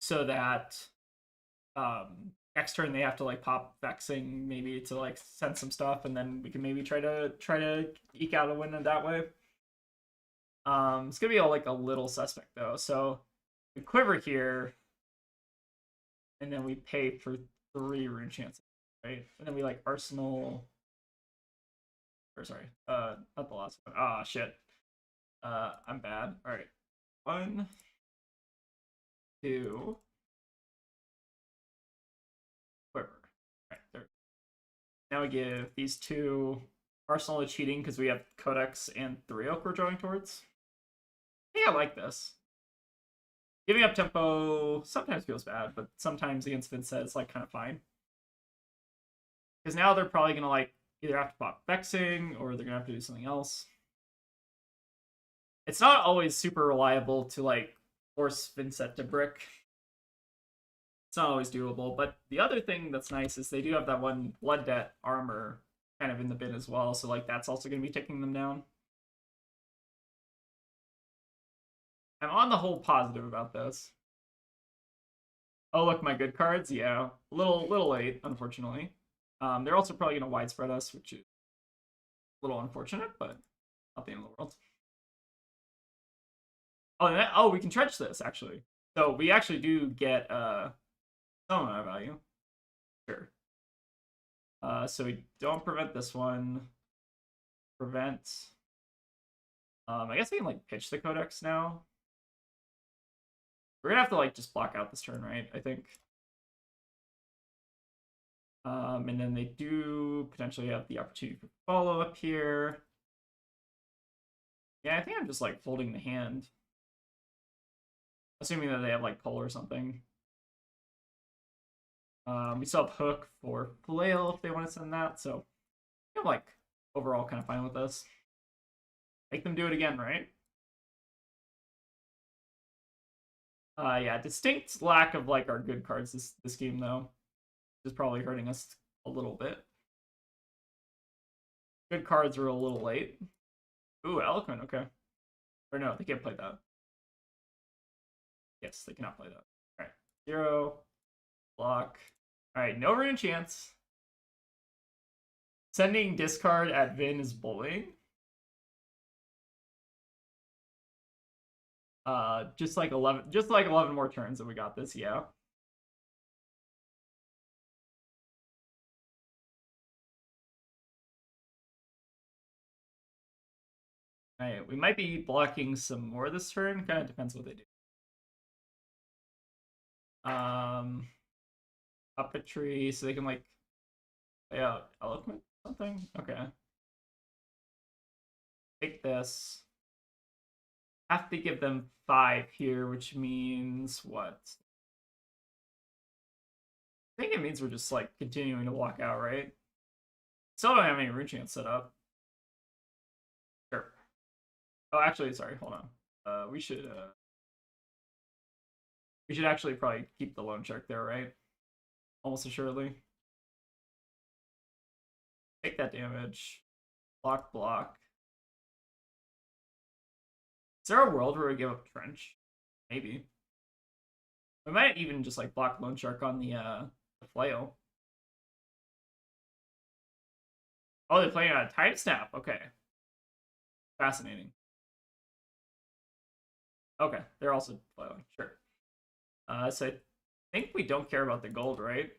so that next turn they have to like pop vexing maybe to like send some stuff, and then we can maybe try to eke out a win in that way. It's gonna be all like a little suspect though. So we quiver here, and then we pay for 3 rune chances, right? And then we like arsenal. Or sorry, not the last one. Ah, shit. I'm bad. All right, 1, 2. Quiver. All right, there. Now we give these 2 arsenal to cheating because we have codex and 3-oak we're drawing towards. Yeah, I like this. Giving up tempo sometimes feels bad, but sometimes against Vincet it's like kind of fine. Because now they're probably gonna like either have to pop vexing or they're gonna have to do something else. It's not always super reliable to like force Vincet to brick. It's not always doable, but the other thing that's nice is they do have that one blood debt armor kind of in the bin as well, so like that's also gonna be taking them down. I'm on the whole positive about this. Oh, look, my good cards. Yeah, a little late, unfortunately. They're also probably going to widespread us, which is a little unfortunate, but not the end of the world. Oh, we can trench this, actually. So we actually do get some amount of value. Sure. So we don't prevent this one. Prevent. I guess we can, like, pitch the codex now. We're gonna have to like just block out this turn, right? I think. And then they do potentially have the opportunity for follow up here. Yeah, I think I'm just like folding the hand. Assuming that they have like pull or something. We still have hook for flail if they want to send that, so I'm like overall kind of fine with this. Make them do it again, right? Yeah, distinct lack of like our good cards this game though is probably hurting us a little bit. Good cards are a little late. Ooh, eloquent. Okay. Or no, they can't play that. Yes, they cannot play that. All right, 0 block. All right, no rune chance. Sending discard at Vin is bullying. Just like 11 more turns and we got this, yeah. Alright, we might be blocking some more this turn, kind of depends what they do. Puppetry, so they can like play out eloquent something? Okay. Take this. Have to give them 5 here, which means what? I think it means we're just like continuing to walk out, right? Still don't have any rune chance set up. Sure. Oh, actually, sorry, hold on. We should actually probably keep the loan shark there, right? Almost assuredly. Take that damage. Block, block. Is there a world where we give up trench? Maybe. We might even just like block loan shark on the flail. Oh, they're playing a time snap. Okay. Fascinating. Okay, they're also flailing. Sure. So I think we don't care about the gold, right?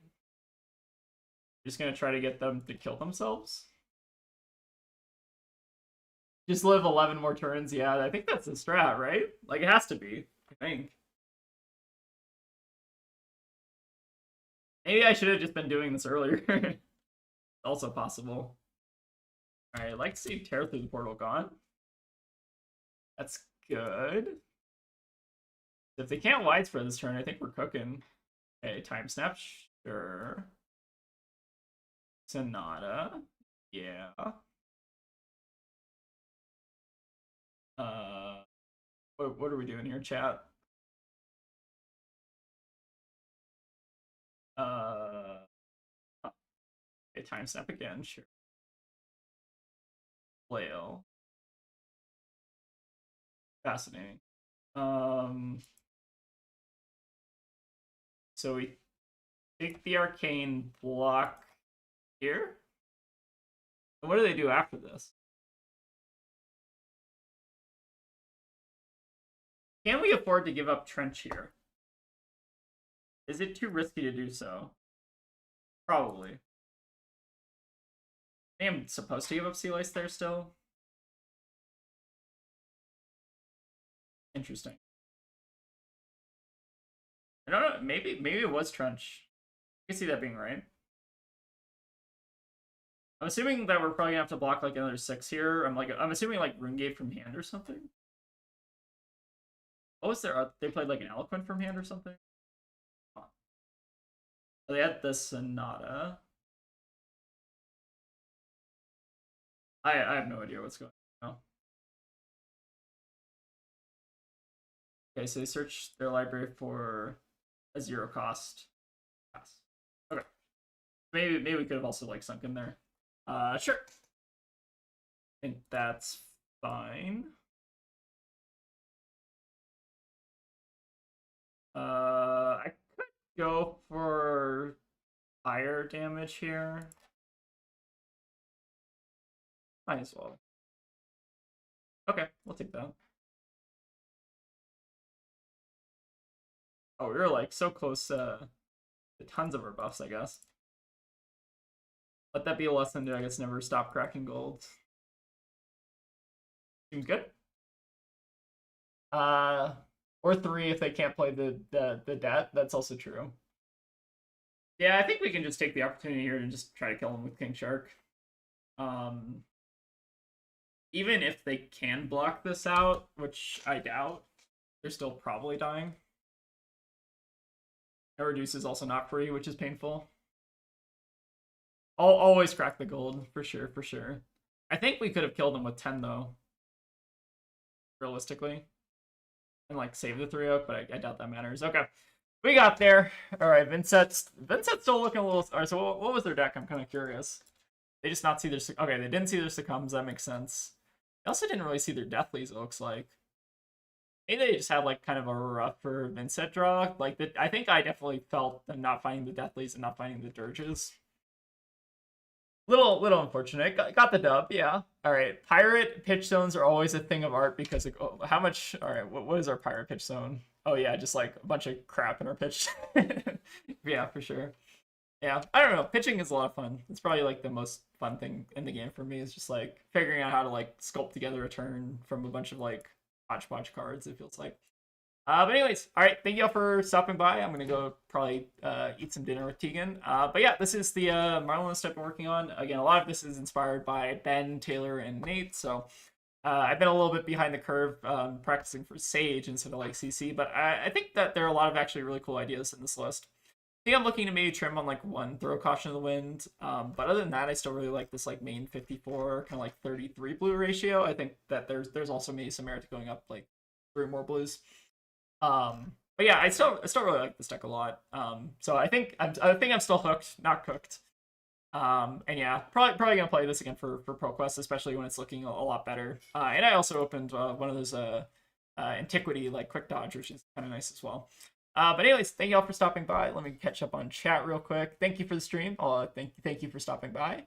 Just gonna try to get them to kill themselves. Just live 11 more turns. Yeah, I think that's the strat, right? Like, it has to be, I think. Maybe I should have just been doing this earlier. Also possible. Alright, I'd like to see Tear Through the Portal gone. That's good. If they can't widespread this turn, I think we're cooking. Okay, time snap, sure. Sonata, yeah. What are we doing here, chat? Okay, time snap again, sure. Flail. Fascinating. So we take the arcane block here. And what do they do after this? Can we afford to give up trench here? Is it too risky to do so? Probably. I am supposed to give up Sea Lice there still. Interesting. I don't know. Maybe it was trench. I can see that being right. I'm assuming that we're probably gonna have to block like another 6 here. I'm assuming like Rune Gate from hand or something. What was there? They played like an Eloquent from hand or something. Huh. Oh, they had the Sonata. I have no idea what's going on. Okay, so they search their library for a 0 cost pass. Okay. Maybe we could have also like sunk in there. Sure. I think that's fine. I could go for fire damage here. Might as well. Okay, we'll take that. Oh, we were like so close to tons of our buffs, I guess. Let that be a lesson to, I guess, never stop cracking gold. Seems good. Or 3 if they can't play the debt. That's also true. Yeah, I think we can just take the opportunity here to just try to kill him with King Shark. Even if they can block this out, which I doubt, they're still probably dying. No reduce is also not free, which is painful. I'll always crack the gold, for sure, for sure. I think we could have killed him with 10, though. Realistically. And, like, save the 3-oak, but I doubt that matters. Okay. We got there. Alright, Vincent's still looking a little... Alright, so what was their deck? I'm kind of curious. They just not see their... Okay, they didn't see their succumbs. That makes sense. They also didn't really see their deathlies, it looks like. Maybe they just had, like, kind of a rougher Vincent draw. Like, I think I definitely felt them not finding the deathlies and not finding the dirges. Little unfortunate. Got the dub, yeah. All right, pirate pitch zones are always a thing of art because how much? All right, what is our pirate pitch zone? Oh yeah, just like a bunch of crap in our pitch. Yeah, for sure. Yeah, I don't know. Pitching is a lot of fun. It's probably like the most fun thing in the game for me. Is just like figuring out how to like sculpt together a turn from a bunch of like hodgepodge cards. It feels like. But anyways, all right, thank you all for stopping by. I'm gonna go probably eat some dinner with Tegan. But yeah, this is the Marlynn list I've been working on. Again, a lot of this is inspired by Ben, Taylor, and Nate. So I've been a little bit behind the curve practicing for Sage instead of like CC. But I think that there are a lot of actually really cool ideas in this list. I think I'm looking to maybe trim on like one throw caution of the wind. But other than that, I still really like this like main 54 kind of like 33 blue ratio. I think that there's also maybe some merit to going up like 3 more blues. But yeah, I still really like this deck a lot. So I think I'm still hooked, not cooked. And yeah, probably gonna play this again for ProQuest, especially when it's looking a lot better. And I also opened one of those antiquity like quick dodge, which is kind of nice as well. But anyways, thank you all for stopping by. Let me catch up on chat real quick. Thank you for the stream. Thank you for stopping by.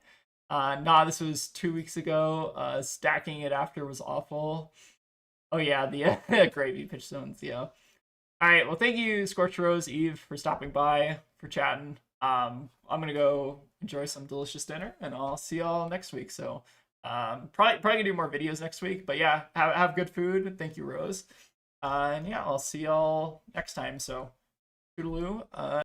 Nah, this was 2 weeks ago. Stacking it after was awful. Oh yeah, the gravy pitch zones, yeah. All right, well, thank you, Scorched Rose, Eve, for stopping by, for chatting. I'm gonna go enjoy some delicious dinner, and I'll see y'all next week. So, probably gonna do more videos next week. But yeah, have good food. Thank you, Rose. And yeah, I'll see y'all next time. So, toodaloo.